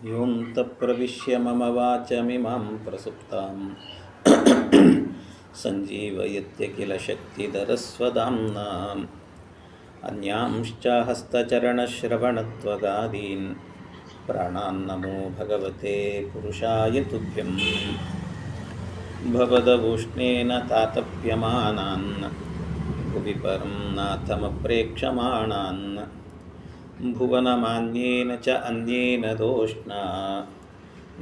ಯೋऽन्तಃಪ್ರವಿಶ್ಯ ಮಮ ವಾಚಮಿಮಾಂ ಪ್ರಸುಪ್ತಾಂ ಸಂಜೀವಯತ್ಯ ಕಿಲ ಶಕ್ತಿಧರಸ್ವಧಾಮ್ನಾ ಅನ್ಯಾಂಶ್ಚ ಹಸ್ತಚರಣಶ್ರವಣತ್ವಗಾದೀನ್ ಪ್ರಾಣಾನ್ನಮೋ ಭಗವತೆ ಪುರುಷಾಯ ತುಭ್ಯಂ ಭವದವೂಷ್ಣೇನ ತಾತಪ್ಯಮಾನಾನ್ ಭುವಿ ಪರಂ ನಾಥಮಪ್ರೇಕ್ಷಮಾಣಾನ್ ಭುವನಮಾನ್ಯೇನ ಚ ಅನ್ಯೇನ ದೋಷ್ಣಾ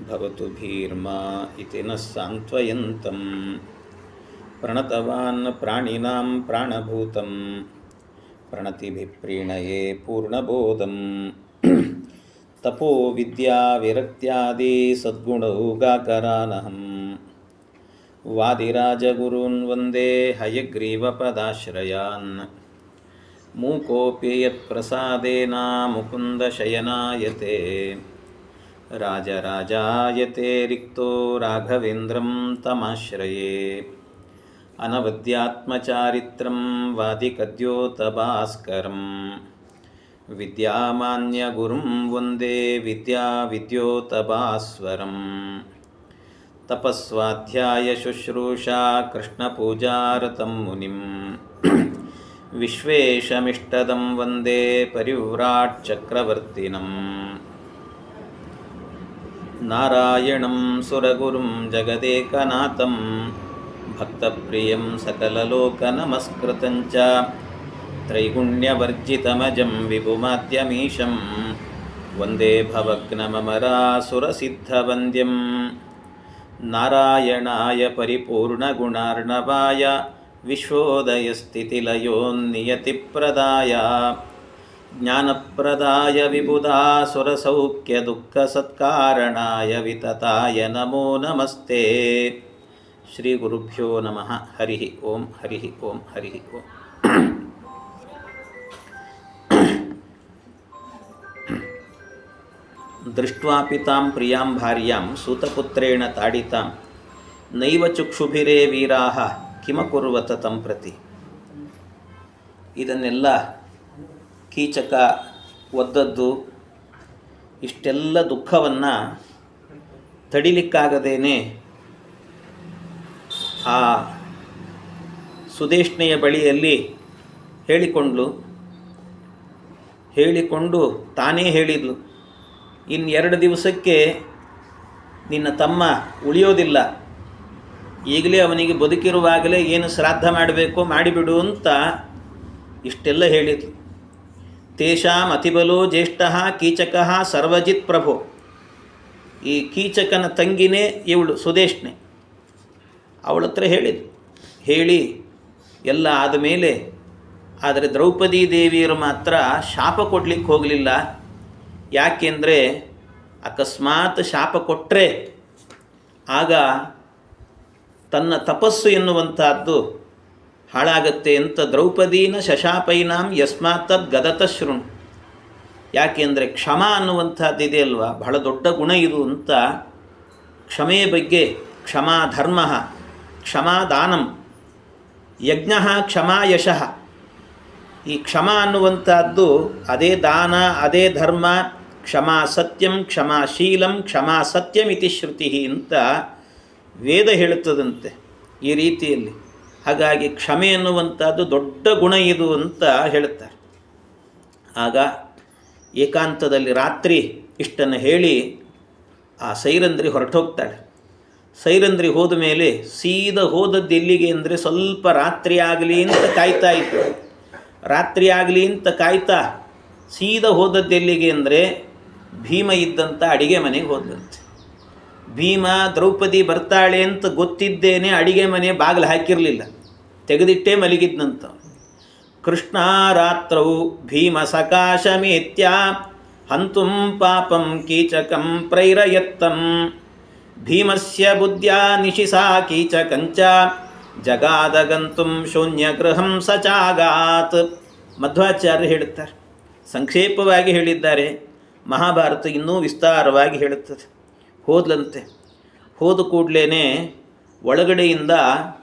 ಭವತು ಭೀರ್ಮಾ ಇತಿ ನಃ ಸಾಂತ್ವಯಂತಂ ಪ್ರಣತವಾನ್ ಪ್ರಾಣಿನಾಂ ಪ್ರಾಣಭೂತಂ ಪ್ರಣತಿಭಿಃ ಪ್ರೀಣಯೇ ಪೂರ್ಣಬೋಧಂ ತಪೋ ವಿದ್ಯಾ ವಿರಕ್ತ್ಯಾದಿ ಸದ್ಗುಣೌಘಾಕರಾನಹಂ ವಾದಿರಾಜಗುರೂನ್ ವಂದೇ ಹಯಗ್ರೀವಪದಾಶ್ರಯಾನ್ ಮೂಕೋಪಿ ಯತ್ಪ್ರಸಾದೇನ ಮುಕುಂದಶಯನಾಯತೆ ರಾಜರಾಜಾಯತೆ ರಿಕ್ತೋ ರಾಘವೇಂದ್ರಂ ತಮಾಶ್ರಯೇ ಅನವದ್ಯಾತ್ಮಚಾರಿತ್ರಂ ವಾದಿಕದ್ಯೋತಭಾಸ್ಕರಂ ವಿದ್ಯಾಮಾನ್ಯಗುರುಂ ವಂದೇ ವಿದ್ಯಾವಿದ್ಯೋತಭಾಸ್ವರಂ ತಪಸ್ವಾಧ್ಯಾಯ ಶುಶ್ರೂಷಾ ಕೃಷ್ಣಪೂಜಾರತಂ ಮುನಿಂ ವಿಶ್ವೇಶಮಿಷ್ಟದಂ ವಂದೇ ಪರಿವ್ರಾಟ್ ಚಕ್ರವರ್ತಿನಂ ನಾರಾಯಣಂ ಸುರಗುರುಂ ಜಗದೇಕನಾಥಂ ಭಕ್ತಪ್ರಿಯಂ ಸಕಲಲೋಕನಮಸ್ಕೃತಂ ಚ ತ್ರೈಗುಣ್ಯವರ್ಜಿತಮಜಂ ವಿಭುಮಾದ್ಯಮೀಶಂ ವಂದೇ ಭವಗ್ನಮರಾಸುರಸಿದ್ಧವಂದ್ಯಂ ನಾರಾಯಣಾಯ ಪರಿಪೂರ್ಣಗುಣಾರ್ಣವಾಯ ವಿಶ್ವೋದಯಸ್ಥಿತಿಲಯೋನ್ನಿಯತಿಪ್ರದಾಯ ಜ್ಞಾನಪ್ರದಾಯ ವಿಬುಧಾಸುರಸೌಖ್ಯದುಃಖಸತ್ಕಾರಣಾಯ ವಿತತಾಯ ನಮೋ ನಮಸ್ತೆ. ಶ್ರೀ ಗುರುಭ್ಯೋ ನಮಃ. ಹರಿ ಓಂ. ಹರಿ ಓಂ. ಹರಿ ಓಂ. ದೃಷ್ಟ್ವಾ ಪಿತಾಂ ಪ್ರಿಯಾಂ ಭಾರ್ಯಾಂ ಸೂತಪುತ್ರೇಣ ತಾಡಿತಾಂ ನೈವ ಚಕ್ಷುಭಿರೇ ವೀರಾಃ ಕಿಮಕುರ್ವತ ತಂ ಪ್ರತಿ. ಇದನ್ನೆಲ್ಲ ಕೀಚಕ ಒದ್ದದ್ದು, ಇಷ್ಟೆಲ್ಲ ದುಃಖವನ್ನು ತಡಿಲಿಕ್ಕಾಗದೇನೆ ಆ ಸುದೇಷ್ಣೆಯ ಬಳಿಯಲ್ಲಿ ಹೇಳಿಕೊಂಡು ತಾನೇ ಹೇಳಿದ್ಲು, ಇನ್ನು 2 ದಿವಸಕ್ಕೆ ನಿನ್ನ ತಮ್ಮ ಉಳಿಯೋದಿಲ್ಲ, ಈಗಲೇ ಅವನಿಗೆ ಬದುಕಿರುವಾಗಲೇ ಏನು ಶ್ರಾದ್ದ ಮಾಡಬೇಕೋ ಮಾಡಿಬಿಡು ಅಂತ ಇಷ್ಟೆಲ್ಲ ಹೇಳಿದ್ಲು. ತೇಷಾಂ ಅತಿಬಲೋ ಜ್ಯೇಷ್ಠ ಕೀಚಕಃ ಸರ್ವಜಿತ್ ಪ್ರಭೋ. ಈ ಕೀಚಕನ ತಂಗಿನೇ ಇವಳು ಸುದೇಷ್ಣೆ. ಅವಳ ಹತ್ರ ಹೇಳಿ ಎಲ್ಲ ಆದಮೇಲೆ, ಆದರೆ ದ್ರೌಪದಿ ದೇವಿಯರು ಮಾತ್ರ ಶಾಪ ಕೊಡಲಿಕ್ಕೆ ಹೋಗಲಿಲ್ಲ. ಯಾಕೆಂದರೆ ಅಕಸ್ಮಾತ್ ಶಾಪ ಕೊಟ್ಟರೆ ಆಗ ತನ್ನ ತಪಸ್ಸು ಎನ್ನುವಂಥದ್ದು ಹಾಳಾಗತ್ತೆ ಅಂತ ದ್ರೌಪದೀನ ಶಶಾಪೈನಾಂ ಯಸ್ಮಾತ್ತದ್ ಗದತ ಶೃಣು. ಯಾಕೆಂದರೆ ಕ್ಷಮ ಅನ್ನುವಂಥದ್ದು ಇದೆಯಲ್ವ, ಬಹಳ ದೊಡ್ಡ ಗುಣ ಇದು ಅಂತ ಕ್ಷಮೆಯ ಬಗ್ಗೆ, ಕ್ಷಮಾ ಧರ್ಮ, ಕ್ಷಮಾ ದಾನಂ, ಯಜ್ಞ ಕ್ಷಮಾ ಯಶಃ. ಈ ಕ್ಷಮ ಅನ್ನುವಂಥದ್ದು ಅದೇ ದಾನ, ಅದೇ ಧರ್ಮ. ಕ್ಷಮಾ ಸತ್ಯಂ, ಕ್ಷಮಾಶೀಲಂ, ಕ್ಷಮಾ ಸತ್ಯಮಿತಿ ಶ್ರುತಿ ಅಂತ ವೇದ ಹೇಳುತ್ತದಂತೆ ಈ ರೀತಿಯಲ್ಲಿ. ಹಾಗಾಗಿ ಕ್ಷಮೆ ಎನ್ನುವಂಥದ್ದು ದೊಡ್ಡ ಗುಣ ಇದು ಅಂತ ಹೇಳುತ್ತಾರೆ. ಆಗ ಏಕಾಂತದಲ್ಲಿ ರಾತ್ರಿ ಇಷ್ಟನ್ನು ಹೇಳಿ ಆ ಸೈರಂಧ್ರಿ ಹೊರಟೋಗ್ತಾಳೆ. ಸೈರಂಧ್ರಿ ಹೋದ ಮೇಲೆ ಸೀದಾ ಹೋದದ್ದು ಎಲ್ಲಿಗೆ ಅಂದರೆ ಸ್ವಲ್ಪ ರಾತ್ರಿ ಆಗಲಿ ಅಂತ ಕಾಯ್ತಾ ಇತ್ತು. ರಾತ್ರಿ ಆಗಲಿ ಅಂತ ಕಾಯ್ತಾ ಸೀದಾ ಹೋದದ್ದು ಎಲ್ಲಿಗೆ ಅಂದರೆ ಭೀಮ ಇದ್ದಂಥ ಅಡಿಗೆ ಮನೆಗೆ ಹೋದಂತೆ. ಭೀಮ ದ್ರೌಪದಿ ಬರ್ತಾಳೆ ಅಂತ ಗೊತ್ತಿದ್ದೇನೆ ಅಡಿಗೆ ಮನೆ ಬಾಗಿಲು ಹಾಕಿರಲಿಲ್ಲ, ತೆಗೆದಿಟ್ಟೇ ಮಲಗಿದ್ನಂತ. ಕೃಷ್ಣ ರಾತ್ರೌ ಭೀಮ ಸಕಾಶಮೇತ್ಯ ಹಂತುಂ ಪಾಪಂ ಕೀಚಕಂ ಪ್ರೈರಯತ್ತಂ ಭೀಮಸ್ಯ ಬುದ್ಧ್ಯಾ ನಿಶಿಸಾ ಕೀಚಕಂಚ ಜಗಾದಗಂತುಂ ಶೂನ್ಯಗೃಹಂ ಸಚಾಗಾತ್. ಮಧ್ವಾಚಾರ್ಯ ಹೇಳುತ್ತಾರೆ, ಸಂಕ್ಷೇಪವಾಗಿ ಹೇಳಿದ್ದಾರೆ. ಮಹಾಭಾರತ ಇನ್ನೂ ವಿಸ್ತಾರವಾಗಿ ಹೇಳುತ್ತದೆ. ಹೋದ್ಲಂತೆ. ಹೋದ ಕೂಡಲೇ ಒಳಗಡೆಯಿಂದ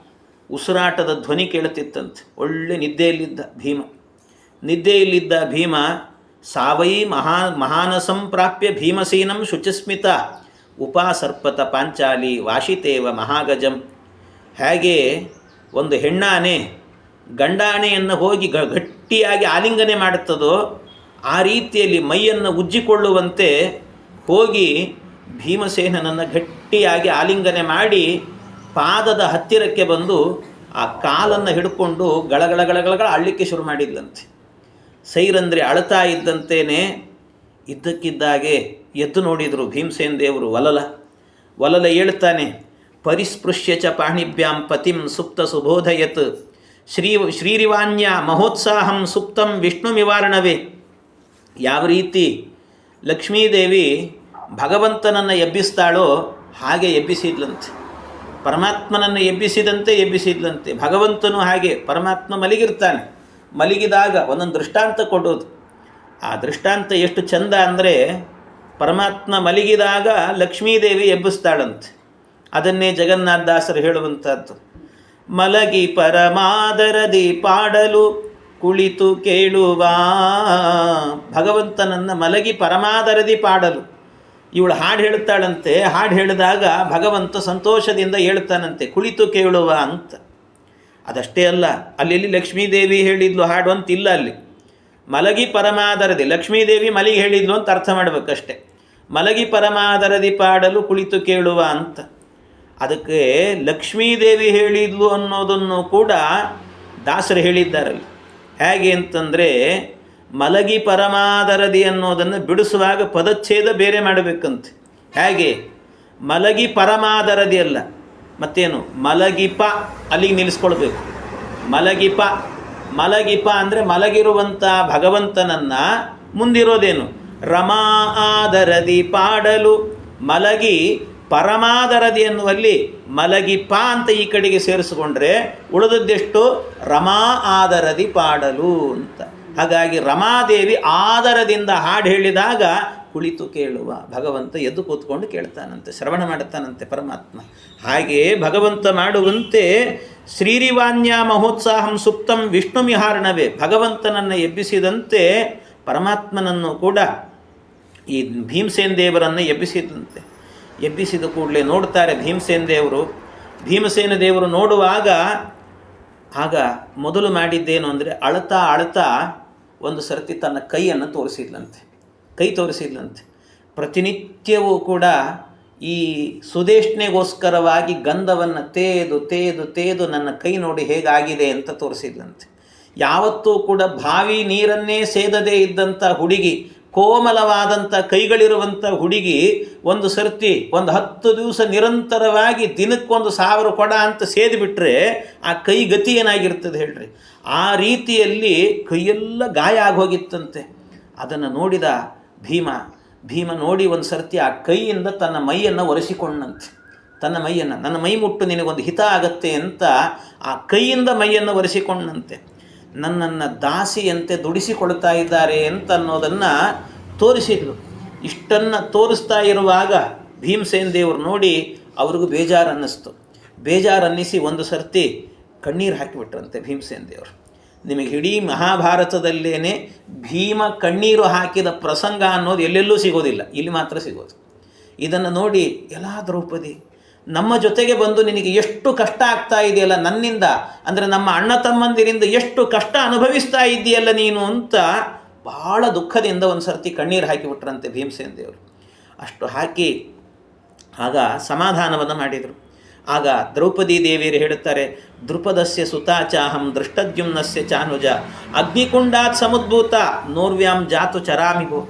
ಉಸಿರಾಟದ ಧ್ವನಿ ಕೇಳುತ್ತಿತ್ತಂತೆ. ಒಳ್ಳೆ ನಿದ್ದೆಯಲ್ಲಿದ್ದ ಭೀಮ ಸಾವೈ ಮಹಾನಸಂ ಪ್ರಾಪ್ಯ ಭೀಮಸೇನಂ ಶುಚಿಸ್ಮಿತ ಉಪಾಸರ್ಪತ ಪಾಂಚಾಲಿ ವಾಶಿತೇವ ಮಹಾಗಜಂ. ಹೇಗೆ ಒಂದು ಹೆಣ್ಣಾನೆ ಗಂಡಾನೆಯನ್ನು ಹೋಗಿ ಗಟ್ಟಿಯಾಗಿ ಆಲಿಂಗನೆ ಮಾಡುತ್ತದೋ ಆ ರೀತಿಯಲ್ಲಿ ಮೈಯನ್ನು ಉಜ್ಜಿಕೊಳ್ಳುವಂತೆ ಹೋಗಿ ಭೀಮಸೇನನನ್ನು ಗಟ್ಟಿಯಾಗಿ ಆಲಿಂಗನೆ ಮಾಡಿ ಪಾದದ ಹತ್ತಿರಕ್ಕೆ ಬಂದು ಆ ಕಾಲನ್ನು ಹಿಡ್ಕೊಂಡು ಗಳಗಳ ಅಳ್ಳಿಕ್ಕೆ ಶುರು ಮಾಡಿದ್ಲಂತೆ. ಸೈರಂಧ್ರಿ ಅಳ್ತಾ ಇದ್ದಂತೇನೆ ಇದ್ದಕ್ಕಿದ್ದಾಗೆ ಎದ್ದು ನೋಡಿದರು ಭೀಮಸೇನ ದೇವರು. ವಲಲ ಹೇಳ್ತಾನೆ, ಪರಿಸ್ಪೃಶ್ಯ ಚ ಪಾಣಿಭ್ಯಾಂ ಪತಿಂ ಸುಪ್ತ ಸುಬೋಧಯತ್ ಶ್ರೀರಿವಾನ್ಯ ಮಹೋತ್ಸಾಹಂ ಸುಪ್ತಂ ವಿಷ್ಣು ನಿವಾರಣವೇ. ಯಾವ ರೀತಿ ಲಕ್ಷ್ಮೀದೇವಿ ಭಗವಂತನನ್ನು ಎಬ್ಬಿಸ್ತಾಳೋ ಹಾಗೆ ಎಬ್ಬಿಸಿದ್ಲಂತೆ. ಪರಮಾತ್ಮನನ್ನು ಎಬ್ಬಿಸಿದಂತೆ ಭಗವಂತನು ಹಾಗೆ. ಪರಮಾತ್ಮ ಮಲಗಿರ್ತಾನೆ, ಮಲಗಿದಾಗ ಒಂದೊಂದು ದೃಷ್ಟಾಂತ ಕೊಡೋದು. ಆ ದೃಷ್ಟಾಂತ ಎಷ್ಟು ಚಂದ ಅಂದರೆ, ಪರಮಾತ್ಮ ಮಲಗಿದಾಗ ಲಕ್ಷ್ಮೀದೇವಿ ಎಬ್ಬಿಸ್ತಾಳಂತೆ. ಅದನ್ನೇ ಜಗನ್ನಾಥದಾಸರು ಹೇಳುವಂಥದ್ದು. ಮಲಗಿ ಪರಮಾದರದಿ ಪಾಡಲು ಕುಳಿತು ಕೇಳುವ. ಭಗವಂತನನ್ನು ಮಲಗಿ ಪರಮಾದರದಿ ಪಾಡಲು ಇವಳು ಹಾಡು ಹೇಳ್ತಾಳಂತೆ. ಹಾಡು ಹೇಳಿದಾಗ ಭಗವಂತ ಸಂತೋಷದಿಂದ ಹೇಳ್ತಾನಂತೆ, ಕುಳಿತು ಕೇಳುವ ಅಂತ. ಅದಷ್ಟೇ ಅಲ್ಲ, ಅಲ್ಲಿ ಲಕ್ಷ್ಮೀದೇವಿ ಹೇಳಿದ್ಲು ಹಾಡು ಅಂತಿಲ್ಲ. ಅಲ್ಲಿ ಮಲಗಿ ಪರಮಾದರದಿ ಲಕ್ಷ್ಮೀದೇವಿ ಮಲಗಿ ಹೇಳಿದ್ಲು ಅಂತ ಅರ್ಥ ಮಾಡಬೇಕಷ್ಟೆ. ಮಲಗಿ ಪರಮಾದರದಿ ಪಾಡಲು ಕುಳಿತು ಕೇಳುವ ಅಂತ. ಅದಕ್ಕೆ ಲಕ್ಷ್ಮೀದೇವಿ ಹೇಳಿದ್ಲು ಅನ್ನೋದನ್ನು ಕೂಡ ದಾಸರು ಹೇಳಿದ್ದಾರಲ್ಲಿ. ಹೇಗೆ ಅಂತಂದರೆ, ಮಲಗಿ ಪರಮಾದರದಿ ಅನ್ನೋದನ್ನು ಬಿಡಿಸುವಾಗ ಪದಚ್ಛೇದ ಬೇರೆ ಮಾಡಬೇಕಂತೆ. ಹೇಗೆ? ಮಲಗಿ ಪರಮಾದರದಿ ಅಲ್ಲ, ಮತ್ತೇನು ಮಲಗಿಪ, ಅಲ್ಲಿಗೆ ನಿಲ್ಲಿಸ್ಕೊಳ್ಬೇಕು. ಮಲಗಿಪ ಅಂದರೆ ಮಲಗಿರುವಂಥ ಭಗವಂತನನ್ನು ಮುಂದಿರೋದೇನು ರಮಾ ಆದರದಿ ಪಾಡಲು. ಮಲಗಿ ಪರಮಾದರದಿ ಎನ್ನುವಲ್ಲಿ ಮಲಗಿಪ ಅಂತ ಈ ಕಡೆಗೆ ಸೇರಿಸಿಕೊಂಡ್ರೆ ಉಳಿದದ್ದೆಷ್ಟು ರಮಾ ಆದರದಿ ಪಾಡಲು ಅಂತ. ಹಾಗಾಗಿ ರಮಾದೇವಿ ಆದರದಿಂದ ಹಾಡು ಹೇಳಿದಾಗ ಕುಳಿತು ಕೇಳುವ. ಭಗವಂತ ಎದ್ದು ಕೂತ್ಕೊಂಡು ಕೇಳ್ತಾನಂತೆ, ಶ್ರವಣ ಮಾಡುತ್ತಾನಂತೆ ಪರಮಾತ್ಮ. ಹಾಗೆ ಭಗವಂತ ಮಾಡುವಂತೆ ಶ್ರೀರಿವಾನ್ಯ ಮಹೋತ್ಸಾಹಂ ಸುಪ್ತಂ ವಿಷ್ಣು ವಿಹಾರಣವೇ. ಭಗವಂತನನ್ನು ಎಬ್ಬಿಸಿದಂತೆ ಪರಮಾತ್ಮನನ್ನು ಕೂಡ ಈ ಭೀಮಸೇನ ದೇವರನ್ನು ಎಬ್ಬಿಸಿದಂತೆ. ಎಬ್ಬಿಸಿದ ಕೂಡಲೇ ನೋಡ್ತಾರೆ ಭೀಮಸೇನ ದೇವರು ನೋಡುವಾಗ ಆಗ ಮೊದಲು ಮಾಡಿದ್ದೇನು ಅಂದರೆ, ಅಳತಾ ಒಂದು ಸರ್ತಿ ತನ್ನ ಕೈಯನ್ನು ತೋರಿಸಿದ್ಲಂತೆ. ಪ್ರತಿನಿತ್ಯವೂ ಕೂಡ ಈ ಸುದೇಶ್ನೆಗೋಸ್ಕರವಾಗಿ ಗಂಧವನ್ನು ತೇದು ನನ್ನ ಕೈ ನೋಡಿ ಹೇಗಾಗಿದೆ ಅಂತ ತೋರಿಸಿದ್ಲಂತೆ. ಯಾವತ್ತೂ ಕೂಡ ಬಾವಿ ನೀರನ್ನೇ ಸೇದದೇ ಇದ್ದಂಥ ಹುಡುಗಿ, ಕೋಮಲವಾದಂಥ ಕೈಗಳಿರುವಂಥ ಹುಡುಗಿ ಒಂದು ಸರ್ತಿ 10 ದಿವಸ ನಿರಂತರವಾಗಿ ದಿನಕ್ಕೊಂದು 1000 ಕೊಡ ಅಂತ ಸೇದಿಬಿಟ್ರೆ ಆ ಕೈ ಗತಿ ಏನಾಗಿರ್ತದೆ ಹೇಳ್ರಿ. ಆ ರೀತಿಯಲ್ಲಿ ಕೈಯೆಲ್ಲ ಗಾಯ ಆಗೋಗಿತ್ತಂತೆ. ಅದನ್ನು ನೋಡಿದ ಭೀಮ ನೋಡಿ ಒಂದು ಸರ್ತಿ ಆ ಕೈಯಿಂದ ತನ್ನ ಮೈಯನ್ನು ಒರೆಸಿಕೊಂಡಂತೆ. ನನ್ನ ಮೈ ಮುಟ್ಟು ನಿನಗೊಂದು ಹಿತ ಆಗತ್ತೆ ಅಂತ ಆ ಕೈಯಿಂದ ಮೈಯನ್ನು ಒರೆಸಿಕೊಂಡಂತೆ. ನನ್ನನ್ನು ದಾಸಿಯಂತೆ ದುಡಿಸಿಕೊಳ್ತಾ ಇದ್ದಾರೆ ಅಂತ ಅನ್ನೋದನ್ನು ತೋರಿಸಿದ್ಲು. ಇಷ್ಟನ್ನು ತೋರಿಸ್ತಾ ಇರುವಾಗ ಭೀಮಸೇನ ದೇವರು ನೋಡಿ ಅವ್ರಿಗೂ ಬೇಜಾರನ್ನಿಸಿ ಒಂದು ಸರ್ತಿ ಕಣ್ಣೀರು ಹಾಕಿಬಿಟ್ರಂತೆ ಭೀಮಸೇನ ದೇವರು. ನಿಮಗೆ ಇಡೀ ಮಹಾಭಾರತದಲ್ಲೇ ಭೀಮ ಕಣ್ಣೀರು ಹಾಕಿದ ಪ್ರಸಂಗ ಅನ್ನೋದು ಎಲ್ಲೆಲ್ಲೂ ಸಿಗೋದಿಲ್ಲ, ಇಲ್ಲಿ ಮಾತ್ರ ಸಿಗೋದು. ಇದನ್ನು ನೋಡಿ, ಎಲ್ಲ ದ್ರೌಪದಿ ನಮ್ಮ ಜೊತೆಗೆ ಬಂದು ನಿನಗೆ ಎಷ್ಟು ಕಷ್ಟ ಆಗ್ತಾ ಇದೆಯಲ್ಲ ನನ್ನಿಂದ, ಅಂದರೆ ನಮ್ಮ ಅಣ್ಣ ತಮ್ಮಂದಿರಿಂದ ಎಷ್ಟು ಕಷ್ಟ ಅನುಭವಿಸ್ತಾ ಇದ್ದೀಯಲ್ಲ ನೀನು ಅಂತ ಭಾಳ ದುಃಖದಿಂದ ಒಂದು ಸರ್ತಿ ಕಣ್ಣೀರು ಹಾಕಿಬಿಟ್ರಂತೆ ಭೀಮಸೇನ ದೇವರು. ಅಷ್ಟು ಹಾಕಿ ಆಗ ಸಮಾಧಾನವನ್ನು ಮಾಡಿದರು. ಆಗ ದ್ರೌಪದಿ ದೇವಿಯರು ಹೇಳುತ್ತಾರೆ, ದೃಪದಸ್ಯ ಸುತಾಚಾಹಂ ದೃಷ್ಟದ್ಯುಮ್ನಸ್ಯ ಚಾನುಜ ಅಗ್ನಿಕುಂಡಾತ್ ಸಮುದ್ಭೂತ ನೋರ್ವ್ಯಾಂ ಜಾತು ಚರಾಮಿಗೋ.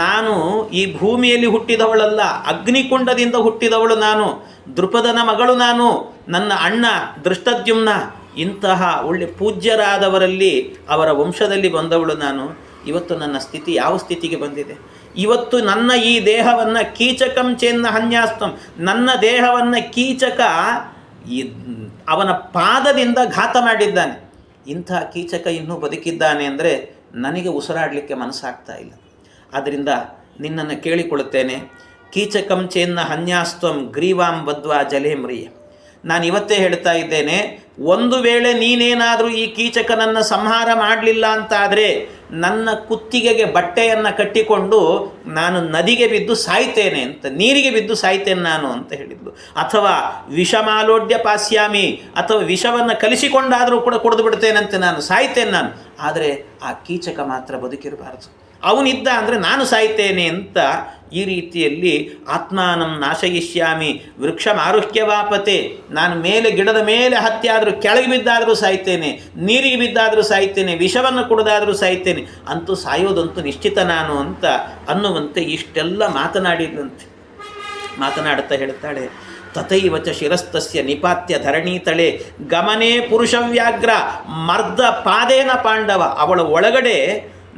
ನಾನು ಈ ಭೂಮಿಯಲ್ಲಿ ಹುಟ್ಟಿದವಳಲ್ಲ, ಅಗ್ನಿಕುಂಡದಿಂದ ಹುಟ್ಟಿದವಳು ನಾನು, ದೃಪದನ ಮಗಳು ನಾನು, ನನ್ನ ಅಣ್ಣ ದೃಷ್ಟದ್ಯುಮ್ನ ಇಂತಹ ಒಳ್ಳೆ ಪೂಜ್ಯರಾದವರಲ್ಲಿ ಅವರ ವಂಶದಲ್ಲಿ ಬಂದವಳು ನಾನು. ಇವತ್ತು ನನ್ನ ಸ್ಥಿತಿ ಯಾವ ಸ್ಥಿತಿಗೆ ಬಂದಿದೆ? ಇವತ್ತು ನನ್ನ ಈ ದೇಹವನ್ನು ಕೀಚಕಂ ಚೇನ್ನ ಹನ್ಯಾಸ್ತಂ, ನನ್ನ ದೇಹವನ್ನು ಕೀಚಕ ಅವನ ಪಾದದಿಂದ ಘಾತ ಮಾಡಿದ್ದಾನೆ. ಇಂಥ ಕೀಚಕ ಇನ್ನೂ ಬದುಕಿದ್ದಾನೆ ಅಂದರೆ ನನಗೆ ಉಸಿರಾಡಲಿಕ್ಕೆ ಮನಸ್ಸಾಗ್ತಾ ಇಲ್ಲ. ಆದ್ದರಿಂದ ನಿನ್ನನ್ನು ಕೇಳಿಕೊಳ್ಳುತ್ತೇನೆ, ಕೀಚಕಂ ಚೇನ್ನ ಹನ್ಯಾಸ್ತಂ ಗ್ರೀವಾಂ ಬದ್ವಾ ಜಲೇ ಮ್ರಿಯ. ನಾನು ಇವತ್ತೇ ಹೇಳ್ತಾ ಇದ್ದೇನೆ, ಒಂದು ವೇಳೆ ನೀನೇನಾದರೂ ಈ ಕೀಚಕನನ್ನು ಸಂಹಾರ ಮಾಡಲಿಲ್ಲ ಅಂತಾದರೆ ನನ್ನ ಕುತ್ತಿಗೆಗೆ ಬಟ್ಟೆಯನ್ನು ಕಟ್ಟಿಕೊಂಡು ನಾನು ನದಿಗೆ ಬಿದ್ದು ಸಾಯ್ತೇನೆ ಅಂತ, ನೀರಿಗೆ ಬಿದ್ದು ಸಾಯ್ತೇನೆ ನಾನು ಅಂತ ಹೇಳಿದ್ಲು. ಅಥವಾ ವಿಷಮಾಲೋಡ್ಯ ಪಾಸ್ಯಾಮಿ, ಅಥವಾ ವಿಷವನ್ನು ಕಲಿಸಿಕೊಂಡಾದರೂ ಕೂಡ ಕುಡಿದು ಬಿಡ್ತೇನಂತೆ, ನಾನು ಸಾಯ್ತೇನೆ ನಾನು. ಆದರೆ ಆ ಕೀಚಕ ಮಾತ್ರ ಬದುಕಿರಬಾರದು, ಅವನಿದ್ದ ಅಂದರೆ ನಾನು ಸಾಯ್ತೇನೆ ಅಂತ ಈ ರೀತಿಯಲ್ಲಿ ಆತ್ಮಾನಂ ನಾಶಯಿಷ್ಯಾಮಿ ವೃಕ್ಷಮಾರುಹ್ಯವಾಪತೆ, ನಾನು ಮೇಲೆ ಗಿಡದ ಮೇಲೆ ಹತ್ತಿ ಆದರೂ ಕೆಳಗೆ ಬಿದ್ದಾದರೂ ಸಾಯ್ತೇನೆ, ನೀರಿಗೆ ಬಿದ್ದಾದರೂ ಸಾಯ್ತೇನೆ, ವಿಷವನ್ನು ಕುಡಿದಾದರೂ ಸಾಯ್ತೇನೆ, ಅಂತೂ ಸಾಯೋದಂತೂ ನಿಶ್ಚಿತ ನಾನು ಅಂತ ಅನ್ನುವಂತೆ ಇಷ್ಟೆಲ್ಲ ಮಾತನಾಡುತ್ತಾ ಹೇಳ್ತಾಳೆ. ತಥೈವಚ ಶಿರಸ್ತಸ್ಯ ನಿಪಾತ್ಯ ಧರಣೀತಳೆ ಗಮನೇ ಪುರುಷವ್ಯಾಘ್ರ ಮರ್ದ ಪಾದೇನ ಪಾಂಡವ. ಅವಳ ಒಳಗಡೆ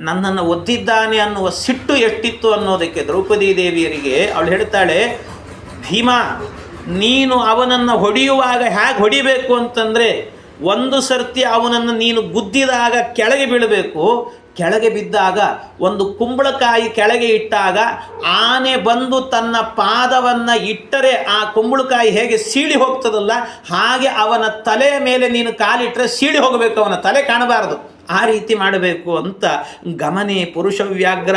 ನನ್ನನ್ನು ಒದ್ದಿದ್ದಾನೆ ಅನ್ನುವ ಸಿಟ್ಟು ಎಷ್ಟಿತ್ತು ಅನ್ನೋದಕ್ಕೆ ದ್ರೌಪದಿ ದೇವಿಯರಿಗೆ ಅವಳು ಹೇಳ್ತಾಳೆ, ಭೀಮ ನೀನು ಅವನನ್ನು ಹೊಡೆಯುವಾಗ ಹೇಗೆ ಹೊಡಿಬೇಕು ಅಂತಂದರೆ, ಒಂದು ಸರ್ತಿ ಅವನನ್ನು ನೀನು ಗುದ್ದಿದಾಗ ಕೆಳಗೆ ಬೀಳಬೇಕು, ಕೆಳಗೆ ಬಿದ್ದಾಗ ಒಂದು ಕುಂಬಳಕಾಯಿ ಕೆಳಗೆ ಇಟ್ಟಾಗ ಆನೆ ಬಂದು ತನ್ನ ಪಾದವನ್ನು ಇಟ್ಟರೆ ಆ ಕುಂಬಳಕಾಯಿ ಹೇಗೆ ಸೀಳಿ ಹೋಗ್ತದಲ್ಲ, ಹಾಗೆ ಅವನ ತಲೆಯ ಮೇಲೆ ನೀನು ಕಾಲಿಟ್ಟರೆ ಸೀಳಿ ಹೋಗಬೇಕು, ಅವನ ತಲೆ ಕಾಣಬಾರದು, ಆ ರೀತಿ ಮಾಡಬೇಕು ಅಂತ. ಗಮನೆ ಪುರುಷವ್ಯಾಘ್ರ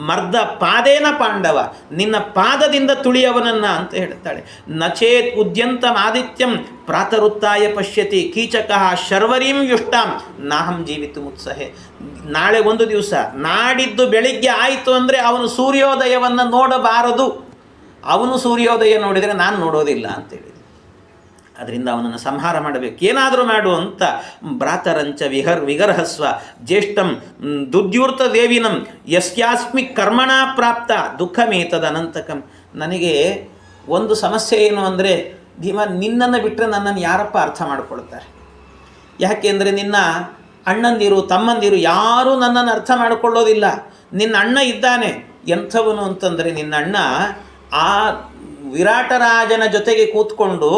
ಮರ್ದ ಪಾದೇನ ಪಾಂಡವ, ನಿನ್ನ ಪಾದದಿಂದ ತುಳಿಯವನನ್ನು ಅಂತ ಹೇಳ್ತಾಳೆ. ನಚೇತ್ ಉದ್ಯಂತಂ ಆದಿತ್ಯಂ ಪ್ರಾತರುತ್ತಾಯ ಪಶ್ಯತಿ ಕೀಚಕಃ ಶರ್ವರೀಂ ಯುಷ್ಟಾಂ ನಾಹಂ ಜೀವಿತು ಮುತ್ಸಹೆ. ನಾಳೆ ಒಂದು ದಿವಸ, ನಾಡಿದ್ದು ಬೆಳಿಗ್ಗೆ ಆಯಿತು ಅಂದರೆ ಅವನು ಸೂರ್ಯೋದಯವನ್ನು ನೋಡಬಾರದು, ಅವನು ಸೂರ್ಯೋದಯ ನೋಡಿದರೆ ನಾನು ನೋಡೋದಿಲ್ಲ ಅಂತೇಳಿ, ಅದರಿಂದ ಅವನನ್ನು ಸಂಹಾರ ಮಾಡಬೇಕು, ಏನಾದರೂ ಮಾಡು ಅಂತ. ಭ್ರಾತರಂಚ ವಿಗರ್ಹಸ್ವ ಜ್ಯೇಷ್ಠಂ ದುದ್ಯೂರ್ತ ದೇವಿನಂ ಯಸ್ಯಾಸ್ಮಿ ಕರ್ಮಣ ಪ್ರಾಪ್ತ ದುಃಖಮೇತದ ಅನಂತಕಂ. ನನಗೆ ಒಂದು ಸಮಸ್ಯೆ ಏನು ಅಂದರೆ, ಭೀಮ ನಿನ್ನನ್ನು ಬಿಟ್ಟರೆ ನನ್ನನ್ನು ಯಾರಪ್ಪ ಅರ್ಥ ಮಾಡಿಕೊಳ್ತಾರೆ? ಯಾಕೆಂದರೆ ನಿನ್ನ ಅಣ್ಣಂದಿರು ತಮ್ಮಂದಿರು ಯಾರೂ ನನ್ನನ್ನು ಅರ್ಥ ಮಾಡಿಕೊಳ್ಳೋದಿಲ್ಲ. ನಿನ್ನ ಅಣ್ಣ ಇದ್ದಾನೆ, ಎಂಥವನು ಅಂತಂದರೆ ನಿನ್ನ ಅಣ್ಣ ಆ ವಿರಾಟರಾಜನ ಜೊತೆಗೆ ಕೂತ್ಕೊಂಡು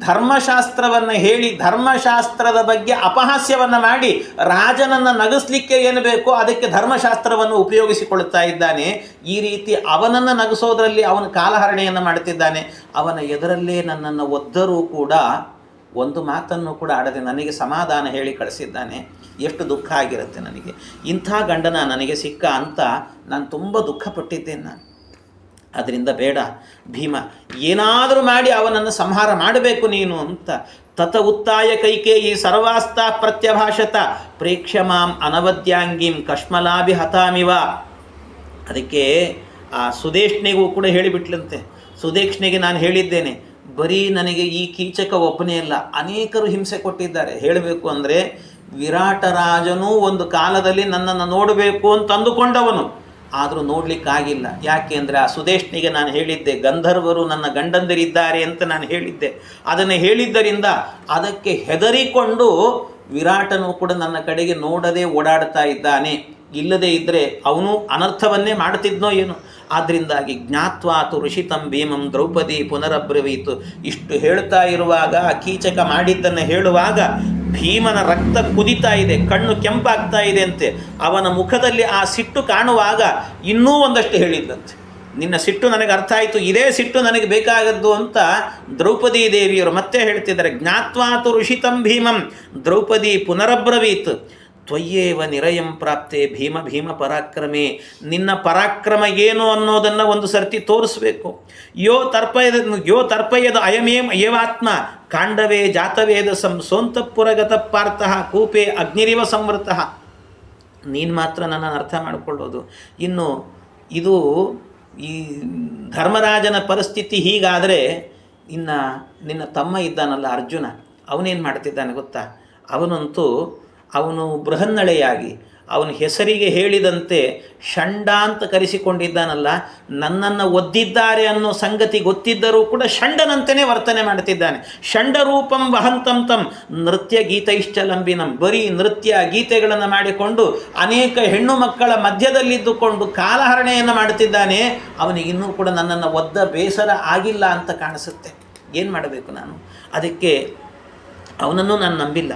ಧರ್ಮಶಾಸ್ತ್ರವನ್ನು ಹೇಳಿ ಧರ್ಮಶಾಸ್ತ್ರದ ಬಗ್ಗೆ ಅಪಹಾಸ್ಯವನ್ನು ಮಾಡಿ ರಾಜನನ್ನು ನಗಿಸ್ಲಿಕ್ಕೆ ಏನು ಬೇಕೋ ಅದಕ್ಕೆ ಧರ್ಮಶಾಸ್ತ್ರವನ್ನು ಉಪಯೋಗಿಸಿಕೊಳ್ಳುತ್ತಾ ಇದ್ದಾನೆ. ಈ ರೀತಿ ಅವನನ್ನು ನಗಿಸೋದರಲ್ಲಿ ಅವನ ಕಾಲಹರಣೆಯನ್ನು ಮಾಡುತ್ತಿದ್ದಾನೆ. ಅವನ ಎದುರಲ್ಲೇ ನನ್ನನ್ನು ಒದ್ದರೂ ಕೂಡ ಒಂದು ಮಾತನ್ನು ಕೂಡ ಆಡದೆ ನನಗೆ ಸಮಾಧಾನ ಹೇಳಿ ಕಳಿಸಿದ್ದಾನೆ. ಎಷ್ಟು ದುಃಖ ಆಗಿರುತ್ತೆ ನನಗೆ, ಇಂಥ ಗಂಡನ ನನಗೆ ಸಿಕ್ಕ ಅಂತ ನಾನು ತುಂಬ ದುಃಖಪಟ್ಟಿದ್ದೇನೆ ನಾನು. ಅದರಿಂದ ಬೇಡ ಭೀಮ, ಏನಾದರೂ ಮಾಡಿ ಅವನನ್ನು ಸಂಹಾರ ಮಾಡಬೇಕು ನೀನು ಅಂತ. ತತ ಉತ್ತಾಯ ಕೈಕೇಯಿ ಸರ್ವಾಸ್ತಾ ಪ್ರತ್ಯಭಾಷತ ಪ್ರೇಕ್ಷ್ಯ ಮಾಂ ಅನವದ್ಯಾಂಗೀಂ ಕಶ್ಮಲಾಭಿ ಹತಾಮಿವ. ಅದಕ್ಕೆ ಆ ಸುದೇಶ್ನಿಗೂ ಕೂಡ ಹೇಳಿಬಿಟ್ಲಂತೆ. ಸುದೇಶ್ನಿಗೆ ನಾನು ಹೇಳಿದ್ದೇನೆ, ಬರೀ ನನಗೆ ಈ ಕೀಚಕ ಒಬ್ಬನೇ ಅಲ್ಲ, ಅನೇಕರು ಹಿಂಸೆ ಕೊಟ್ಟಿದ್ದಾರೆ. ಹೇಳಬೇಕು ಅಂದರೆ ವಿರಾಟರಾಜನೂ ಒಂದು ಕಾಲದಲ್ಲಿ ನನ್ನನ್ನು ನೋಡಬೇಕು ಅಂತ ಅಂದುಕೊಂಡವನು, ಆದರೂ ನೋಡಲಿಕ್ಕಾಗಿಲ್ಲ. ಯಾಕೆ ಅಂದರೆ ಆ ಸುದೇಶ್ನಿಗೆ ನಾನು ಹೇಳಿದ್ದೆ, ಗಂಧರ್ವರು ನನ್ನ ಗಂಡಂದಿರಿದ್ದಾರೆ ಅಂತ ನಾನು ಹೇಳಿದ್ದೆ. ಅದನ್ನು ಹೇಳಿದ್ದರಿಂದ ಅದಕ್ಕೆ ಹೆದರಿಕೊಂಡು ವಿರಾಟನು ಕೂಡ ನನ್ನ ಕಡೆಗೆ ನೋಡದೆ ಓಡಾಡ್ತಾ ಇದ್ದಾನೆ. ಇಲ್ಲದೇ ಇದ್ದರೆ ಅವನು ಅನರ್ಥವನ್ನೇ ಮಾಡ್ತಿದ್ನೋ ಏನು. ಆದ್ದರಿಂದಾಗಿ ಜ್ಞಾತ್ವಾತು ಋಷಿತಂ ಭೀಮಂ ದ್ರೌಪದಿ ಪುನರಬ್ರವೀತು. ಇಷ್ಟು ಹೇಳ್ತಾ ಇರುವಾಗ ಕೀಚಕ ಮಾಡಿದ್ದನ್ನು ಹೇಳುವಾಗ ಭೀಮನ ರಕ್ತ ಕುದಿತಾ ಇದೆ, ಕಣ್ಣು ಕೆಂಪಾಗ್ತಾ ಇದೆ ಅಂತೆ. ಅವನ ಮುಖದಲ್ಲಿ ಆ ಸಿಟ್ಟು ಕಾಣುವಾಗ ಇನ್ನೂ ಒಂದಷ್ಟು ಹೇಳಿದ್ದಂತೆ, ನಿನ್ನ ಸಿಟ್ಟು ನನಗೆ ಅರ್ಥ ಆಯಿತು, ಇದೇ ಸಿಟ್ಟು ನನಗೆ ಬೇಕಾಗದ್ದು ಅಂತ ದ್ರೌಪದಿ ದೇವಿಯರು ಮತ್ತೆ ಹೇಳ್ತಿದ್ದಾರೆ. ಜ್ಞಾತ್ವಾತು ಋಷಿತಂ ಭೀಮಂ ದ್ರೌಪದಿ ಪುನರಬ್ರವೀತ್ ತ್ವಯ್ಯೇವ ನಿರಯಂ ಪ್ರಾಪ್ತೆ ಭೀಮ ಭೀಮ ಪರಾಕ್ರಮೇ. ನಿನ್ನ ಪರಾಕ್ರಮ ಏನು ಅನ್ನೋದನ್ನು ಒಂದು ಸರ್ತಿ ತೋರಿಸ್ಬೇಕು. ಯೋ ತರ್ಪಯದ ಏವಾತ್ಮ ಕಾಂಡವೇ ಜಾತವೇದ ಸೋಂತಪುರಗತ ಪಾರ್ಥಃ ಕೂಪೆ ಅಗ್ನಿರಿವ ಸಂವೃತಃ. ನೀನು ಮಾತ್ರ ನನ್ನನ್ನು ಅರ್ಥ ಮಾಡಿಕೊಳ್ಳೋದು. ಇನ್ನು ಇದು ಈ ಧರ್ಮರಾಜನ ಪರಿಸ್ಥಿತಿ ಹೀಗಾದರೆ ಇನ್ನು ನಿನ್ನ ತಮ್ಮ ಇದ್ದಾನಲ್ಲ ಅರ್ಜುನ, ಅವನೇನು ಮಾಡ್ತಿದ್ದಾನೆ ಗೊತ್ತಾ? ಅವನು ಬೃಹನ್ನಳೆಯಾಗಿ ಅವನ ಹೆಸರಿಗೆ ಹೇಳಿದಂತೆ ಷಂಡ ಅಂತ ಕರೆಸಿಕೊಂಡಿದ್ದಾನಲ್ಲ, ನನ್ನನ್ನು ಒದ್ದಿದ್ದಾರೆ ಅನ್ನೋ ಸಂಗತಿ ಗೊತ್ತಿದ್ದರೂ ಕೂಡ ಷಂಡನಂತೆಯೇ ವರ್ತನೆ ಮಾಡ್ತಿದ್ದಾನೆ. ಷಂಡರೂಪಂ ವಹಂತಂ ತಂ ನೃತ್ಯ ಗೀತೈಶ್ಚಲಂಬಿನಂ. ಬರೀ ನೃತ್ಯ ಗೀತೆಗಳನ್ನು ಮಾಡಿಕೊಂಡು ಅನೇಕ ಹೆಣ್ಣು ಮಕ್ಕಳ ಮಧ್ಯದಲ್ಲಿದ್ದುಕೊಂಡು ಕಾಲಹರಣೆಯನ್ನು ಮಾಡುತ್ತಿದ್ದಾನೆ. ಅವನಿಗಿನ್ನೂ ಕೂಡ ನನ್ನನ್ನು ಒದ್ದ ಬೇಸರ ಆಗಿಲ್ಲ ಅಂತ ಕಾಣಿಸುತ್ತೆ. ಏನು ಮಾಡಬೇಕು ನಾನು? ಅದಕ್ಕೆ ಅವನನ್ನು ನಾನು ನಂಬಿಲ್ಲ.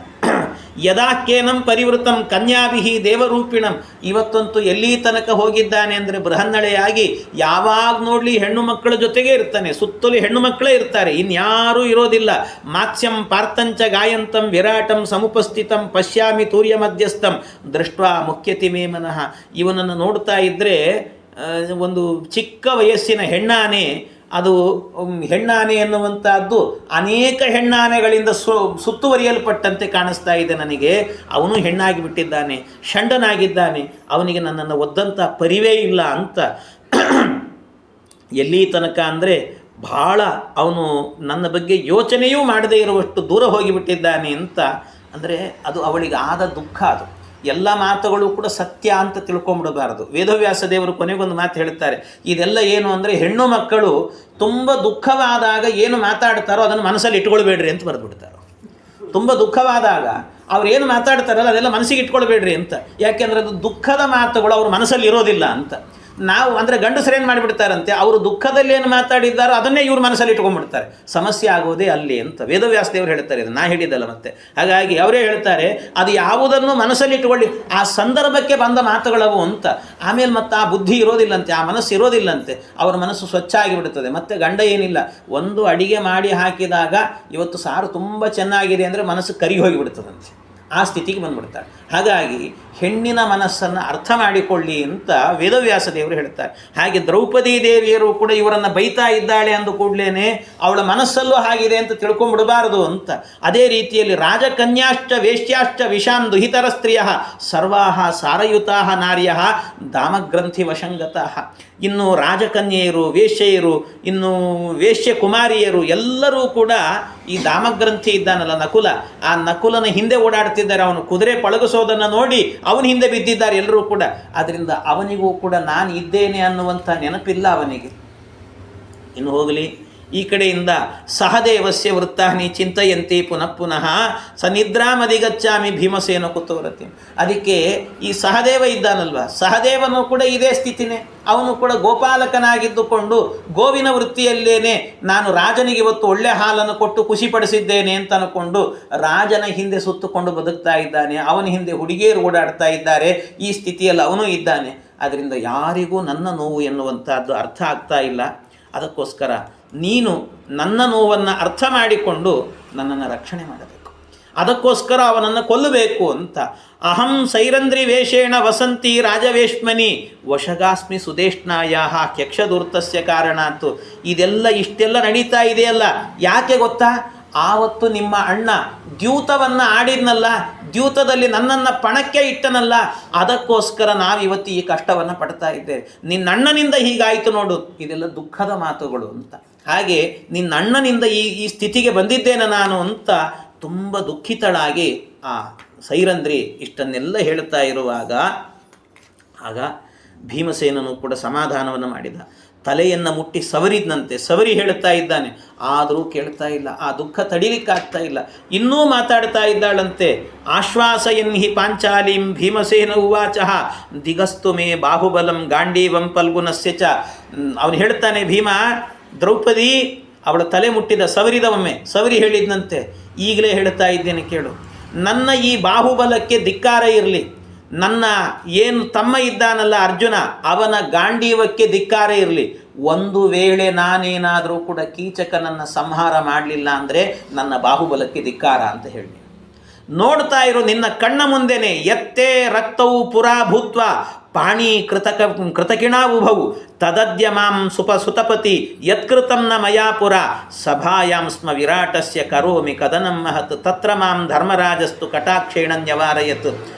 ಯದಾಕೇನಂ ಪರಿವೃತಂ ಕನ್ಯಾಭಿಹಿ ದೇವರೂಪಿಣಂ. ಇವತ್ತಂತೂ ಎಲ್ಲಿ ತನಕ ಹೋಗಿದ್ದಾನೆ ಅಂದರೆ ಬೃಹನ್ನಳೆಯಾಗಿ ಯಾವಾಗ ನೋಡಲಿ ಹೆಣ್ಣು ಮಕ್ಕಳ ಜೊತೆಗೇ ಇರ್ತಾನೆ, ಸುತ್ತಲೂ ಹೆಣ್ಣು ಮಕ್ಕಳೇ ಇರ್ತಾರೆ, ಇನ್ಯಾರೂ ಇರೋದಿಲ್ಲ. ಮಾತ್ಸ್ಯಂ ಪಾರ್ಥಂಚ ಗಾಯಂತಂ ವಿರಾಟಂ ಸಮುಪಸ್ಥಿತಂ ಪಶ್ಯಾಮಿ ತೂರ್ಯ ಮಧ್ಯಸ್ಥಂ ದೃಷ್ಟ್ವಾ ಮುಖ್ಯತಿ ಮೇ ಮನಃ. ಇವನನ್ನು ನೋಡ್ತಾ ಇದ್ದರೆ ಒಂದು ಚಿಕ್ಕ ವಯಸ್ಸಿನ ಹೆಣ್ಣಾನೆ, ಅದು ಹೆಣ್ಣಾನೆ ಎನ್ನುವಂಥದ್ದು ಅನೇಕ ಹೆಣ್ಣಾನೆಗಳಿಂದ ಸುತ್ತುವರಿಯಲ್ಪಟ್ಟಂತೆ ಕಾಣಿಸ್ತಾ ಇದೆ ನನಗೆ. ಅವನು ಹೆಣ್ಣಾಗಿ ಬಿಟ್ಟಿದ್ದಾನೆ, ಷಂಡನಾಗಿದ್ದಾನೆ, ಅವನಿಗೆ ನನ್ನನ್ನು ಒದ್ದಂಥ ಪರಿವೇ ಇಲ್ಲ ಅಂತ. ಎಲ್ಲಿ ತನಕ ಅಂದರೆ ಭಾಳ ಅವನು ನನ್ನ ಬಗ್ಗೆ ಯೋಚನೆಯೂ ಮಾಡದೇ ಇರುವಷ್ಟು ದೂರ ಹೋಗಿಬಿಟ್ಟಿದ್ದಾನೆ ಅಂತ. ಅಂದರೆ ಅದು ಅವಳಿಗೆ ಆದ ದುಃಖ. ಅದು ಎಲ್ಲ ಮಾತುಗಳು ಕೂಡ ಸತ್ಯ ಅಂತ ತಿಳ್ಕೊಂಬಿಡಬಾರದು. ವೇದವ್ಯಾಸ ದೇವರು ಕೊನೆಗೊಂದು ಮಾತು ಹೇಳ್ತಾರೆ, ಇದೆಲ್ಲ ಏನು ಅಂದರೆ ಹೆಣ್ಣು ಮಕ್ಕಳು ತುಂಬ ದುಃಖವಾದಾಗ ಏನು ಮಾತಾಡ್ತಾರೋ ಅದನ್ನು ಮನಸ್ಸಲ್ಲಿ ಇಟ್ಕೊಳ್ಬೇಡ್ರಿ ಅಂತ ಬರೆದ್ಬಿಡ್ತಾರೆ. ತುಂಬ ದುಃಖವಾದಾಗ ಅವ್ರು ಏನು ಮಾತಾಡ್ತಾರಲ್ಲ ಅದೆಲ್ಲ ಮನಸ್ಸಿಗೆ ಇಟ್ಕೊಳ್ಬೇಡ್ರಿ ಅಂತ. ಯಾಕೆಂದರೆ ಅದು ದುಃಖದ ಮಾತುಗಳು ಅವ್ರ ಮನಸ್ಸಲ್ಲಿ ಇರೋದಿಲ್ಲ ಅಂತ. ನಾವು ಅಂದರೆ ಗಂಡಸರು ಏನು ಮಾಡಿಬಿಡ್ತಾರಂತೆ, ಅವರು ದುಃಖದಲ್ಲಿ ಏನು ಮಾತಾಡಿದ್ದಾರೋ ಅದನ್ನೇ ಇವ್ರ ಮನಸ್ಸಲ್ಲಿ ಇಟ್ಕೊಂಡ್ಬಿಡ್ತಾರೆ. ಸಮಸ್ಯೆ ಆಗೋದೇ ಅಲ್ಲಿ ಅಂತ ವೇದವ್ಯಾಸ ದೇವರು ಹೇಳ್ತಾರೆ. ಇದು ನಾ ಹೇಳಿದ್ದಲ್ಲ ಮತ್ತೆ. ಹಾಗಾಗಿ ಅವರೇ ಹೇಳ್ತಾರೆ, ಅದು ಯಾವುದನ್ನು ಮನಸ್ಸಲ್ಲಿ ಇಟ್ಕೊಳ್ಳಿ, ಆ ಸಂದರ್ಭಕ್ಕೆ ಬಂದ ಮಾತುಗಳವು ಅಂತ. ಆಮೇಲೆ ಮತ್ತೆ ಆ ಬುದ್ಧಿ ಇರೋದಿಲ್ಲಂತೆ, ಆ ಮನಸ್ಸು ಇರೋದಿಲ್ಲಂತೆ. ಅವರ ಮನಸ್ಸು ಸ್ವಚ್ಛ ಆಗಿಬಿಡುತ್ತದೆ. ಮತ್ತು ಗಂಡ ಏನಿಲ್ಲ, ಒಂದು ಅಡಿಗೆ ಮಾಡಿ ಹಾಕಿದಾಗ ಇವತ್ತು ಸಾರು ತುಂಬ ಚೆನ್ನಾಗಿದೆ ಅಂದರೆ ಮನಸ್ಸು ಕರಿ ಹೋಗಿಬಿಡ್ತದಂತೆ, ಆ ಸ್ಥಿತಿಗೆ ಬಂದುಬಿಡ್ತಾರೆ. ಹಾಗಾಗಿ ಹೆಣ್ಣಿನ ಮನಸ್ಸನ್ನು ಅರ್ಥ ಮಾಡಿಕೊಳ್ಳಿ ಅಂತ ವೇದವ್ಯಾಸ ದೇವರು ಹೇಳ್ತಾರೆ. ಹಾಗೆ ದ್ರೌಪದಿ ದೇವಿಯರು ಕೂಡ ಇವರನ್ನು ಬೈತಾ ಇದ್ದಾಳೆ ಅಂದ ಕೂಡಲೇ ಅವಳ ಮನಸ್ಸಲ್ಲೂ ಆಗಿದೆ ಅಂತ ತಿಳ್ಕೊಂಬಿಡಬಾರದು ಅಂತ. ಅದೇ ರೀತಿಯಲ್ಲಿ ರಾಜಕನ್ಯಾಶ್ಚ ವೇಶ್ಯಾಶ್ಚ ವಿಷಾಂ ದುಹಿತರ ಸ್ತ್ರೀಯ ಸರ್ವಾಹ ಸಾರಯುತಾ ನಾರ್ಯ ದಾಮಗ್ರಂಥಿ ವಶಂಗತಃ. ಇನ್ನು ರಾಜಕನ್ಯೆಯರು, ವೇಶ್ಯೆಯರು, ಇನ್ನು ವೇಶ್ಯ ಕುಮಾರಿಯರು ಎಲ್ಲರೂ ಕೂಡ ಈ ದಾಮಗ್ರಂಥಿ ಇದ್ದಾನಲ್ಲ ನಕುಲ, ಆ ನಕುಲನ ಹಿಂದೆ ಓಡಾಡ್ತಿದ್ದಾರೆ. ಅವನು ಕುದುರೆ ಪಳಗಿಸೋದನ್ನು ನೋಡಿ ಅವನ ಹಿಂದೆ ಬಿದ್ದಿದ್ದಾರೆ ಎಲ್ಲರೂ ಕೂಡ. ಆದ್ದರಿಂದ ಅವನಿಗೂ ಕೂಡ ನಾನು ಇದ್ದೇನೆ ಅನ್ನುವಂಥ ನೆನಪಿಲ್ಲ ಅವನಿಗೆ. ಇನ್ನು ಹೋಗಲಿ, ಈ ಕಡೆಯಿಂದ ಸಹದೇವಸ್ಯ ವೃತ್ತಾನಿ ಚಿಂತಯಂತಿ ಪುನಃ ಪುನಃ ಸನಿದ್ರಾಮಧಿಗಚ್ಚಾಮಿ ಭೀಮಸೇನ ಕುತೋರತಿ. ಅದಕ್ಕೆ ಈ ಸಹದೇವ ಇದ್ದಾನಲ್ವ, ಸಹದೇವನು ಕೂಡ ಇದೇ ಸ್ಥಿತಿನೇ. ಅವನು ಕೂಡ ಗೋಪಾಲಕನಾಗಿದ್ದುಕೊಂಡು ಗೋವಿನ ವೃತ್ತಿಯಲ್ಲೇನೆ ನಾನು ರಾಜನಿಗೆ ಇವತ್ತು ಒಳ್ಳೆ ಹಾಲನ್ನು ಕೊಟ್ಟು ಖುಷಿಪಡಿಸಿದ್ದೇನೆ ಅಂತ ಅಂದ್ಕೊಂಡು ರಾಜನ ಹಿಂದೆ ಸುತ್ತುಕೊಂಡು ಬದುಕ್ತಾ ಇದ್ದಾನೆ. ಅವನ ಹಿಂದೆ ಹುಡುಗಿಯರು ಓಡಾಡ್ತಾ ಇದ್ದಾರೆ. ಈ ಸ್ಥಿತಿಯಲ್ಲಿ ಅವನು ಇದ್ದಾನೆ. ಅದರಿಂದ ಯಾರಿಗೂ ನನ್ನ ನೋವು ಎನ್ನುವಂಥದ್ದು ಅರ್ಥ ಆಗ್ತಾ ಇಲ್ಲ. ಅದಕ್ಕೋಸ್ಕರ ನೀನು ನನ್ನ ನೋವನ್ನು ಅರ್ಥ ಮಾಡಿಕೊಂಡು ನನ್ನನ್ನು ರಕ್ಷಣೆ ಮಾಡಬೇಕು. ಅದಕ್ಕೋಸ್ಕರ ಅವನನ್ನು ಕೊಲ್ಲಬೇಕು ಅಂತ. ಅಹಂ ಸೈರಂದ್ರಿ ವೇಷೇಣ ವಸಂತಿ ರಾಜವೇಶ್ಮನಿ ವಶಗಾಸ್ಮಿ ಸುದೇಷ್ಣಾಯ ಕ್ಯಕ್ಷದೂರ್ತಸ್ಯ ಕಾರಣಾತ್ತು. ಇದೆಲ್ಲ ಇಷ್ಟೆಲ್ಲ ನಡೀತಾ ಇದೆಯಲ್ಲ ಯಾಕೆ ಗೊತ್ತಾ? ಆವತ್ತು ನಿಮ್ಮ ಅಣ್ಣ ದ್ಯೂತವನ್ನು ಆಡಿದ್ನಲ್ಲ, ದ್ಯೂತದಲ್ಲಿ ನನ್ನನ್ನು ಪಣಕ್ಕೆ ಇಟ್ಟನಲ್ಲ, ಅದಕ್ಕೋಸ್ಕರ ನಾವಿವತ್ತು ಈ ಕಷ್ಟವನ್ನು ಪಡ್ತಾ ಇದ್ದೇವೆ. ನಿನ್ನ ಅಣ್ಣನಿಂದ ಹೀಗಾಯಿತು ನೋಡು, ಇದೆಲ್ಲ ದುಃಖದ ಮಾತುಗಳು ಅಂತ. ಹಾಗೆ ನಿನ್ನ ಅಣ್ಣನಿಂದ ಈ ಸ್ಥಿತಿಗೆ ಬಂದಿದ್ದೇನೆ ನಾನು ಅಂತ ತುಂಬ ದುಃಖಿತಳಾಗಿ ಆ ಸೈರಂಧ್ರಿ ಇಷ್ಟನ್ನೆಲ್ಲ ಹೇಳ್ತಾ ಇರುವಾಗ ಆಗ ಭೀಮಸೇನನು ಕೂಡ ಸಮಾಧಾನವನ್ನು ಮಾಡಿದ. ತಲೆಯನ್ನು ಮುಟ್ಟಿ ಸವರಿದ್ನಂತೆ, ಸವರಿ ಹೇಳುತ್ತಾ ಇದ್ದಾನೆ. ಆದರೂ ಕೇಳ್ತಾ ಇಲ್ಲ, ಆ ದುಃಖ ತಡಿಲಿಕ್ಕಾಗ್ತಾ ಇಲ್ಲ. ಇನ್ನೂ ಮಾತಾಡ್ತಾ ಇದ್ದಾಳಂತೆ. ಆಶ್ವಾಸಯನ್ ಹಿ ಪಾಂಚಾಲಿಂ ಭೀಮಸೇನ ಉವಾಚ ದಿಗಸ್ತು ಮೇ ಬಾಹುಬಲಂ ಗಾಂಡೀವಂ ಫಲ್ಗುನಸ್ಯ ಚ. ಅವನು ಹೇಳ್ತಾನೆ, ಭೀಮ ದ್ರೌಪದಿ ಅವಳ ತಲೆ ಮುಟ್ಟಿದ, ಸವರಿದ, ಒಮ್ಮೆ ಸವರಿ ಹೇಳಿದ್ನಂತೆ. ಈಗಲೇ ಹೇಳ್ತಾ ಇದ್ದೇನೆ ಕೇಳು, ನನ್ನ ಈ ಬಾಹುಬಲಕ್ಕೆ ಧಿಕ್ಕಾರ ಇರಲಿ. ನನ್ನ ಏನು ತಮ್ಮ ಇದ್ದಾನಲ್ಲ ಅರ್ಜುನ, ಅವನ ಗಾಂಡೀವಕ್ಕೆ ಧಿಕ್ಕಾರ ಇರಲಿ. ಒಂದು ವೇಳೆ ನಾನೇನಾದರೂ ಕೂಡ ಕೀಚಕನನ್ನು ಸಂಹಾರ ಮಾಡಲಿಲ್ಲ ಅಂದರೆ ನನ್ನ ಬಾಹುಬಲಕ್ಕೆ ಧಿಕ್ಕಾರ ಅಂತ ಹೇಳಿ. ನೋಡ್ತಾ ಇರು, ನಿನ್ನ ಕಣ್ಣ ಮುಂದೆನೆ ಎತ್ತೇ ರಕ್ತವು ಪುರಾ ಭೂತ್ವ ಪಾಣಿ ಕೃತಕಿಣಾವುಭವು ತದದ್ಯ ಮಾಂ ಸುತಪತಿ ಯತ್ಕೃತಂ ನ ಮಯಾಪುರ ಸಭಾಯಾಂ ಸ್ಮ ವಿರಾಟಸ್ಯ ಕರೋಮಿ ಕದನಂ ಮಹತ್ ತತ್ರ ಮಾಂ ಧರ್ಮರಾಜಸ್ತು ಕಟಾಕ್ಷೇಣ ನ್ಯವಾರಯತ್.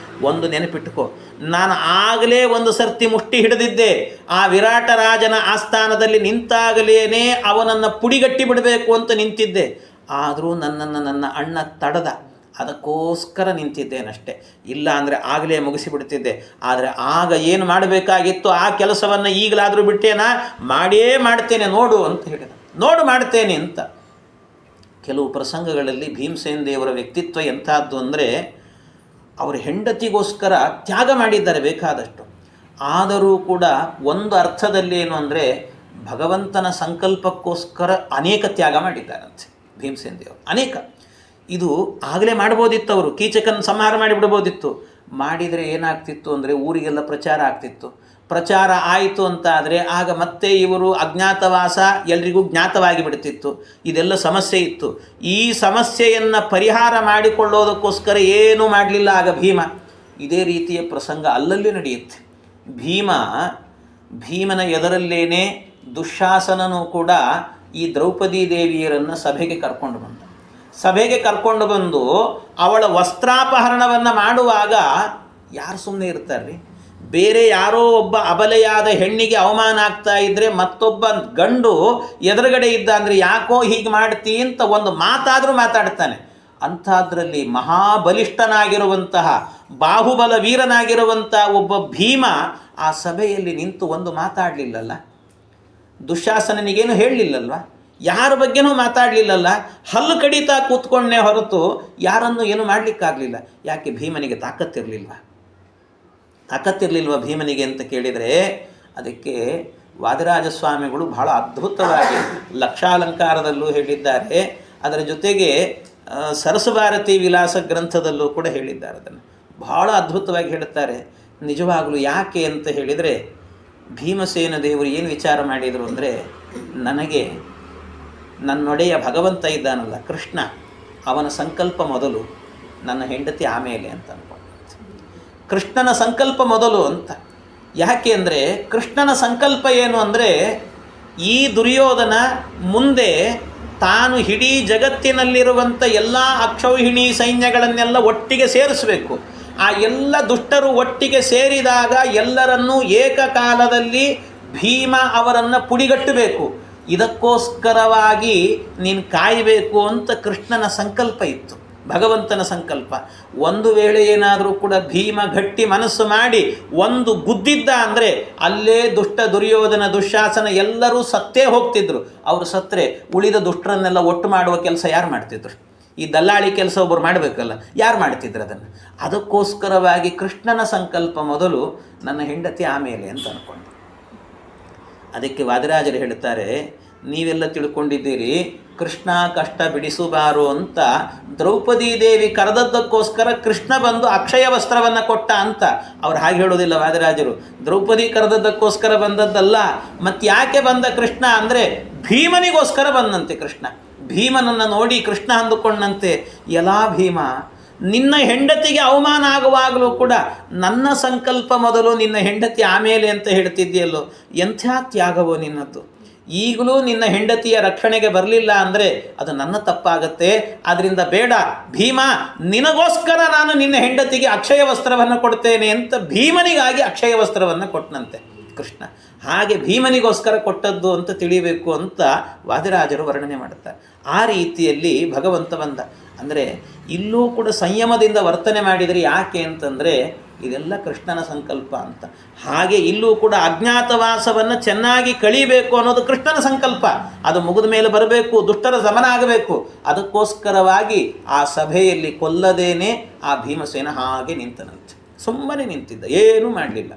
ಒಂದು ನೆನಪಿಟ್ಟುಕೋ, ನಾನು ಆಗಲೇ ಒಂದು ಸರ್ತಿ ಮುಷ್ಟಿ ಹಿಡಿದಿದ್ದೆ. ಆ ವಿರಾಟ ರಾಜನ ಆಸ್ಥಾನದಲ್ಲಿ ನಿಂತಾಗಲೇ ಅವನನ್ನು ಪುಡಿಗಟ್ಟಿ ಬಿಡಬೇಕು ಅಂತ ನಿಂತಿದ್ದೆ. ಆದರೂ ನನ್ನ ಅಣ್ಣ ತಡದ, ಅದಕ್ಕೋಸ್ಕರ ನಿಂತಿದ್ದೇನಷ್ಟೆ. ಇಲ್ಲ ಅಂದರೆ ಆಗಲೇ ಮುಗಿಸಿಬಿಡ್ತಿದ್ದೆ. ಆದರೆ ಆಗ ಏನು ಮಾಡಬೇಕಾಗಿತ್ತು ಆ ಕೆಲಸವನ್ನು ಈಗಲಾದರೂ ಬಿಟ್ಟೇನಾ? ಮಾಡೇ ಮಾಡ್ತೇನೆ ನೋಡು ಅಂತ ಹೇಳಿದ. ನೋಡು ಮಾಡ್ತೇನೆ ಅಂತ. ಕೆಲವು ಪ್ರಸಂಗಗಳಲ್ಲಿ ಭೀಮಸೇನ ದೇವರ ವ್ಯಕ್ತಿತ್ವ ಎಂಥದ್ದು ಅಂದರೆ, ಅವರ ಹೆಂಡತಿಗೋಸ್ಕರ ತ್ಯಾಗ ಮಾಡಿದ್ದಾರೆ ಬೇಕಾದಷ್ಟು. ಆದರೂ ಕೂಡ ಒಂದು ಅರ್ಥದಲ್ಲೇನು ಅಂದರೆ ಭಗವಂತನ ಸಂಕಲ್ಪಕ್ಕೋಸ್ಕರ ಅನೇಕ ತ್ಯಾಗ ಮಾಡಿದ್ದಾರಂತೆ ಭೀಮಸೇನ ದೇವರು. ಅನೇಕ ಇದು ಆಗಲೇ ಮಾಡ್ಬೋದಿತ್ತು, ಅವರು ಕೀಚಕನ ಸಂಹಾರ ಮಾಡಿಬಿಡ್ಬೋದಿತ್ತು. ಮಾಡಿದರೆ ಏನಾಗ್ತಿತ್ತು ಅಂದರೆ ಊರಿಗೆಲ್ಲ ಪ್ರಚಾರ ಆಗ್ತಿತ್ತು. ಪ್ರಚಾರ ಆಯಿತು ಅಂತಾದರೆ ಆಗ ಮತ್ತೆ ಇವರು ಅಜ್ಞಾತವಾಸ ಎಲ್ರಿಗೂ ಜ್ಞಾತವಾಗಿ ಬಿಡ್ತಿತ್ತು. ಇದೆಲ್ಲ ಸಮಸ್ಯೆ ಇತ್ತು. ಈ ಸಮಸ್ಯೆಯನ್ನು ಪರಿಹಾರ ಮಾಡಿಕೊಳ್ಳೋದಕ್ಕೋಸ್ಕರ ಏನೂ ಮಾಡಲಿಲ್ಲ ಆಗ ಭೀಮ. ಇದೇ ರೀತಿಯ ಪ್ರಸಂಗ ಅಲ್ಲಲ್ಲಿ ನಡೆಯುತ್ತೆ. ಭೀಮನ ಎದರಲ್ಲೇನೆ ದುಶ್ಯಾಸನನು ಕೂಡ ಈ ದ್ರೌಪದಿ ದೇವಿಯರನ್ನು ಸಭೆಗೆ ಕರ್ಕೊಂಡು ಬಂದು ಅವಳ ವಸ್ತ್ರಾಪಹರಣವನ್ನು ಮಾಡುವಾಗ ಯಾರು ಸುಮ್ಮನೆ ಇರ್ತಾರೆ? ಬೇರೆ ಯಾರೋ ಒಬ್ಬ ಅಬಲೆಯಾದ ಹೆಣ್ಣಿಗೆ ಅವಮಾನ ಆಗ್ತಾ ಇದ್ದರೆ ಮತ್ತೊಬ್ಬ ಗಂಡು ಎದುರುಗಡೆ ಇದ್ದ ಅಂದರೆ ಯಾಕೋ ಹೀಗೆ ಮಾಡ್ತೀ ಅಂತ ಒಂದು ಮಾತಾದರೂ ಮಾತಾಡ್ತಾನೆ. ಅಂಥದ್ರಲ್ಲಿ ಮಹಾಬಲಿಷ್ಠನಾಗಿರುವಂತಹ ಬಾಹುಬಲ ವೀರನಾಗಿರುವಂಥ ಒಬ್ಬ ಭೀಮ ಆ ಸಭೆಯಲ್ಲಿ ನಿಂತು ಒಂದು ಮಾತಾಡಲಿಲ್ಲಲ್ಲ, ದುಶ್ಯಾಸನನಿಗೇನು ಹೇಳಲಿಲ್ಲಲ್ವ, ಯಾರ ಬಗ್ಗೆನೂ ಮಾತಾಡಲಿಲ್ಲಲ್ಲ, ಹಲ್ಲು ಕಡಿತಾ ಕೂತ್ಕೊಂಡೇ ಹೊರತು ಯಾರನ್ನು ಏನು ಮಾಡಲಿಕ್ಕಾಗಲಿಲ್ಲ. ಯಾಕೆ? ಭೀಮನಿಗೆ ತಾಕತ್ತಿರಲಿಲ್ವ ಭೀಮನಿಗೆ ಅಂತ ಕೇಳಿದರೆ, ಅದಕ್ಕೆ ವಾದಿರಾಜಸ್ವಾಮಿಗಳು ಬಹಳ ಅದ್ಭುತವಾಗಿ ಲಕ್ಷಾಲಂಕಾರದಲ್ಲೂ ಹೇಳಿದ್ದಾರೆ. ಅದರ ಜೊತೆಗೆ ಸರಸಭಾರತಿ ವಿಲಾಸ ಗ್ರಂಥದಲ್ಲೂ ಕೂಡ ಹೇಳಿದ್ದಾರೆ. ಅದನ್ನು ಬಹಳ ಅದ್ಭುತವಾಗಿ ಹೇಳುತ್ತಾರೆ. ನಿಜವಾಗಲೂ ಯಾಕೆ ಅಂತ ಹೇಳಿದರೆ, ಭೀಮಸೇನ ದೇವರು ಏನು ವಿಚಾರ ಮಾಡಿದರು ಅಂದರೆ, ನನಗೆ ನನ್ನೊಡೆಯ ಭಗವಂತ ಇದ್ದಾನಲ್ಲ ಕೃಷ್ಣ, ಅವನ ಸಂಕಲ್ಪ ಮೊದಲು, ನನ್ನ ಹೆಂಡತಿ ಆಮೇಲೆ ಅಂತ ಅಂದ್ಕೊಂಡು, ಕೃಷ್ಣನ ಸಂಕಲ್ಪ ಮೊದಲು ಅಂತ. ಯಾಕೆ ಅಂದರೆ ಕೃಷ್ಣನ ಸಂಕಲ್ಪ ಏನು ಅಂದರೆ, ಈ ದುರ್ಯೋಧನ ಮುಂದೆ ತಾನು ಇಡೀ ಜಗತ್ತಿನಲ್ಲಿರುವಂಥ ಎಲ್ಲ ಅಕ್ಷೌಹಿಣಿ ಸೈನ್ಯಗಳನ್ನೆಲ್ಲ ಒಟ್ಟಿಗೆ ಸೇರಿಸಬೇಕು. ಆ ಎಲ್ಲ ದುಷ್ಟರು ಒಟ್ಟಿಗೆ ಸೇರಿದಾಗ ಎಲ್ಲರನ್ನೂ ಏಕಕಾಲದಲ್ಲಿ ಭೀಮ ಅವರನ್ನು ಪುಡಿಗಟ್ಟಬೇಕು. ಇದಕ್ಕೋಸ್ಕರವಾಗಿ ನೀನು ಕಾಯಬೇಕು ಅಂತ ಕೃಷ್ಣನ ಸಂಕಲ್ಪ ಇತ್ತು, ಭಗವಂತನ ಸಂಕಲ್ಪ. ಒಂದು ವೇಳೆ ಏನಾದರೂ ಕೂಡ ಭೀಮ ಗಟ್ಟಿ ಮನಸ್ಸು ಮಾಡಿ ಒಂದು ಗುದ್ದಿದ್ದ ಅಂದರೆ ಅಲ್ಲೇ ದುಷ್ಟ ದುರ್ಯೋಧನ ದುಶ್ಯಾಸನ ಎಲ್ಲರೂ ಸತ್ತೇ ಹೋಗ್ತಿದ್ರು. ಅವರು ಸತ್ತರೆ ಉಳಿದ ದುಷ್ಟರನ್ನೆಲ್ಲ ಒಟ್ಟು ಮಾಡುವ ಕೆಲಸ ಯಾರು ಮಾಡ್ತಿದ್ರು? ಈ ದಲ್ಲಾಳಿ ಕೆಲಸ ಒಬ್ಬರು ಮಾಡಬೇಕಲ್ಲ, ಯಾರು ಮಾಡ್ತಿದ್ರು ಅದನ್ನು? ಅದಕ್ಕೋಸ್ಕರವಾಗಿ ಕೃಷ್ಣನ ಸಂಕಲ್ಪ ಮೊದಲು, ನನ್ನ ಹೆಂಡತಿ ಆಮೇಲೆ ಅಂತ ಅಂದ್ಕೊಂಡು. ಅದಕ್ಕೆ ವಾದಿರಾಜರು ಹೇಳ್ತಾರೆ, ನೀವೆಲ್ಲ ತಿಳ್ಕೊಂಡಿದ್ದೀರಿ ಕೃಷ್ಣ ಕಷ್ಟ ಬಿಡಿಸುಬಾರು ಅಂತ ದ್ರೌಪದಿ ದೇವಿ ಕರೆದದ್ದಕ್ಕೋಸ್ಕರ ಕೃಷ್ಣ ಬಂದು ಅಕ್ಷಯ ವಸ್ತ್ರವನ್ನು ಕೊಟ್ಟ ಅಂತ. ಅವ್ರು ಹಾಗೆ ಹೇಳೋದಿಲ್ಲ ವಾದಿರಾಜರು. ದ್ರೌಪದಿ ಕರೆದದ್ದಕ್ಕೋಸ್ಕರ ಬಂದದ್ದಲ್ಲ. ಮತ್ತು ಯಾಕೆ ಬಂದ ಕೃಷ್ಣ ಅಂದರೆ ಭೀಮನಿಗೋಸ್ಕರ ಬಂದಂತೆ ಕೃಷ್ಣ. ಭೀಮನನ್ನು ನೋಡಿ ಕೃಷ್ಣ ಅಂದುಕೊಂಡಂತೆ, ಎಲ್ಲಾ ಭೀಮ, ನಿನ್ನ ಹೆಂಡತಿಗೆ ಅವಮಾನ ಆಗುವಾಗಲೂ ಕೂಡ ನನ್ನ ಸಂಕಲ್ಪ ಮೊದಲು, ನಿನ್ನ ಹೆಂಡತಿ ಆಮೇಲೆ ಅಂತ ಹೇಳ್ತಿದ್ದೀಯಲ್ಲೋ, ಎಂಥ ತ್ಯಾಗವೋ ನಿನ್ನದ್ದು. ಈಗಲೂ ನಿನ್ನ ಹೆಂಡತಿಯ ರಕ್ಷಣೆಗೆ ಬರಲಿಲ್ಲ ಅಂದರೆ ಅದು ನನ್ನ ತಪ್ಪಾಗತ್ತೆ. ಆದ್ದರಿಂದ ಬೇಡ ಭೀಮ, ನಿನಗೋಸ್ಕರ ನಾನು ನಿನ್ನ ಹೆಂಡತಿಗೆ ಅಕ್ಷಯ ವಸ್ತ್ರವನ್ನು ಕೊಡ್ತೇನೆ ಅಂತ ಭೀಮನಿಗಾಗಿ ಅಕ್ಷಯ ವಸ್ತ್ರವನ್ನು ಕೊಟ್ಟನಂತೆ ಕೃಷ್ಣ. ಹಾಗೆ ಭೀಮನಿಗೋಸ್ಕರ ಕೊಟ್ಟದ್ದು ಅಂತ ತಿಳಿಬೇಕು ಅಂತ ವಾದಿರಾಜರು ವರ್ಣನೆ ಮಾಡುತ್ತಾರೆ. ಆ ರೀತಿಯಲ್ಲಿ ಭಗವಂತ ಬಂದ. ಅಂದರೆ ಇಲ್ಲೂ ಕೂಡ ಸಂಯಮದಿಂದ ವರ್ತನೆ ಮಾಡಿದರೆ ಯಾಕೆ ಅಂತಂದರೆ ಇದೆಲ್ಲ ಕೃಷ್ಣನ ಸಂಕಲ್ಪ ಅಂತ. ಹಾಗೆ ಇಲ್ಲೂ ಕೂಡ ಅಜ್ಞಾತವಾಸವನ್ನು ಚೆನ್ನಾಗಿ ಕಳೀಬೇಕು ಅನ್ನೋದು ಕೃಷ್ಣನ ಸಂಕಲ್ಪ. ಅದು ಮುಗಿದ ಮೇಲೆ ಬರಬೇಕು, ದುಷ್ಟರ ಸಮನ ಆಗಬೇಕು. ಅದಕ್ಕೋಸ್ಕರವಾಗಿ ಆ ಸಭೆಯಲ್ಲಿ ಕೊಲ್ಲದೇನೆ ಆ ಭೀಮಸೇನ ಹಾಗೆ ನಿಂತನಂತೆ, ಸುಮ್ಮನೆ ನಿಂತಿದ್ದ, ಏನೂ ಮಾಡಲಿಲ್ಲ.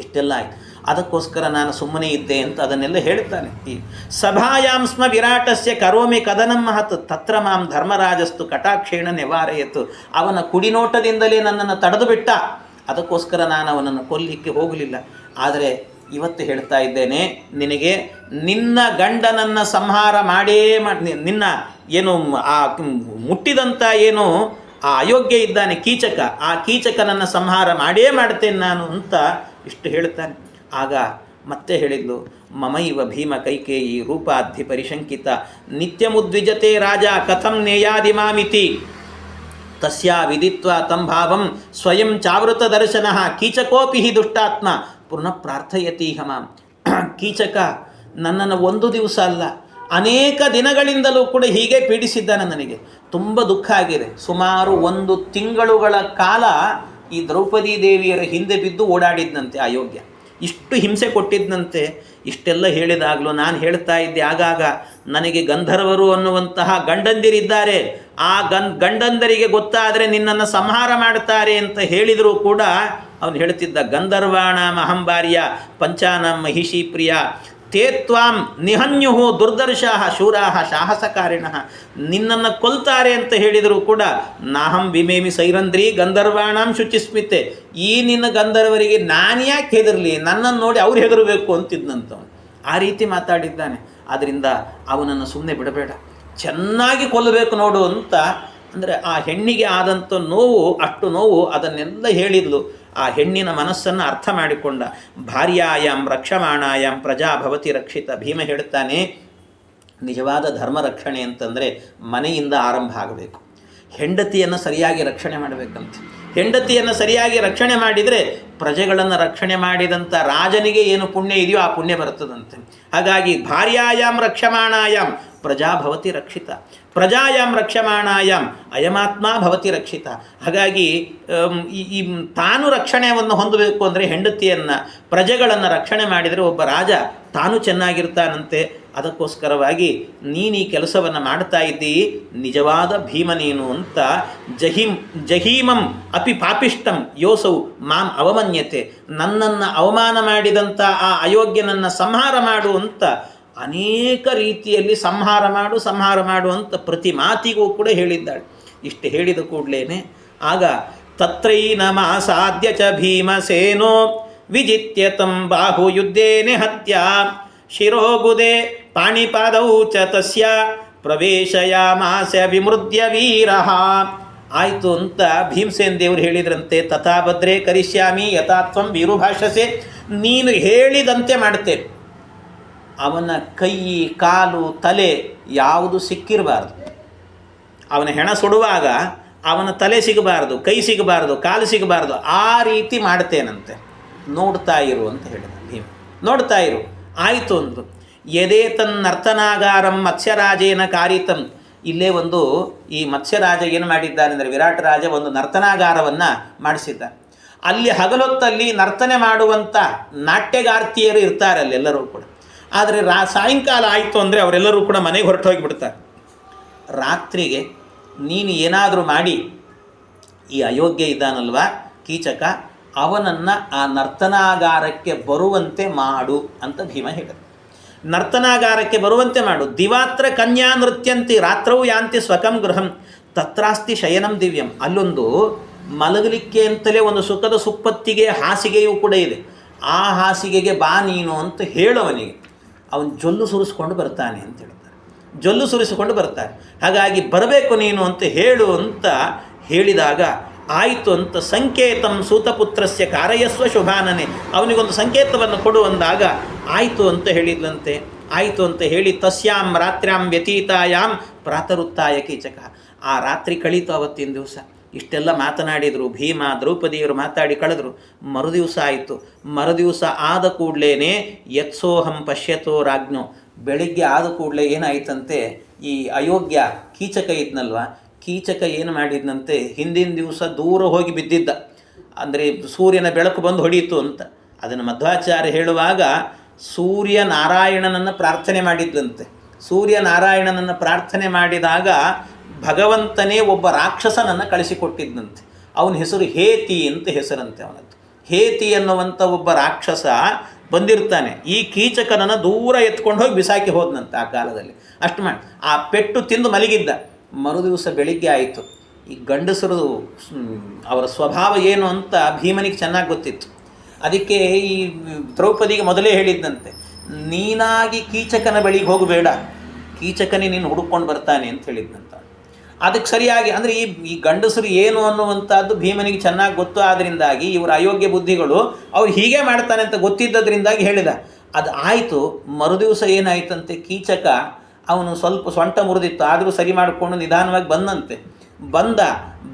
ಇಷ್ಟೆಲ್ಲ ಆಯ್ತು. ಅದಕ್ಕೋಸ್ಕರ ನಾನು ಸುಮ್ಮನೆ ಇದ್ದೆ ಅಂತ ಅದನ್ನೆಲ್ಲ ಹೇಳ್ತಾನೆ. ಈ ಸಭಾಯಾಂ ಸ್ಮ ವಿರಾಟಸ್ಯ ಕರೋಮಿ ಕದನಂ ಮಹತ್ ತತ್ರ ಮಾಂ ಧರ್ಮರಾಜಸ್ತು ಕಟಾಕ್ಷೇಣ ನಿವಾರಯತ್ತು. ಅವನ ಕುಡಿನೋಟದಿಂದಲೇ ನನ್ನನ್ನು ತಡೆದು ಬಿಟ್ಟ. ಅದಕ್ಕೋಸ್ಕರ ನಾನು ಅವನನ್ನು ಕೊಲ್ಲಿಕ್ಕೆ ಹೋಗಲಿಲ್ಲ. ಆದರೆ ಇವತ್ತು ಹೇಳ್ತಾ ಇದ್ದೇನೆ ನಿನಗೆ, ನಿನ್ನ ಗಂಡನನ್ನು ಸಂಹಾರ ಮಾಡೇ ನಿನ್ನ ಏನು ಆ ಮುಟ್ಟಿದಂಥ ಏನು ಆ ಅಯೋಗ್ಯ ಇದ್ದಾನೆ ಕೀಚಕ, ಆ ಕೀಚಕನನ್ನು ಸಂಹಾರ ಮಾಡೇ ಮಾಡ್ತೇನೆ ನಾನು ಅಂತ ಇಷ್ಟು ಹೇಳ್ತಾನೆ. ಆಗ ಮತ್ತೆ ಹೇಳಿದ್ಲು, ಮಮೈವ ಭೀಮ ಕೈಕೇಯಿ ರೂಪಾಧಿ ಪರಿಶಂಕಿತ ನಿತ್ಯ ಮುದ್ವಿಜತೆ ರಾಜ ಕಥಂ ನೇಯಾದಿ ಮಾಮಿತಿ ತಸ್ಯಾ ವಿದಿತ್ವ ತಂಭಾವಂ ಸ್ವಯಂ ಚಾವೃತ ದರ್ಶನ ಕೀಚಕೋಪಿ ಹಿ ದುಷ್ಟಾತ್ಮ ಪುನಃ ಪ್ರಾರ್ಥಯತೀಹ ಮಾಂ. ಕೀಚಕ ನನ್ನನ್ನು ಒಂದು ದಿವಸ ಅಲ್ಲ, ಅನೇಕ ದಿನಗಳಿಂದಲೂ ಕೂಡ ಹೀಗೆ ಪೀಡಿಸಿದ್ದಾನೆ. ನನಗೆ ತುಂಬ ದುಃಖ ಆಗಿದೆ. ಸುಮಾರು 1 ತಿಂಗಳುಗಳ ಕಾಲ ಈ ದ್ರೌಪದಿ ದೇವಿಯರ ಹಿಂದೆ ಬಿದ್ದು ಓಡಾಡಿದ್ದಂತೆ ಅಯೋಗ್ಯ. ಇಷ್ಟು ಹಿಂಸೆ ಕೊಟ್ಟಿದ್ದಂತೆ. ಇಷ್ಟೆಲ್ಲ ಹೇಳಿದಾಗಲೂ ನಾನು ಹೇಳ್ತಾ ಇದ್ದೆ, ಆಗಾಗ ನನಗೆ ಗಂಧರ್ವರು ಅನ್ನುವಂತಹ ಗಂಡಂದಿರಿದ್ದಾರೆ, ಆ ಗಂಡಂದರಿಗೆ ಗೊತ್ತಾದರೆ ನಿನ್ನನ್ನು ಸಂಹಾರ ಮಾಡ್ತಾರೆ ಅಂತ ಹೇಳಿದರೂ ಕೂಡ ಅವನು ಹೇಳ್ತಿದ್ದ, ಗಂಧರ್ವಾಣ ಮಹಂಭಾರ್ಯ ಪಂಚಾನಂ ಮಹಿಷಿ ಪ್ರಿಯ ತೇ ತ್ವಾಂ ನಿಹನ್ಯು ದುರ್ದರ್ಶಾಹ ಶೂರಾಹ ಸಾಹಸಕಾರಿಣಃ, ನಿನ್ನನ್ನು ಕೊಲ್ತಾರೆ ಅಂತ ಹೇಳಿದರೂ ಕೂಡ ನಾಹಂ ವಿಮೇಮಿ ಸೈರಂಧ್ರಿ ಗಂಧರ್ವಾಣಾಂ ಶುಚಿಸ್ಮಿತೆ, ಈ ನಿನ್ನ ಗಂಧರ್ವರಿಗೆ ನಾನು ಯಾಕೆ ಹೆದರಲಿ, ನನ್ನನ್ನು ನೋಡಿ ಅವ್ರು ಹೆದರಬೇಕು ಅಂತಿದ್ದಂಥವನು. ಆ ರೀತಿ ಮಾತಾಡಿದ್ದಾನೆ. ಆದ್ದರಿಂದ ಅವನನ್ನು ಸುಮ್ಮನೆ ಬಿಡಬೇಡ, ಚೆನ್ನಾಗಿ ಕೊಲ್ಲಬೇಕು ನೋಡು ಅಂತ. ಅಂದರೆ ಆ ಹೆಣ್ಣಿಗೆ ಆದಂಥ ನೋವು, ಅಷ್ಟು ನೋವು ಅದನ್ನೆಲ್ಲ ಹೇಳಿದ್ಲು. ಆ ಹೆಣ್ಣಿನ ಮನಸ್ಸನ್ನು ಅರ್ಥ ಮಾಡಿಕೊಂಡ. ಭಾರ್ಯಾಯಾಮ್ ರಕ್ಷಮಾಣಾಯಾಮ್ ಪ್ರಜಾ ಭವತಿ ರಕ್ಷಿತ. ಭೀಮ ಹೇಳ್ತಾನೆ, ನಿಜವಾದ ಧರ್ಮ ರಕ್ಷಣೆ ಅಂತಂದರೆ ಮನೆಯಿಂದ ಆರಂಭ ಆಗಬೇಕು. ಹೆಂಡತಿಯನ್ನು ಸರಿಯಾಗಿ ರಕ್ಷಣೆ ಮಾಡಬೇಕಂತೆ. ಹೆಂಡತಿಯನ್ನು ಸರಿಯಾಗಿ ರಕ್ಷಣೆ ಮಾಡಿದರೆ ಪ್ರಜೆಗಳನ್ನು ರಕ್ಷಣೆ ಮಾಡಿದಂಥ ರಾಜನಿಗೆ ಏನು ಪುಣ್ಯ ಇದೆಯೋ ಆ ಪುಣ್ಯ ಬರ್ತದಂತೆ. ಹಾಗಾಗಿ ಭಾರ್ಯಾಯಾಮ್ ರಕ್ಷಮಾಣಾಯಾಮ್ ಪ್ರಜಾ ಭವತಿ ರಕ್ಷಿತ, ಪ್ರಜಾಯಾಮ್ ರಕ್ಷಮಾಣಾಯಾಮ್ ಅಯಮಾತ್ಮ ಭವತಿ ರಕ್ಷಿತ. ಹಾಗಾಗಿ ಈ ತಾನು ರಕ್ಷಣೆಯನ್ನು ಹೊಂದಬೇಕು ಅಂದರೆ ಹೆಂಡತಿಯನ್ನು, ಪ್ರಜೆಗಳನ್ನು ರಕ್ಷಣೆ ಮಾಡಿದರೆ ಒಬ್ಬ ರಾಜ ತಾನು ಚೆನ್ನಾಗಿರ್ತಾನಂತೆ. ಅದಕ್ಕೋಸ್ಕರವಾಗಿ ನೀನು ಈ ಕೆಲಸವನ್ನು ಮಾಡ್ತಾ ಇದ್ದೀ, ನಿಜವಾದ ಭೀಮ ನೀನು ಅಂತ. ಜಹೀಮಂ ಅಪಿ ಪಾಪಿಷ್ಟಂ ಯೋಸೌ ಮಾಂ ಅವಮನ್ಯತೆ, ನನ್ನನ್ನು ಅವಮಾನ ಮಾಡಿದಂಥ ಆ ಅಯೋಗ್ಯನನ್ನು ಸಂಹಾರ ಮಾಡು ಅಂತ ಅನೇಕ ರೀತಿಯಲ್ಲಿ ಸಂಹಾರ ಮಾಡು ಅಂತ ಪ್ರತಿ ಮಾತಿಗೂ ಕೂಡ ಹೇಳಿದ್ದಾಳೆ. ಇಷ್ಟು ಹೇಳಿದ ಕೂಡಲೇ ಆಗ ತತ್ರೈನಮಾಸಾದ್ಯ ಚ ಭೀಮಸೇನೋ ವಿಜಿತ್ಯ ತಂ ಬಾಹುಯುದ್ಧೇನೆ ಹತ್ಯಾ ಶಿರೋಗುದೆ ಪಾಣಿಪಾದೌ ಚ ತಸ್ಯ ಪ್ರವೇಶಯಾಮಾಸ ವಿಮೃದ್ಯ ವೀರಃ. ಆಯಿತು ಅಂತ ಭೀಮಸೇನ ದೇವರು ಹೇಳಿದ್ರಂತೆ, ತಥಾ ಭದ್ರೇ ಕರಿಷ್ಯಾಮಿ ಯಥಾತ್ವಂ ವೀರುಭಾಷಸೆ, ನೀನು ಹೇಳಿದಂತೆ ಮಾಡ್ತೇನೆ. ಅವನ ಕೈ, ಕಾಲು, ತಲೆ ಯಾವುದು ಸಿಕ್ಕಿರಬಾರ್ದು. ಅವನ ಹೆಣ ಸುಡುವಾಗ ಅವನ ತಲೆ ಸಿಗಬಾರ್ದು, ಕೈ ಸಿಗಬಾರ್ದು, ಕಾಲು ಸಿಗಬಾರ್ದು. ಆ ರೀತಿ ಮಾಡ್ತೇನಂತೆ. ನೋಡ್ತಾ ಇರು ಅಂತ ಹೇಳಿದ ಭೀಮ. ನೋಡ್ತಾ ಇರು. ಆಯಿತು ಅಂದರು. ಯದೇ ತನ್ನರ್ತನಾಗಾರಂ ಮತ್ಸ್ಯರಾಜೇನ ಕಾರಿತಂ. ಇಲ್ಲೇ ಒಂದು ಈ ಮತ್ಸ್ಯರಾಜ ಏನು ಮಾಡಿದ್ದಾನೆ ಅಂದರೆ, ವಿರಾಟ ರಾಜ ಒಂದು ನರ್ತನಾಗಾರವನ್ನು ಮಾಡಿಸಿದ್ದ. ಅಲ್ಲಿ ಹಗಲೊತ್ತಲ್ಲಿ ನರ್ತನೆ ಮಾಡುವಂಥ ನಾಟ್ಯಗಾರ್ತಿಯರು ಇರ್ತಾರೆ ಅಲ್ಲೆಲ್ಲರೂ ಕೂಡ. ಆದರೆ ಸಾಯಂಕಾಲ ಆಯಿತು ಅಂದರೆ ಅವರೆಲ್ಲರೂ ಕೂಡ ಮನೆಗೆ ಹೊರಟು ಹೋಗಿಬಿಡ್ತಾರೆ. ರಾತ್ರಿಗೆ ನೀನು ಏನಾದರೂ ಮಾಡಿ ಈ ಅಯೋಗ್ಯ ಇದ್ದಾನಲ್ವ ಕೀಚಕ, ಅವನನ್ನು ಆ ನರ್ತನಾಗಾರಕ್ಕೆ ಬರುವಂತೆ ಮಾಡು ಅಂತ ಭೀಮ ಹೇಳಿದ. ನರ್ತನಾಗಾರಕ್ಕೆ ಬರುವಂತೆ ಮಾಡು. ದಿವಾತ್ರ ಕನ್ಯಾ ನೃತ್ಯಂತಿ ರಾತ್ರವು ಯಾಂತಿ ಸ್ವಕಂ ಗೃಹಂ ತತ್ರಾಸ್ತಿ ಶಯನಂ ದಿವ್ಯಂ. ಅಲ್ಲೊಂದು ಮಲಗಲಿಕ್ಕೆ ಅಂತಲೇ ಒಂದು ಸುಖದ ಸುಪ್ಪತ್ತಿಗೆ ಹಾಸಿಗೆಯೂ ಕೂಡ ಇದೆ. ಆ ಹಾಸಿಗೆಗೆ ಬಾ ನೀನು ಅಂತ ಹೇಳುವನಿಗೆ ಅವನು ಜೊಲ್ಲು ಸುರಿಸ್ಕೊಂಡು ಬರ್ತಾನೆ ಅಂತ ಹೇಳ್ತಾರೆ. ಜೊಲ್ಲು ಸುರಿಸಿಕೊಂಡು ಬರ್ತಾನೆ. ಹಾಗಾಗಿ ಬರಬೇಕು ನೀನು ಅಂತ ಹೇಳು ಅಂತ ಹೇಳಿದಾಗ ಆಯಿತು ಅಂತ ಸಂಕೇತಂ ಸೂತಪುತ್ರಸ್ಯ ಕಾರಯಸ್ವ ಶುಭಾನನೆ, ಅವನಿಗೊಂದು ಸಂಕೇತವನ್ನು ಕೊಡು ಅಂದಾಗ ಆಯಿತು ಅಂತ ಹೇಳಿದ್ಲಂತೆ. ಆಯಿತು ಅಂತ ಹೇಳಿ ತಸ್ಯಾಂ ರಾತ್ರ್ಯಾಂ ವ್ಯತೀತಾಯಾಮ್ ಪ್ರಾತರುತ್ತಾಯ ಕೀಚಕ. ಆ ರಾತ್ರಿ ಕಳೀತು ಅವತ್ತಿನ ದಿವಸ. ಇಷ್ಟೆಲ್ಲ ಮಾತನಾಡಿದರು ಭೀಮ, ದ್ರೌಪದಿಯರು ಮಾತಾಡಿ ಕಳೆದರು. ಮರುದಿವಸ ಆಯಿತು. ಮರುದಿವಸ ಆದ ಕೂಡಲೇ ಯತ್ಸೋಹಂ ಪಶ್ಯತೋ ರಾಜ್ಞೋ. ಬೆಳಿಗ್ಗೆ ಆದ ಕೂಡಲೇ ಏನಾಯಿತಂತೆ, ಈ ಅಯೋಗ್ಯ ಕೀಚಕ ಇದ್ನಲ್ವ, ಕೀಚಕ ಏನು ಮಾಡಿದ್ನಂತೆ, ಹಿಂದಿನ ದಿವಸ ದೂರ ಹೋಗಿ ಬಿದ್ದಿದ್ದ. ಅಂದರೆ ಸೂರ್ಯನ ಬೆಳಕು ಬಂದು ಹೊಡೀತು ಅಂತ. ಅದನ್ನು ಮಧ್ವಾಚಾರ್ಯ ಹೇಳುವಾಗ ಸೂರ್ಯನಾರಾಯಣನನ್ನು ಪ್ರಾರ್ಥನೆ ಮಾಡಿದ್ದಂತೆ. ಸೂರ್ಯನಾರಾಯಣನನ್ನು ಪ್ರಾರ್ಥನೆ ಮಾಡಿದಾಗ ಭಗವಂತನೇ ಒಬ್ಬ ರಾಕ್ಷಸನನ್ನು ಕಳಿಸಿಕೊಟ್ಟಿದ್ದಂತೆ. ಅವನ ಹೆಸರು ಹೇತಿ ಅಂತ ಹೆಸರಂತೆ ಅವನದ್ದು. ಹೇತಿ ಅನ್ನುವಂಥ ಒಬ್ಬ ರಾಕ್ಷಸ ಬಂದಿರ್ತಾನೆ. ಈ ಕೀಚಕನನ್ನು ದೂರ ಎತ್ಕೊಂಡು ಹೋಗಿ ಬಿಸಾಕಿ ಹೋದನಂತೆ ಆ ಕಾಲದಲ್ಲಿ. ಅಷ್ಟು ಮಾಡಿ ಆ ಪೆಟ್ಟು ತಿಂದು ಮಲಗಿದ್ದ. ಮರುದಿವಸ ಬೆಳಿಗ್ಗೆ ಆಯಿತು. ಈ ಗಂಡಸರು ಅವರ ಸ್ವಭಾವ ಏನು ಅಂತ ಭೀಮನಿಗೆ ಚೆನ್ನಾಗಿ ಗೊತ್ತಿತ್ತು. ಅದಕ್ಕೆ ಈ ದ್ರೌಪದಿಗೆ ಮೊದಲೇ ಹೇಳಿದ್ದಂತೆ, ನೀನಾಗಿ ಕೀಚಕನ ಬಳಿಗೆ ಹೋಗಬೇಡ, ಕೀಚಕನೇ ನೀನು ಹುಡುಕೊಂಡು ಬರ್ತಾನೆ ಅಂತ ಹೇಳಿದ್ನಂತ. ಅದಕ್ಕೆ ಸರಿಯಾಗಿ ಅಂದರೆ ಈ ಗಂಡಸರು ಏನು ಅನ್ನುವಂಥದ್ದು ಭೀಮನಿಗೆ ಚೆನ್ನಾಗಿ ಗೊತ್ತು. ಆದ್ದರಿಂದಾಗಿ ಇವರ ಅಯೋಗ್ಯ ಬುದ್ಧಿಗಳು ಅವ್ರು ಹೀಗೆ ಮಾಡ್ತಾನೆ ಅಂತ ಗೊತ್ತಿದ್ದದ್ರಿಂದಾಗಿ ಹೇಳಿದ. ಅದು ಆಯಿತು. ಮರುದಿವಸ ಏನಾಯ್ತಂತೆ, ಕೀಚಕ ಅವನು ಸ್ವಲ್ಪ ಸೊಂಟ ಮುರಿದಿತ್ತು, ಆದರೂ ಸರಿ ಮಾಡಿಕೊಂಡು ನಿಧಾನವಾಗಿ ಬಂದಂತೆ.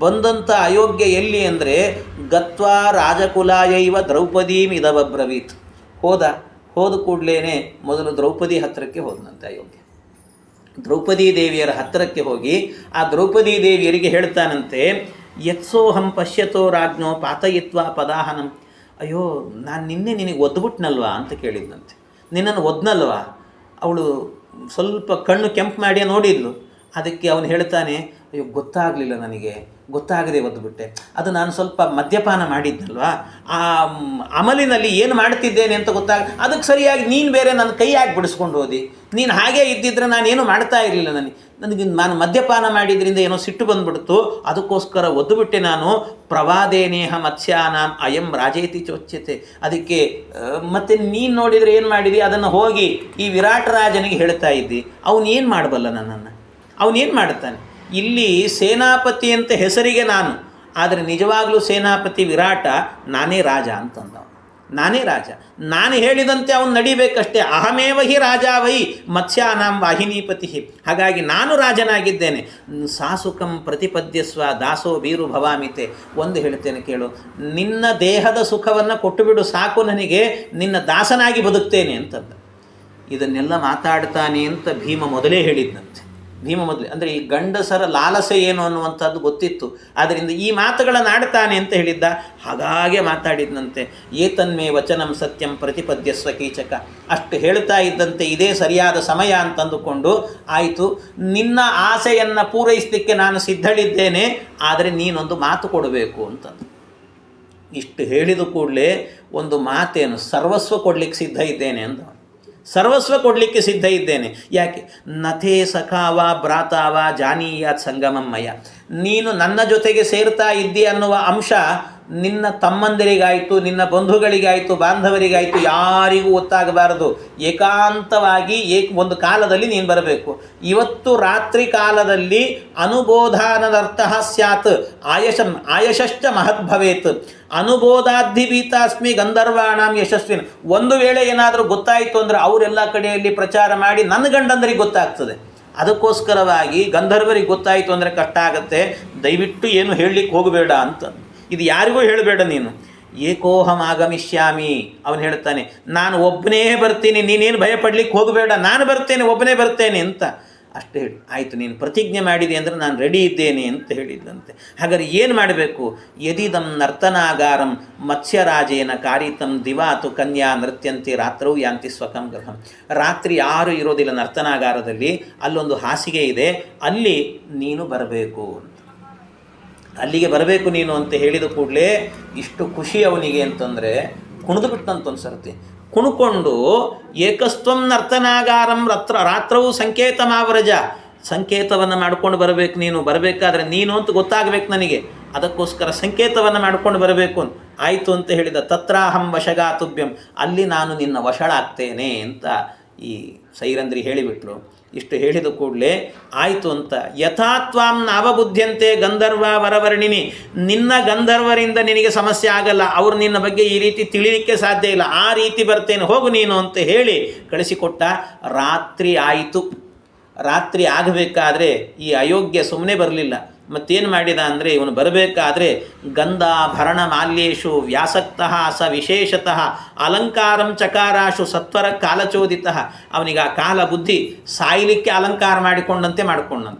ಬಂದಂಥ ಅಯೋಗ್ಯ ಎಲ್ಲಿ ಅಂದರೆ ಗತ್ವಾ ರಾಜಕುಲಾಯೈವ ದ್ರೌಪದೀಂ ಇದವಬ್ರವೀತ್. ಹೋದ ಕೂಡಲೇ ಮೊದಲು ದ್ರೌಪದಿ ಹತ್ತಿರಕ್ಕೆ ಹೋದನಂತೆ ಅಯೋಗ್ಯ. ದ್ರೌಪದಿ ದೇವಿಯರ ಹತ್ತಿರಕ್ಕೆ ಹೋಗಿ ಆ ದ್ರೌಪದಿ ದೇವಿಯರಿಗೆ ಹೇಳ್ತಾನಂತೆ, ಯತ್ಸೋಹಂ ಪಶ್ಯತೋ ರಾಜ್ಞೋ ಪಾತಯಿತ್ವ ಪದಾಹನಂ. ಅಯ್ಯೋ, ನಾನು ನಿನಗೆ ಒದ್ಬಿಟ್ನಲ್ವಾ ಅಂತ ಕೇಳಿದ್ನಂತೆ. ನಿನ್ನನ್ನು ಒದ್ನಲ್ವಾ? ಅವಳು ಸ್ವಲ್ಪ ಕಣ್ಣು ಕೆಂಪು ಮಾಡಿ ನೋಡಿದ್ಲು. ಅದಕ್ಕೆ ಅವನು ಹೇಳ್ತಾನೆ, ಅಯ್ಯೋ ಗೊತ್ತಾಗಲಿಲ್ಲ ನನಗೆ, ಗೊತ್ತಾಗದೆ ಒದ್ದುಬಿಟ್ಟೆ. ಅದು ನಾನು ಸ್ವಲ್ಪ ಮದ್ಯಪಾನ ಮಾಡಿದ್ನಲ್ವಾ, ಆ ಅಮಲಿನಲ್ಲಿ ಏನು ಮಾಡ್ತಿದ್ದೇನೆ ಅಂತ ಅದಕ್ಕೆ ಸರಿಯಾಗಿ ನೀನು ಬೇರೆ ನನ್ನ ಕೈ ಹಾಕಿ ಬಿಡಿಸ್ಕೊಂಡು ಹೋದಿ. ನೀನು ಹಾಗೇ ಇದ್ದಿದ್ರೆ ನಾನೇನು ಮಾಡ್ತಾ ಇರಲಿಲ್ಲ. ನನಗೆ ನಾನು ಮದ್ಯಪಾನ ಮಾಡಿದ್ರಿಂದ ಏನೋ ಸಿಟ್ಟು ಬಂದ್ಬಿಡ್ತು, ಅದಕ್ಕೋಸ್ಕರ ಒದ್ದುಬಿಟ್ಟೆ ನಾನು. ಪ್ರವಾದೇನೇಹ ಮತ್ಸ್ಯಾನಾಂ ಅಯಂ ರಾಜೇತಿ ಚೋಚ್ಯತೆ. ಅದಕ್ಕೆ ಮತ್ತೆ ನೀನು ನೋಡಿದರೆ ಏನು ಮಾಡಿದಿ, ಅದನ್ನು ಹೋಗಿ ಈ ವಿರಾಟ್ ರಾಜನಿಗೆ ಹೇಳ್ತಾ ಇದ್ದಿ. ಅವನೇನು ಮಾಡಬಲ್ಲ ನನ್ನನ್ನು, ಅವನೇನು ಮಾಡ್ತಾನೆ? ಇಲ್ಲಿ ಸೇನಾಪತಿ ಅಂತ ಹೆಸರಿಗೆ ನಾನು, ಆದರೆ ನಿಜವಾಗಲೂ ಸೇನಾಪತಿ ವಿರಾಟ, ನಾನೇ ರಾಜ ಅಂತಂದವ. ನಾನೇ ರಾಜ, ನಾನು ಹೇಳಿದಂತೆ ಅವನು ನಡಿಬೇಕಷ್ಟೇ. ಅಹಮೇವ ಹಿ ರಾಜ ವೈ ಮತ್ಸ್ಯಾನಾಂ ವಾಹಿನೀಪತಿ. ಹಾಗಾಗಿ ನಾನು ರಾಜನಾಗಿದ್ದೇನೆ. ಸಾಸುಕಂ ಪ್ರತಿಪದ್ಯಸ್ವ ದಾಸೋ ಬೀರು ಭವಾಮಿತೆ. ಒಂದು ಹೇಳ್ತೇನೆ ಕೇಳು, ನಿನ್ನ ದೇಹದ ಸುಖವನ್ನು ಕೊಟ್ಟುಬಿಡು ಸಾಕು, ನನಗೆ ನಿನ್ನ ದಾಸನಾಗಿ ಬದುಕ್ತೇನೆ ಅಂತಂದ. ಇದನ್ನೆಲ್ಲ ಮಾತಾಡ್ತಾನೆ ಅಂತ ಭೀಮ ಮೊದಲೇ ಹೇಳಿದ್ದಂತೆ. ಭೀಮ ಮೊದಲೇ ಅಂದರೆ ಈ ಗಂಡಸರ ಲಾಲಸೆ ಏನು ಅನ್ನುವಂಥದ್ದು ಗೊತ್ತಿತ್ತು, ಆದ್ದರಿಂದ ಈ ಮಾತುಗಳನ್ನು ಆಡ್ತಾನೆ ಅಂತ ಹೇಳಿದ್ದ. ಹಾಗಾಗೆ ಮಾತಾಡಿದಂತೆ. ಏತನ್ಮೇ ವಚನಂ ಸತ್ಯಂ ಪ್ರತಿಪದ್ಯಸ್ವ ಕೀಚಕ. ಅಷ್ಟು ಹೇಳ್ತಾ ಇದ್ದಂತೆ ಇದೇ ಸರಿಯಾದ ಸಮಯ ಅಂತಂದುಕೊಂಡು, ಆಯಿತು ನಿನ್ನ ಆಸೆಯನ್ನು ಪೂರೈಸಲಿಕ್ಕೆ ನಾನು ಸಿದ್ಧಳಿದ್ದೇನೆ, ಆದರೆ ನೀನೊಂದು ಮಾತು ಕೊಡಬೇಕು ಅಂತಂದು. ಇಷ್ಟು ಹೇಳಿದ ಕೂಡಲೇ ಒಂದು ಮಾತೇನು, ಸರ್ವಸ್ವ ಕೊಡಲಿಕ್ಕೆ ಸಿದ್ಧ ಇದ್ದೇನೆ ಅಂದ. ಸರ್ವಸ್ವ ಕೊಡಲಿಕ್ಕೆ ಸಿದ್ಧ ಇದ್ದೇನೆ. ಯಾಕೆ? ನಥೇ ಸಖಾವ ಭ್ರಾತಾವ ಜಾನೀಯಾತ್ ಸಂಗಮಮ್ಮಯ್ಯ. ನೀನು ನನ್ನ ಜೊತೆಗೆ ಸೇರ್ತಾ ಇದ್ದಿ ಅನ್ನುವ ಅಂಶ ನಿನ್ನ ತಮ್ಮಂದಿರಿಗಾಯಿತು, ನಿನ್ನ ಬಂಧುಗಳಿಗಾಯಿತು, ಬಾಂಧವರಿಗಾಯಿತು, ಯಾರಿಗೂ ಗೊತ್ತಾಗಬಾರದು. ಏಕಾಂತವಾಗಿ ಒಂದು ಕಾಲದಲ್ಲಿ ನೀನು ಬರಬೇಕು. ಇವತ್ತು ರಾತ್ರಿ ಕಾಲದಲ್ಲಿ ಅನುಬೋಧಾನದರ್ಥ ಸ್ಯಾತ್ ಆಯಶಶ್ಚ ಮಹದ್ಭವೇತ್. ಅನುಬೋಧಾಧಿಭೀತಾಸ್ಮಿ ಗಂಧರ್ವಾಣಾಂ ಯಶಸ್ವಿನ್. ಒಂದು ವೇಳೆ ಏನಾದರೂ ಗೊತ್ತಾಯಿತು ಅಂದರೆ ಅವರೆಲ್ಲ ಕಡೆಯಲ್ಲಿ ಪ್ರಚಾರ ಮಾಡಿ ನನ್ನ ಗಂಡಂದರಿಗೆ ಗೊತ್ತಾಗ್ತದೆ. ಅದಕ್ಕೋಸ್ಕರವಾಗಿ ಗಂಧರ್ವರಿಗೆ ಗೊತ್ತಾಯಿತು ಅಂದರೆ ಕಷ್ಟ ಆಗುತ್ತೆ. ದಯವಿಟ್ಟು ಏನು ಹೇಳಲಿಕ್ಕೆ ಹೋಗಬೇಡ ಅಂತ. ಇದು ಯಾರಿಗೂ ಹೇಳಬೇಡ ನೀನು. ಏಕೋಹಂ ಆಗಮಿಷ್ಯಾಮಿ. ಅವನು ಹೇಳ್ತಾನೆ, ನಾನು ಒಬ್ಬನೇ ಬರ್ತೀನಿ, ನೀನೇನು ಭಯಪಡ್ಲಿಕ್ಕೆ ಹೋಗಬೇಡ, ನಾನು ಬರ್ತೇನೆ, ಒಬ್ಬನೇ ಬರ್ತೇನೆ ಅಂತ. ಅಷ್ಟೇ ಹೇಳಿ. ಆಯಿತು, ನೀನು ಪ್ರತಿಜ್ಞೆ ಮಾಡಿದೆ ಅಂದರೆ ನಾನು ರೆಡಿ ಇದ್ದೇನೆ ಅಂತ ಹೇಳಿದ್ದಂತೆ. ಹಾಗಾದರೆ ಏನು ಮಾಡಬೇಕು? ಯದಿದಂ ನರ್ತನಾಗಾರಂ ಮತ್ಸ್ಯರಾಜೇನ ಕಾರಿತಂ ದಿವಾತು ಕನ್ಯಾ ನೃತ್ಯಂತಿ ರಾತ್ರೌ ಯಾಂತಿ ಸ್ವಕಂ ಗೃಹಂ. ರಾತ್ರಿ ಯಾರೂ ಇರೋದಿಲ್ಲ ನರ್ತನಾಗಾರದಲ್ಲಿ, ಅಲ್ಲೊಂದು ಹಾಸಿಗೆ ಇದೆ, ಅಲ್ಲಿ ನೀನು ಬರಬೇಕು, ಅಲ್ಲಿಗೆ ಬರಬೇಕು ನೀನು ಅಂತ ಹೇಳಿದ ಕೂಡಲೇ ಇಷ್ಟು ಖುಷಿ ಅವನಿಗೆ ಅಂತಂದರೆ ಕುಣಿದು ಬಿಟ್ಟಂತೊಂದು ಸರ್ತಿ. ಕುಣ್ಕೊಂಡು ಏಕಸ್ತ್ವಂ ನರ್ತನಾಗಾರಂ ರಾತ್ರವು ಸಂಕೇತಮಾವರಜ. ಸಂಕೇತವನ್ನು ಮಾಡ್ಕೊಂಡು ಬರಬೇಕು ನೀನು. ಬರಬೇಕಾದ್ರೆ ನೀನು ಅಂತ ಗೊತ್ತಾಗಬೇಕು ನನಗೆ, ಅದಕ್ಕೋಸ್ಕರ ಸಂಕೇತವನ್ನು ಮಾಡ್ಕೊಂಡು ಬರಬೇಕು. ಆಯಿತು ಅಂತ ಹೇಳಿದ. ತತ್ರಾಹಂ ವಶಗಾತುಭ್ಯಂ. ಅಲ್ಲಿ ನಾನು ನಿನ್ನ ವಶಳಾಗ್ತೇನೆ ಅಂತ ಈ ಸೈರಂಧ್ರಿ ಹೇಳಿಬಿಟ್ರು. ಇಷ್ಟು ಹೇಳಿದ ಕೂಡಲೇ ಆಯಿತು ಅಂತ. ಯಥಾತ್ವಾಂ ನಾವಬುದ್ಧ್ಯಂತೆ ಗಂಧರ್ವ ವರವರ್ಣಿನಿ. ನಿನ್ನ ಗಂಧರ್ವರಿಂದ ನಿನಗೆ ಸಮಸ್ಯೆ ಆಗಲ್ಲ, ಅವರು ನಿನ್ನ ಬಗ್ಗೆ ಈ ರೀತಿ ತಿಳಿಲಿಕ್ಕೆ ಸಾಧ್ಯ ಇಲ್ಲ, ಆ ರೀತಿ ಬರ್ತೇನೆ, ಹೋಗು ನೀನು ಅಂತ ಹೇಳಿ ಕಳಿಸಿಕೊಟ್ಟ. ರಾತ್ರಿ ಆಯಿತು. ರಾತ್ರಿ ಆಗಬೇಕಾದ್ರೆ ಈ ಅಯೋಗ್ಯ ಸುಮ್ಮನೆ ಬರಲಿಲ್ಲ. ಮತ್ತೇನು ಮಾಡಿದ ಅಂದರೆ, ಇವನು ಬರಬೇಕಾದ್ರೆ ಗಂಧಾಭರಣ ಮಾಲ್ಯೇಶು ವ್ಯಾಸಕ್ತಃ ಸ ವಿಶೇಷತಃ ಅಲಂಕಾರಂ ಚಕಾರಾಶು ಸತ್ವರ ಕಾಲಚೋದಿತ. ಅವನಿಗೆ ಆ ಕಾಲ ಬುದ್ಧಿ ಸಾಯಲಿಕ್ಕೆ ಅಲಂಕಾರ ಮಾಡಿಕೊಂಡಂತೆ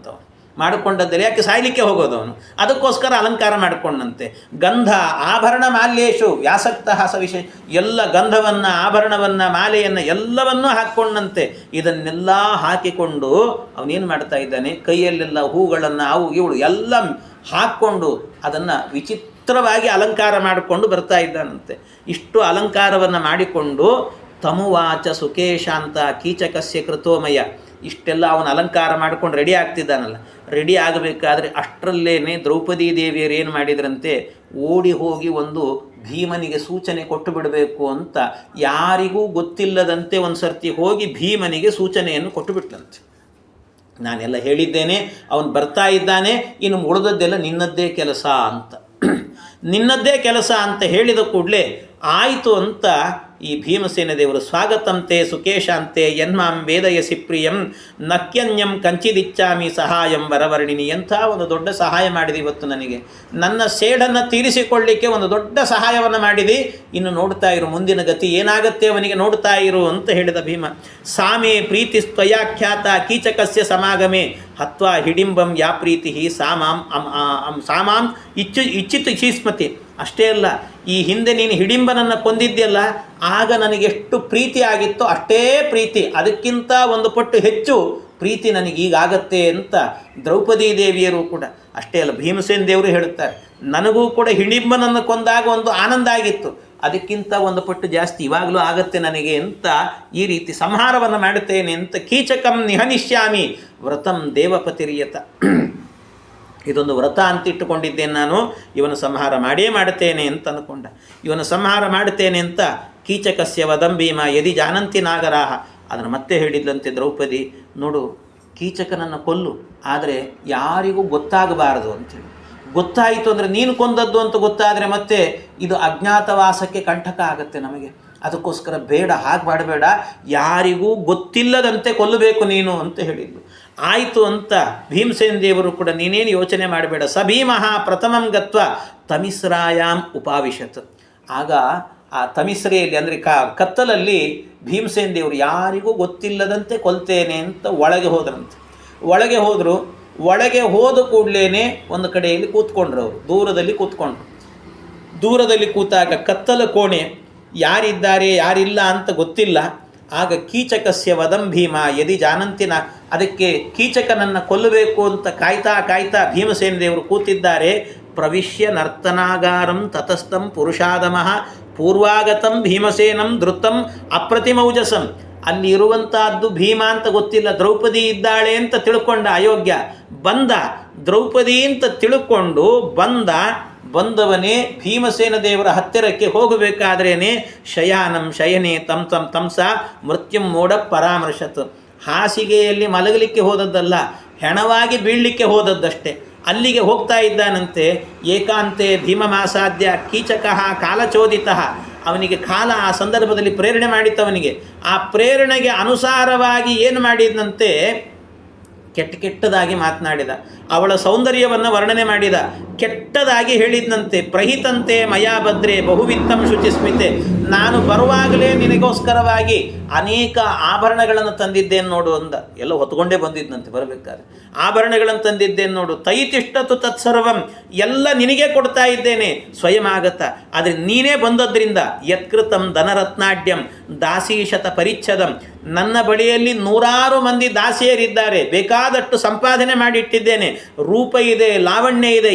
ಮಾಡಿಕೊಂಡದ್ದರೆ ಯಾಕೆ ಸಾಯಲಿಕ್ಕೆ ಹೋಗೋದು ಅವನು, ಅದಕ್ಕೋಸ್ಕರ ಅಲಂಕಾರ ಮಾಡಿಕೊಂಡಂತೆ. ಗಂಧ ಆಭರಣ ಮಾಲ್ಯೇಶು ವ್ಯಾಸಕ್ತಃ ಸ ವಿಶೇಷ. ಎಲ್ಲ ಗಂಧವನ್ನು, ಆಭರಣವನ್ನು, ಮಾಲೆಯನ್ನು ಎಲ್ಲವನ್ನೂ ಹಾಕ್ಕೊಂಡಂತೆ. ಇದನ್ನೆಲ್ಲ ಹಾಕಿಕೊಂಡು ಅವನೇನು ಮಾಡ್ತಾ ಇದ್ದಾನೆ, ಕೈಯಲ್ಲೆಲ್ಲ ಹೂಗಳನ್ನು ಅವು ಇವಳು ಎಲ್ಲ ಹಾಕ್ಕೊಂಡು ಅದನ್ನು ವಿಚಿತ್ರವಾಗಿ ಅಲಂಕಾರ ಮಾಡಿಕೊಂಡು ಬರ್ತಾ ಇದ್ದಾನಂತೆ. ಇಷ್ಟು ಅಲಂಕಾರವನ್ನು ಮಾಡಿಕೊಂಡು ತಮುವಾಚ ಸುಖೇಶಾಂತ ಕೀಚಕಸ್ಯ ಕೃತೋಮಯ. ಇಷ್ಟೆಲ್ಲ ಅವನ ಅಲಂಕಾರ ಮಾಡ್ಕೊಂಡು ರೆಡಿ ಆಗ್ತಿದ್ದಾನಲ್ಲ. ರೆಡಿ ಆಗಬೇಕಾದ್ರೆ ಅಷ್ಟರಲ್ಲೇನೆ ದ್ರೌಪದಿ ದೇವಿಯರು ಏನು ಮಾಡಿದ್ರಂತೆ, ಓಡಿ ಹೋಗಿ ಒಂದು ಭೀಮನಿಗೆ ಸೂಚನೆ ಕೊಟ್ಟು ಬಿಡಬೇಕು ಅಂತ ಯಾರಿಗೂ ಗೊತ್ತಿಲ್ಲದಂತೆ ಒಂದು ಸರ್ತಿ ಹೋಗಿ ಭೀಮನಿಗೆ ಸೂಚನೆಯನ್ನು ಕೊಟ್ಟು ಬಿಟ್ಲಂತೆ. ನಾನೆಲ್ಲ ಹೇಳಿದ್ದೇನೆ, ಅವನು ಬರ್ತಾ ಇದ್ದಾನೆ, ಇನ್ನು ಉಳಿದದ್ದೆಲ್ಲ ನಿನ್ನದ್ದೇ ಕೆಲಸ ಅಂತ. ನಿನ್ನದ್ದೇ ಕೆಲಸ ಅಂತ ಹೇಳಿದ ಕೂಡಲೇ ಆಯಿತು ಅಂತ ಈ ಭೀಮಸೇನ ದೇವರು ಸ್ವಾಗತಂತೆ ಸುಕೇಶಾಂತೆ ಯನ್ಮಾಂ ವೇದಯಸಿ ಪ್ರಿಯಂ ನಕ್ಯನ್ಯಂ ಕಂಚಿದಿಚ್ಚಾಮಿ ಸಹಾಯಂ ವರವರ್ಣಿನಿ. ಎಂಥ ಒಂದು ದೊಡ್ಡ ಸಹಾಯ ಮಾಡಿದೆ ಇವತ್ತು ನನಗೆ. ನನ್ನ ಸೇಡನ್ನು ತೀರಿಸಿಕೊಳ್ಳಲಿಕ್ಕೆ ಒಂದು ದೊಡ್ಡ ಸಹಾಯವನ್ನು ಮಾಡಿದಿ. ಇನ್ನು ನೋಡ್ತಾ ಇರು, ಮುಂದಿನ ಗತಿ ಏನಾಗತ್ತೆ ಅವನಿಗೆ ನೋಡ್ತಾ ಇರು ಅಂತ ಹೇಳಿದ ಭೀಮ. ಸಾಮೇ ಪ್ರೀತಿ ತ್ವಯಾಖ್ಯಾತ ಕೀಚಕಸ್ಯ ಸಮಾಗಮೇ ಹತ್ವಾ ಹಿಡಿಂಬಂ ಯಾ ಪ್ರೀತಿ ಸಾಮಾಂ ಇಚ್ಛಿತು ಹೀಸ್ಮತಿ. ಅಷ್ಟೇ ಅಲ್ಲ, ಈ ಹಿಂದೆ ನೀನು ಹಿಡಿಂಬನನ್ನು ಕೊಂದಿದ್ಯಲ್ಲ, ಆಗ ನನಗೆಷ್ಟು ಪ್ರೀತಿ ಆಗಿತ್ತೋ ಅಷ್ಟೇ ಪ್ರೀತಿ, ಅದಕ್ಕಿಂತ ಒಂದು ಪಟ್ಟು ಹೆಚ್ಚು ಪ್ರೀತಿ ನನಗೀಗಾಗತ್ತೆ ಅಂತ ದ್ರೌಪದಿ ದೇವಿಯರು ಕೂಡ ಅಷ್ಟೇ ಅಲ್ಲ, ಭೀಮಸೇನ ದೇವರು ಹೇಳುತ್ತಾರೆ, ನನಗೂ ಕೂಡ ಹಿಡಿಂಬನನ್ನು ಕೊಂದಾಗ ಒಂದು ಆನಂದ ಆಗಿತ್ತು, ಅದಕ್ಕಿಂತ ಒಂದು ಪಟ್ಟು ಜಾಸ್ತಿ ಇವಾಗಲೂ ಆಗತ್ತೆ ನನಗೆ ಅಂತ ಈ ರೀತಿ ಸಂಹಾರವನ್ನು ಮಾಡುತ್ತೇನೆ ಅಂತ ಕೀಚಕಂ ನಿಹನಿಷ್ಯಾಮಿ ವ್ರತಂ ದೇವಪತಿರಿಯತ. ಇದೊಂದು ವ್ರತ ಅಂತ ಇಟ್ಟುಕೊಂಡಿದ್ದೇನೆ ನಾನು, ಇವನು ಸಂಹಾರ ಮಾಡೇ ಮಾಡುತ್ತೇನೆ ಅಂತ ಅಂದ್ಕೊಂಡ. ಇವನು ಸಂಹಾರ ಮಾಡುತ್ತೇನೆ ಅಂತ ಕೀಚಕಸ್ಯ ವದಂ ಭೀಮ ಯದಿ ಜಾನಂತಿ ನಾಗರಾಹ. ಅದನ್ನು ಮತ್ತೆ ಹೇಳಿದ್ಲಂತೆ ದ್ರೌಪದಿ, ನೋಡು ಕೀಚಕನನ್ನು ಕೊಲ್ಲು, ಆದರೆ ಯಾರಿಗೂ ಗೊತ್ತಾಗಬಾರದು ಅಂಥೇಳಿ. ಗೊತ್ತಾಯಿತು ಅಂದರೆ ನೀನು ಕೊಂದದ್ದು ಅಂತ ಗೊತ್ತಾದರೆ ಮತ್ತೆ ಇದು ಅಜ್ಞಾತವಾಸಕ್ಕೆ ಕಂಟಕ ಆಗುತ್ತೆ ನಮಗೆ. ಅದಕ್ಕೋಸ್ಕರ ಬೇಡ, ಹಾಗೆ ಮಾಡಬೇಡ, ಯಾರಿಗೂ ಗೊತ್ತಿಲ್ಲದಂತೆ ಕೊಲ್ಲಬೇಕು ನೀನು ಅಂತ ಹೇಳಿದ್ದು. ಆಯಿತು ಅಂತ ಭೀಮಸೇನ ದೇವರು ಕೂಡ ನೀನೇನು ಯೋಚನೆ ಮಾಡಬೇಡ. ಸ ಭೀಮಃ ಪ್ರಥಮಂ ಗತ್ವ ತಮಿಸ್ರಾಯಾಮ್ ಉಪಾವಿಶತ್. ಆಗ ಆ ತಮಿಸ್ರೆಯಲ್ಲಿ ಅಂದರೆ ಕತ್ತಲಲ್ಲಿ ಭೀಮಸೇನ ದೇವರು ಯಾರಿಗೂ ಗೊತ್ತಿಲ್ಲದಂತೆ ಕೊಲ್ತೇನೆ ಅಂತ ಒಳಗೆ ಹೋದ್ರಂತೆ. ಒಳಗೆ ಹೋದರು. ಒಳಗೆ ಹೋದ ಕೂಡಲೇ ಒಂದು ಕಡೆಯಲ್ಲಿ ಕೂತ್ಕೊಂಡ್ರು. ಅವರು ದೂರದಲ್ಲಿ ಕೂತಾಗ ಕತ್ತಲ ಕೋಣೆ, ಯಾರಿದ್ದಾರೆ ಯಾರಿಲ್ಲ ಅಂತ ಗೊತ್ತಿಲ್ಲ. ಆಗ ಕೀಚಕಸ್ಯ ವದಂ ಭೀಮ ಯದಿ ಜಾನಂತಿನ, ಅದಕ್ಕೆ ಕೀಚಕನನ್ನು ಕೊಲ್ಲಬೇಕು ಅಂತ ಕಾಯ್ತಾ ಭೀಮಸೇನ ದೇವರು ಕೂತಿದ್ದಾರೆ. ಪ್ರವಿಶ್ಯ ನರ್ತನಾಗಾರಂ ತತಸ್ಥಂ ಪುರುಷಾದಮಃ ಪೂರ್ವಾಗತಂ ಭೀಮಸೇನಂ ಧೃತಂ ಅಪ್ರತಿಮೌಜಸಂ. ಅಲ್ಲಿ ಇರುವಂತಹದ್ದು ಭೀಮ ಅಂತ ಗೊತ್ತಿಲ್ಲ, ದ್ರೌಪದಿ ಇದ್ದಾಳೆ ಅಂತ ತಿಳ್ಕೊಂಡ ಅಯೋಗ್ಯ. ಬಂದ ದ್ರೌಪದಿ ಅಂತ ತಿಳ್ಕೊಂಡು ಬಂದವನೇ ಭೀಮಸೇನ ದೇವರ ಹತ್ತಿರಕ್ಕೆ ಹೋಗಬೇಕಾದ್ರೇ ಶಯಾನಂ ಶಯನೆ ತಂಸ ಮೃತ್ಯುಂ ಮೋಡ ಪರಾಮರ್ಶತ್. ಹಾಸಿಗೆಯಲ್ಲಿ ಮಲಗಲಿಕ್ಕೆ ಹೋದದ್ದಲ್ಲ, ಹೆಣವಾಗಿ ಬೀಳಲಿಕ್ಕೆ ಹೋದದ್ದಷ್ಟೇ. ಅಲ್ಲಿಗೆ ಹೋಗ್ತಾ ಇದ್ದಾನಂತೆ. ಏಕಾಂತೆ ಭೀಮಮಾಸಾದ್ಯ ಕೀಚಕಃ ಕಾಲಚೋದಿತಃ. ಅವನಿಗೆ ಕಾಲ ಆ ಸಂದರ್ಭದಲ್ಲಿ ಪ್ರೇರಣೆ ಮಾಡಿತ್ತವನಿಗೆ. ಆ ಪ್ರೇರಣೆಗೆ ಅನುಸಾರವಾಗಿ ಏನು ಮಾಡಿದಂತೆ, ಕೆಟ್ಟದಾಗಿ ಮಾತನಾಡಿದ. ಅವಳ ಸೌಂದರ್ಯವನ್ನು ವರ್ಣನೆ ಮಾಡಿದ. ಕೆಟ್ಟದಾಗಿ ಹೇಳಿದ್ನಂತೆ. ಪ್ರಹಿತಂತೆ ಮಯಾ ಭದ್ರೆ ಬಹುವಿತ್ತಂ ಶುಚಿಸ್ಮಿತೆ. ನಾನು ಬರುವಾಗಲೇ ನಿನಗೋಸ್ಕರವಾಗಿ ಅನೇಕ ಆಭರಣಗಳನ್ನು ತಂದಿದ್ದೇನೆ ನೋಡು ಅಂದ. ಎಲ್ಲ ಹೊತ್ಕೊಂಡೇ ಬಂದಿದ್ದಂತೆ ಬರಬೇಕಾದ್ರೆ. ಆಭರಣಗಳನ್ನು ತಂದಿದ್ದೇನೆ ನೋಡು. ತೈತಿಷ್ಟತು ತತ್ಸರ್ವಂ, ಎಲ್ಲ ನಿನಗೆ ಕೊಡ್ತಾ ಇದ್ದೇನೆ ಸ್ವಯಂ ಆಗತ್ತ. ಆದರೆ ನೀನೇ ಬಂದದ್ರಿಂದ ಯತ್ಕೃತಂ ಧನರತ್ನಾಢ್ಯಂ ದಾಸೀಶತ ಪರಿಚ್ಛದಂ. ನನ್ನ ಬಳಿಯಲ್ಲಿ 100 ಮಂದಿ ದಾಸಿಯರಿದ್ದಾರೆ, ಬೇಕಾದಷ್ಟು ಸಂಪಾದನೆ ಮಾಡಿಟ್ಟಿದ್ದೇನೆ, ರೂಪ ಇದೆ, ಲಾವಣ್ಯ ಇದೆ,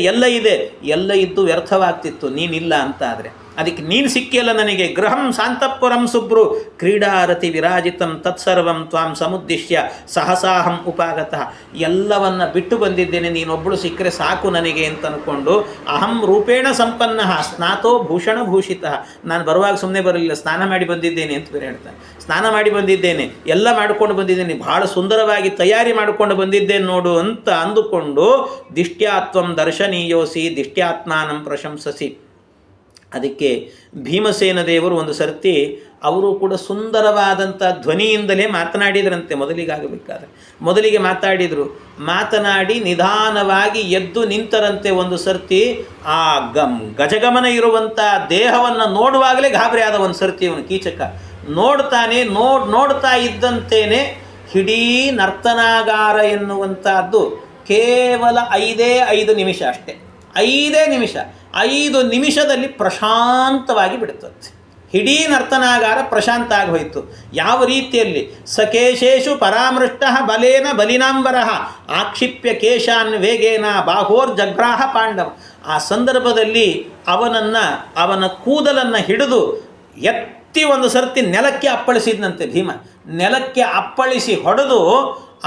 ಎಲ್ಲ ಇದ್ದು ವ್ಯರ್ಥವಾಗ್ತಿತ್ತು ನೀನಿಲ್ಲ ಅಂತ. ಆದರೆ ಅದಕ್ಕೆ ನೀನು ಸಿಕ್ಕಿಯಲ್ಲ ನನಗೆ. ಗೃಹಂ ಶಾಂತಪುರಂ ಸುಬ್ರು ಕ್ರೀಡಾರತಿ ವಿರಾಜಿತಂ ತತ್ಸರ್ವಂ ತ್ವಾಂ ಸಮುದ್ದಿಶ್ಯ ಸಹಸಾಹಂ ಉಪಾಗತಃ. ಎಲ್ಲವನ್ನ ಬಿಟ್ಟು ಬಂದಿದ್ದೇನೆ, ನೀನೊಬ್ಬಳು ಸಿಕ್ಕರೆ ಸಾಕು ನನಗೆ ಅಂತ ಅಂದ್ಕೊಂಡು ಅಹಂ ರೂಪೇಣ ಸಂಪನ್ನ ಸ್ನಾತೋ ಭೂಷಣ ಭೂಷಿತ. ನಾನು ಬರುವಾಗ ಸುಮ್ಮನೆ ಬರಲಿಲ್ಲ, ಸ್ನಾನ ಮಾಡಿ ಬಂದಿದ್ದೇನೆ ಅಂತ ಬೇರೆ ಹೇಳ್ತಾನೆ. ಸ್ನಾನ ಮಾಡಿ ಬಂದಿದ್ದೇನೆ, ಎಲ್ಲ ಮಾಡಿಕೊಂಡು ಬಂದಿದ್ದೇನೆ, ಬಹಳ ಸುಂದರವಾಗಿ ತಯಾರಿ ಮಾಡಿಕೊಂಡು ಬಂದಿದ್ದೇನೆ ನೋಡು ಅಂತ ಅಂದುಕೊಂಡು ದಿಷ್ಟ್ಯಾತ್ವಂ ದರ್ಶನೀಯೋಸಿ ದಿಷ್ಟ್ಯಾತ್ಮಾನಂ ಪ್ರಶಂಸಸಿ. ಅದಕ್ಕೆ ಭೀಮಸೇನ ದೇವರು ಒಂದು ಸರ್ತಿ ಅವರು ಕೂಡ ಸುಂದರವಾದಂಥ ಧ್ವನಿಯಿಂದಲೇ ಮಾತನಾಡಿದ್ರಂತೆ. ಮೊದಲಿಗೆ ಮಾತನಾಡಿ ನಿಧಾನವಾಗಿ ಎದ್ದು ನಿಂತರಂತೆ. ಒಂದು ಸರ್ತಿ ಆ ಗಜಗಮನ ಇರುವಂಥ ದೇಹವನ್ನು ನೋಡುವಾಗಲೇ ಗಾಬರಿ ಆದ ಒಂದು ಸರ್ತಿ ಅವನು ಕೀಚಕ. ನೋಡ್ತಾ ಇದ್ದಂತೇನೆ ಇಡೀ ನರ್ತನಾಗಾರ ಎನ್ನುವಂಥದ್ದು ಕೇವಲ 5 ನಿಮಿಷ ಅಷ್ಟೇ. 5 ನಿಮಿಷದಲ್ಲಿ ಪ್ರಶಾಂತವಾಗಿ ಬಿಡುತ್ತದೆ. ಇಡೀ ನರ್ತನಾಗಾರ ಪ್ರಶಾಂತ ಆಗೋಯಿತು. ಯಾವ ರೀತಿಯಲ್ಲಿ? ಸಕೇಶೇಷು ಪರಾಮೃಷ್ಟ ಬಲೇನ ಬಲಿನಾಂಬರಃ ಆಕ್ಷಿಪ್ಯ ಕೇಶಾನ್ ವೇಗೇನ ಬಾಹೋರ್ಜಗ್ರಾಹ ಪಾಂಡವ. ಆ ಸಂದರ್ಭದಲ್ಲಿ ಅವನ ಕೂದಲನ್ನು ಹಿಡಿದು ಎತ್ತಿ ಒಂದು ಸರ್ತಿ ನೆಲಕ್ಕೆ ಅಪ್ಪಳಿಸಿದ್ನಂತೆ ಭೀಮ. ನೆಲಕ್ಕೆ ಅಪ್ಪಳಿಸಿ ಹೊಡೆದು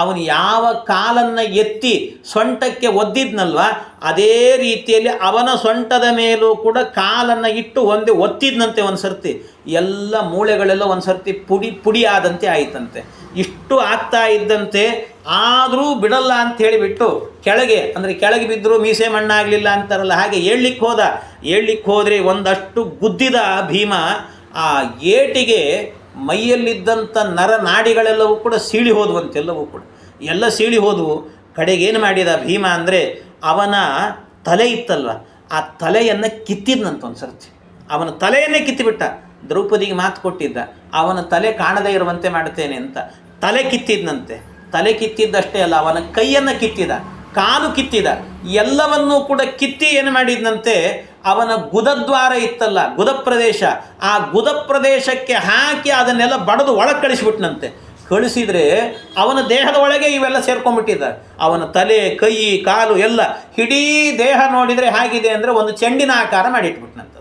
ಅವನು ಯಾವ ಕಾಲನ್ನು ಎತ್ತಿ ಸೊಂಟಕ್ಕೆ ಒದ್ದಿದ್ನಲ್ವ, ಅದೇ ರೀತಿಯಲ್ಲಿ ಅವನ ಸೊಂಟದ ಮೇಲೂ ಕೂಡ ಕಾಲನ್ನು ಇಟ್ಟು ಒಂದೇ ಒತ್ತಿದ್ನಂತೆ. ಒಂದು ಸರ್ತಿ ಎಲ್ಲ ಮೂಳೆಗಳೆಲ್ಲ ಒಂದು ಸರ್ತಿ ಪುಡಿ ಆದಂತೆ ಆಯಿತಂತೆ. ಇಷ್ಟು ಆಗ್ತಾ ಇದ್ದಂತೆ ಆದರೂ ಬಿಡಲ್ಲ ಅಂತ ಹೇಳಿಬಿಟ್ಟು ಕೆಳಗೆ ಬಿದ್ದರೂ ಮೀಸೆ ಮಣ್ಣಾಗಲಿಲ್ಲ ಅಂತಾರಲ್ಲ, ಹಾಗೆ ಏಳ್ಲಿಕ್ಕೆ ಹೋದರೆ ಒಂದಷ್ಟು ಗುದ್ದಿದ ಭೀಮ ಆ ಏಟಿಗೆ ಮೈಯಲ್ಲಿದ್ದಂಥ ನರನಾಡಿಗಳೆಲ್ಲವೂ ಕೂಡ ಸೀಳಿ ಹೋದವಂತೆಲ್ಲವೂ ಕೂಡ ಎಲ್ಲ ಸೀಳಿ ಹೋದವು. ಕಡೆಗೇನು ಮಾಡಿದ ಭೀಮ ಅಂದರೆ ಅವನ ತಲೆ ಇತ್ತಲ್ವ, ಆ ತಲೆಯನ್ನು ಕಿತ್ತಿದ್ನಂತ ಒಂದು ಸರ್ತಿ. ಅವನ ತಲೆಯನ್ನೇ ಕಿತ್ತಿಬಿಟ್ಟ. ದ್ರೌಪದಿಗೆ ಮಾತು ಕೊಟ್ಟಿದ್ದ, ಅವನ ತಲೆ ಕಾಣದೇ ಇರುವಂತೆ ಮಾಡ್ತೇನೆ ಅಂತ. ತಲೆ ಕಿತ್ತಿದ್ನಂತೆ. ತಲೆ ಕಿತ್ತಿದ್ದಷ್ಟೇ ಅಲ್ಲ, ಅವನ ಕೈಯನ್ನು ಕಿತ್ತಿದ, ಕಾಲು ಕಿತ್ತಿದ, ಎಲ್ಲವನ್ನೂ ಕೂಡ ಕಿತ್ತಿ ಏನು ಮಾಡಿದ್ನಂತೆ, ಅವನ ಗುದದ್ವಾರ ಇತ್ತಲ್ಲ, ಗುದ ಪ್ರದೇಶ, ಆ ಗುದ ಪ್ರದೇಶಕ್ಕೆ ಹಾಕಿ ಅದನ್ನೆಲ್ಲ ಬಡದು ಒಳಗೆ ಕಳಿಸ್ಬಿಟ್ನಂತೆ. ಕಳಿಸಿದರೆ ಅವನ ದೇಹದ ಒಳಗೆ ಇವೆಲ್ಲ ಸೇರ್ಕೊಂಡ್ಬಿಟ್ಟಿದ್ದಾರೆ. ಅವನ ತಲೆ, ಕೈ, ಕಾಲು ಎಲ್ಲ ಇಡೀ ದೇಹ ನೋಡಿದರೆ ಹೇಗಿದೆ ಅಂದರೆ ಒಂದು ಚೆಂಡಿನ ಆಕಾರ ಮಾಡಿಟ್ಬಿಟ್ನಂತ.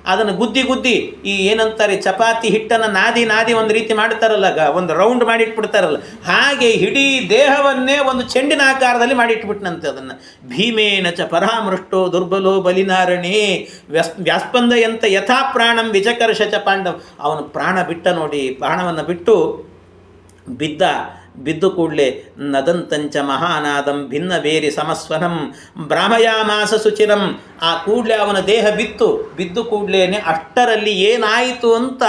ಅದನ್ನು ಗುದ್ದಿ ಈ ಏನಂತಾರೆ ಚಪಾತಿ ಹಿಟ್ಟನ್ನು ನಾದಿ ಒಂದು ರೀತಿ ಮಾಡ್ತಾರಲ್ಲ, ಒಂದು ರೌಂಡ್ ಮಾಡಿಟ್ಬಿಡ್ತಾರಲ್ಲ, ಹಾಗೆ ಇಡೀ ದೇಹವನ್ನೇ ಒಂದು ಚೆಂಡಿನ ಆಕಾರದಲ್ಲಿ ಮಾಡಿಟ್ಬಿಟ್ನಂತೆ. ಅದನ್ನು ಭೀಮೇನ ಚ ಪರಾಮೃಷ್ಟೋ ದುರ್ಬಲೋ ಬಲಿನಾರಣಿ ವ್ಯಾಸ್ಪಂದಯಂತ ಯಥಾ ಪ್ರಾಣಂ ವಿಚಕರ್ಷ ಚ ಪಾಂಡವ್. ಅವನು ಪ್ರಾಣ ಬಿಟ್ಟ ನೋಡಿ, ಪ್ರಾಣವನ್ನು ಬಿಟ್ಟು ಬಿದ್ದು ಕೂಡಲೇ ನದಂತಂಚ ಮಹಾನಾದಂ ಭಿನ್ನ ಬೇರಿ ಸಮಸ್ವನಂ ಭ್ರಾಮಯಾಮಾಸ ಸುಚಿರಂ. ಆ ಕೂಡಲೇ ಅವನ ದೇಹ ಬಿದ್ದು ಕೂಡಲೇ ಅಷ್ಟರಲ್ಲಿ ಏನಾಯಿತು ಅಂತ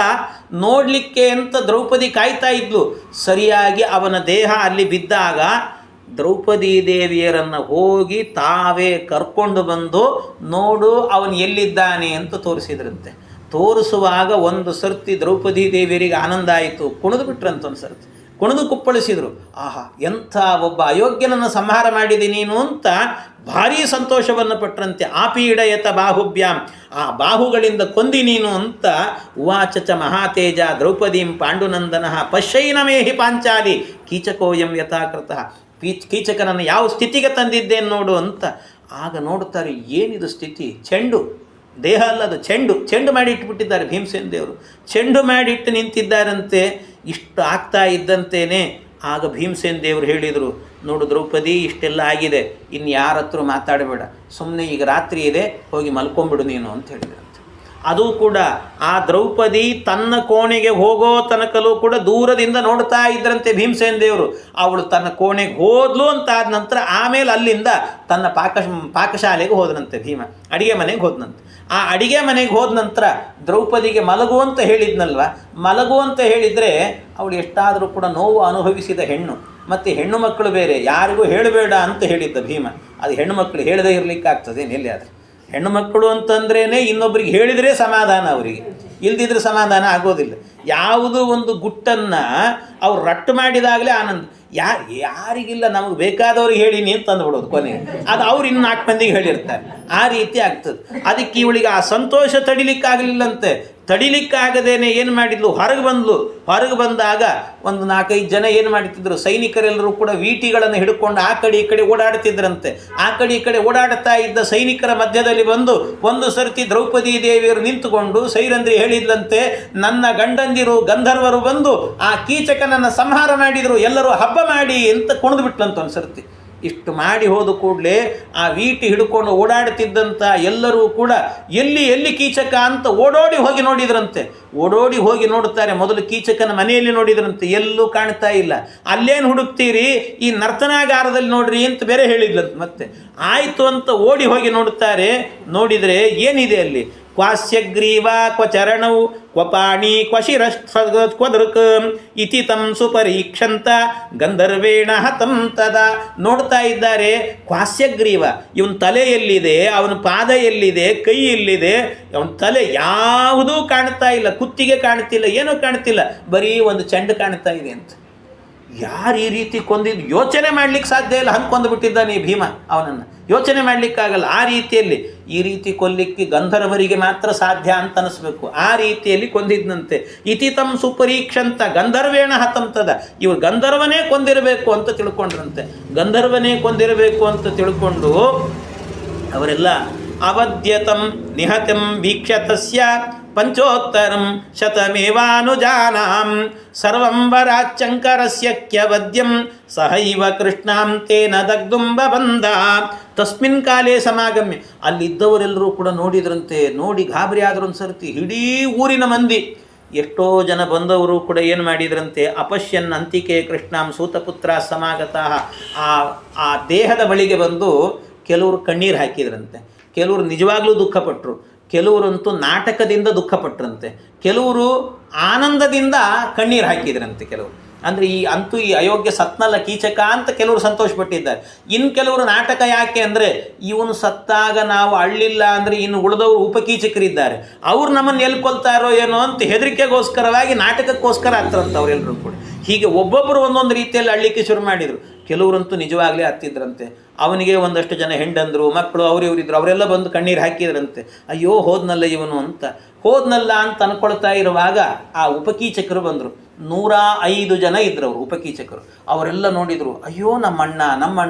ನೋಡಲಿಕ್ಕೆ ಅಂತ ದ್ರೌಪದಿ ಕಾಯ್ತಾ ಇದ್ಲು. ಸರಿಯಾಗಿ ಅವನ ದೇಹ ಅಲ್ಲಿ ಬಿದ್ದಾಗ ದ್ರೌಪದಿ ದೇವಿಯರನ್ನು ಹೋಗಿ ತಾವೇ ಕರ್ಕೊಂಡು ಬಂದು ನೋಡು ಅವನು ಎಲ್ಲಿದ್ದಾನೆ ಅಂತ ತೋರಿಸಿದ್ರಂತೆ. ತೋರಿಸುವಾಗ ಒಂದು ಸರ್ತಿ ದ್ರೌಪದಿ ದೇವಿಯರಿಗೆ ಆನಂದ ಆಯಿತು, ಕುಣಿದು ಬಿಟ್ರಂತ. ಒಂದು ಸರ್ತಿ ಕುಣಿದು ಕುಪ್ಪಳಿಸಿದರು. ಆಹಾ, ಎಂಥ ಒಬ್ಬ ಅಯೋಗ್ಯನನ್ನು ಸಂಹಾರ ಮಾಡಿದೆ ನೀನು ಅಂತ ಭಾರೀ ಸಂತೋಷವನ್ನು ಪಟ್ಟರಂತೆ. ಆಪೀಡಯತ ಬಾಹುಭ್ಯಾಂ, ಆ ಬಾಹುಗಳಿಂದ ಕೊಂದಿ ನೀನು ಅಂತ. ಉವಾಚ ಮಹಾತೇಜ ದ್ರೌಪದೀಂ ಪಾಂಡುನಂದನಃ ಪಶ್ಯೈನಮೇಹಿ ಪಾಂಚಾಲಿ ಕೀಚಕೋಯಂ ಯಥಾಕೃತಃ. ಕೀಚಕನನ್ನು ಯಾವ ಸ್ಥಿತಿಗೆ ತಂದಿದ್ದೇನೆ ನೋಡು ಅಂತ. ಆಗ ನೋಡುತ್ತಾರೆ, ಏನಿದು ಸ್ಥಿತಿ, ಚೆಂಡು ದೇಹ ಅಲ್ಲದು, ಚೆಂಡು ಮಾಡಿ ಇಟ್ಬಿಟ್ಟಿದ್ದಾರೆ ಭೀಮಸೇನ ದೇವರು. ಚೆಂಡು ಮಾಡಿಟ್ಟು ನಿಂತಿದ್ದಾರಂತೆ. ಇಷ್ಟು ಆಗ್ತಾ ಇದ್ದಂತೇನೆ ಆಗ ಭೀಮಸೇನ ದೇವರು ಹೇಳಿದರು, ನೋಡು ದ್ರೌಪದಿ, ಇಷ್ಟೆಲ್ಲ ಆಗಿದೆ, ಇನ್ನು ಯಾರ ಹತ್ರ ಮಾತಾಡಬೇಡ, ಸುಮ್ಮನೆ ಈಗ ರಾತ್ರಿ ಇದೆ, ಹೋಗಿ ಮಲ್ಕೊಂಬಿಡು ನೀನು ಅಂತ ಹೇಳಿದ್ರಂತೆ. ಅದು ಕೂಡ ಆ ದ್ರೌಪದಿ ತನ್ನ ಕೋಣೆಗೆ ಹೋಗೋ ತನಕಲೂ ಕೂಡ ದೂರದಿಂದ ನೋಡ್ತಾ ಇದ್ರಂತೆ ಭೀಮಸೇನ ದೇವರು. ಅವಳು ತನ್ನ ಕೋಣೆಗೆ ಹೋದ್ಲು ಅಂತ ಆದ ನಂತರ ಆಮೇಲೆ ಅಲ್ಲಿಂದ ತನ್ನ ಪಾಕಶಾಲೆಗೆ ಹೋದನಂತೆ ಭೀಮ. ಅಡಿಗೆ ಮನೆಗೆ ಹೋದನಂತೆ. ಆ ಅಡಿಗೆ ಮನೆಗೆ ಹೋದ ನಂತರ ದ್ರೌಪದಿಗೆ ಮಲಗು ಅಂತ ಹೇಳಿದ್ನಲ್ವ, ಮಲಗು ಅಂತ ಹೇಳಿದರೆ ಅವಳು ಎಷ್ಟಾದರೂ ಕೂಡ ನೋವು ಅನುಭವಿಸಿದ ಹೆಣ್ಣು, ಮತ್ತು ಹೆಣ್ಣು ಮಕ್ಕಳು ಬೇರೆ, ಯಾರಿಗೂ ಹೇಳಬೇಡ ಅಂತ ಹೇಳಿದ್ದ ಭೀಮ. ಅದು ಹೆಣ್ಣು ಮಕ್ಕಳು ಹೇಳದೇ ಇರಲಿಕ್ಕಾಗ್ತದೆ ಎಲ್ಲಿ ಆದರೆ. ಹೆಣ್ಣು ಮಕ್ಕಳು ಅಂತಂದ್ರೇ ಇನ್ನೊಬ್ರಿಗೆ ಹೇಳಿದರೆ ಸಮಾಧಾನ, ಅವರಿಗೆ ಇಲ್ದಿದ್ರೆ ಸಮಾಧಾನ ಆಗೋದಿಲ್ಲ. ಯಾವುದೋ ಒಂದು ಗುಟ್ಟನ್ನು ಅವ್ರು ರಟ್ಟು ಮಾಡಿದಾಗಲೇ ಆನಂದ. ಯಾರಿಗಿಲ್ಲ, ನಮಗೆ ಬೇಕಾದವ್ರಿಗೆ ಹೇಳಿನಿ ಅಂತ ಅಂದ್ಬಿಡೋದು ಕೊನೆಗೆ. ಅದು ಅವ್ರು ಇನ್ನು 4 ಮಂದಿಗೆ ಹೇಳಿರ್ತಾರೆ. ಆ ರೀತಿ ಆಗ್ತದೆ. ಅದಕ್ಕೆ ಇವಳಿಗೆ ಆ ಸಂತೋಷ ತಡಿಲಿಕ್ಕಾಗಲಿಲ್ಲಂತೆ. ತಡಿಲಿಕ್ಕಾಗದೇನೆ ಏನು ಮಾಡಿದ್ಲು, ಹೊರಗೆ ಬಂದಾಗ ಒಂದು 4-5 ಜನ ಏನು ಮಾಡ್ತಿದ್ರು, ಸೈನಿಕರೆಲ್ಲರೂ ಕೂಡ ವೀಟಿಗಳನ್ನು ಹಿಡ್ಕೊಂಡು ಆ ಕಡೆ ಈ ಕಡೆ ಓಡಾಡ್ತಿದ್ರಂತೆ. ಆ ಕಡೆ ಈ ಕಡೆ ಓಡಾಡ್ತಾ ಇದ್ದ ಸೈನಿಕರ ಮಧ್ಯದಲ್ಲಿ ಬಂದು ಒಂದು ಸರ್ತಿ ದ್ರೌಪದಿ ದೇವಿಯರು ನಿಂತುಕೊಂಡು ಸೈರಂಧ್ರಿ ಹೇಳಿದ್ಲಂತೆ, ನನ್ನ ಗಂಡಂದಿರು ಗಂಧರ್ವರು ಬಂದು ಆ ಕೀಚಕನನ್ನು ಸಂಹಾರ ಮಾಡಿದರು, ಎಲ್ಲರೂ ಹಬ್ಬ ಮಾಡಿ ಅಂತ ಕುಣಿದು ಬಿಟ್ಲಂತ ಒಂದು ಸರ್ತಿ. ಇಷ್ಟು ಮಾಡಿ ಹೋದ ಕೂಡಲೇ ಆ ವೀಟಿ ಹಿಡ್ಕೊಂಡು ಓಡಾಡ್ತಿದ್ದಂಥ ಎಲ್ಲರೂ ಕೂಡ ಎಲ್ಲಿ ಕೀಚಕ ಅಂತ ಓಡೋಡಿ ಹೋಗಿ ನೋಡಿದ್ರಂತೆ. ಓಡೋಡಿ ಹೋಗಿ ನೋಡುತ್ತಾರೆ. ಮೊದಲು ಕೀಚಕನ ಮನೆಯಲ್ಲಿ ನೋಡಿದ್ರಂತೆ, ಎಲ್ಲೂ ಕಾಣ್ತಾ ಇಲ್ಲ. ಅಲ್ಲೇನು ಹುಡುಕ್ತೀರಿ, ಈ ನರ್ತನಾಗಾರದಲ್ಲಿ ನೋಡ್ರಿ ಅಂತ ಬೇರೆ ಹೇಳಿದ್ಲಂತ. ಮತ್ತೆ ಆಯಿತು ಅಂತ ಓಡಿ ಹೋಗಿ ನೋಡುತ್ತಾರೆ. ನೋಡಿದರೆ ಏನಿದೆ ಅಲ್ಲಿ, ಕ್ವಾಸ್ಯಗ್ರೀವ ಕ್ವ ಚರಣವು ಕ್ವ ಪಾಣಿ ಕ್ವ ಶಿರಸ್ತ್ವದೃಕ್ ಇತಿ ತಂ ಸುಪರೀಕ್ಷಂತ ಗಂಧರ್ವೇಣ ಹತಂ ತದ. ನೋಡ್ತಾ ಇದ್ದಾರೆ, ಕ್ವಾಸ್ಯಗ್ರೀವ, ಇವನ ತಲೆ ಎಲ್ಲಿದೆ, ಅವನ ಪಾದ ಎಲ್ಲಿದೆ, ಕೈ ಎಲ್ಲಿದೆ, ಅವನ ತಲೆ ಯಾವುದೂ ಕಾಣ್ತಾ ಇಲ್ಲ, ಕುತ್ತಿಗೆ ಕಾಣ್ತಿಲ್ಲ, ಏನೂ ಕಾಣ್ತಿಲ್ಲ, ಬರೀ ಒಂದು ಚೆಂಡು ಕಾಣ್ತಾ ಇದೆ ಅಂತ. ಯಾರು ಈ ರೀತಿ ಕೊಂದಿದ್ದು ಯೋಚನೆ ಮಾಡಲಿಕ್ಕೆ ಸಾಧ್ಯ ಇಲ್ಲ. ಹಂಗೆ ಕೊಂದುಬಿಟ್ಟಿದ್ದಾನೆ ಈ ಭೀಮ, ಅವನನ್ನು ಯೋಚನೆ ಮಾಡಲಿಕ್ಕಾಗಲ್ಲ. ಆ ರೀತಿಯಲ್ಲಿ ಈ ರೀತಿ ಕೊಲ್ಲಿಕ್ಕೆ ಗಂಧರ್ವರಿಗೆ ಮಾತ್ರ ಸಾಧ್ಯ ಅಂತ ಅನಿಸ್ಬೇಕು. ಆ ರೀತಿಯಲ್ಲಿ ಕೊಂದಿದ್ದಂತೆ. ಇತಿತಂ ಸುಪರೀಕ್ಷಂತ ಗಂಧರ್ವೇಣ ಹತಂತದ. ಇವರು ಗಂಧರ್ವನೇ ಕೊಂದಿರಬೇಕು ಅಂತ ತಿಳ್ಕೊಂಡ್ರಂತೆ. ಗಂಧರ್ವನೇ ಕೊಂದಿರಬೇಕು ಅಂತ ತಿಳ್ಕೊಂಡು ಅವರೆಲ್ಲ ಅವದ್ಯತಂ ನಿಹತಂ ವೀಕ್ಷತಸ್ಯ ಪಂಚೋತ್ತರಂ ಶತಮೇವಾನುಜಾನಾಂ ಸರ್ವಂ ವರಾಚ್ಚಂಕರಸ್ಯ ಕ್ಯವದ್ಯಂ ಸಹೈವ ಕೃಷ್ಣಾಂ ತೇನ ದಗ್ದುಂಬ ಬಂದ ತಸ್ಮಿನ್ ಕಾಲೇ ಸಮಾಗಮ್ಯ. ಅಲ್ಲಿದ್ದವರೆಲ್ಲರೂ ಕೂಡ ನೋಡಿದ್ರಂತೆ. ನೋಡಿ ಗಾಬರಿ ಆದ್ರು. ಒಂದು ಸರ್ತಿ ಇಡೀ ಊರಿನ ಮಂದಿ, ಎಷ್ಟೋ ಜನ ಬಂದವರು ಕೂಡ ಏನು ಮಾಡಿದ್ರಂತೆ, ಅಪಶ್ಯನ್ ಅಂತಿಕೆ ಕೃಷ್ಣಾಂ ಸೂತಪುತ್ರ ಸಮಾಗತಃ. ಆ ದೇಹದ ಬಳಿಗೆ ಬಂದು ಕೆಲವರು ಕಣ್ಣೀರು ಹಾಕಿದ್ರಂತೆ, ಕೆಲವರು ನಿಜವಾಗ್ಲೂ ದುಃಖಪಟ್ಟರು, ಕೆಲವರಂತೂ ನಾಟಕದಿಂದ ದುಃಖಪಟ್ಟರಂತೆ, ಕೆಲವರು ಆನಂದದಿಂದ ಕಣ್ಣೀರು ಹಾಕಿದ್ರಂತೆ. ಕೆಲವರು ಅಂದರೆ ಈ ಅಯೋಗ್ಯ ಸತ್ನಲ್ಲ ಕೀಚಕ ಅಂತ ಕೆಲವರು ಸಂತೋಷಪಟ್ಟಿದ್ದಾರೆ. ಇನ್ನು ಕೆಲವರು ನಾಟಕ ಯಾಕೆ ಅಂದರೆ, ಇವನು ಸತ್ತಾಗ ನಾವು ಅಳ್ಳಿಲ್ಲ ಅಂದರೆ ಇನ್ನು ಉಳಿದವರು ಉಪಕೀಚಕರಿದ್ದಾರೆ, ಅವ್ರು ನಮ್ಮನ್ನು ಎಲ್ಲಿ ಕೊಲ್ತಾರೋ ಏನೋ ಅಂತ ಹೆದರಿಕೆಗೋಸ್ಕರವಾಗಿ ನಾಟಕಕ್ಕೋಸ್ಕರ ಆಗ್ತಾರಂತ ಅವರೆಲ್ಲರೂ ಕೂಡ. ಹೀಗೆ ಒಬ್ಬೊಬ್ಬರು ಒಂದೊಂದು ರೀತಿಯಲ್ಲಿ ಅಳ್ಳಿಕ್ಕೆ ಶುರು ಮಾಡಿದರು. ಕೆಲವರಂತೂ ನಿಜವಾಗಲೇ ಹತ್ತಿದ್ರಂತೆ. ಅವನಿಗೆ ಒಂದಷ್ಟು ಜನ ಹೆಂಡಂದರು ಮಕ್ಕಳು ಇವರಿದ್ರು, ಅವರೆಲ್ಲ ಬಂದು ಕಣ್ಣೀರು ಹಾಕಿದ್ರಂತೆ. ಅಯ್ಯೋ ಹೋದ್ನಲ್ಲ ಇವನು ಅಂತ. ಹೋದ್ನಲ್ಲ ಅಂತ ಅನ್ಕೊಳ್ತಾ ಇರುವಾಗ ಆ ಉಪಕೀಚಕರು ಬಂದರು. 105 ಜನ ಇದ್ರು ಅವರು ಉಪಕೀಚಕರು. ಅವರೆಲ್ಲ ನೋಡಿದರು, ಅಯ್ಯೋ ನಮ್ಮಣ್ಣ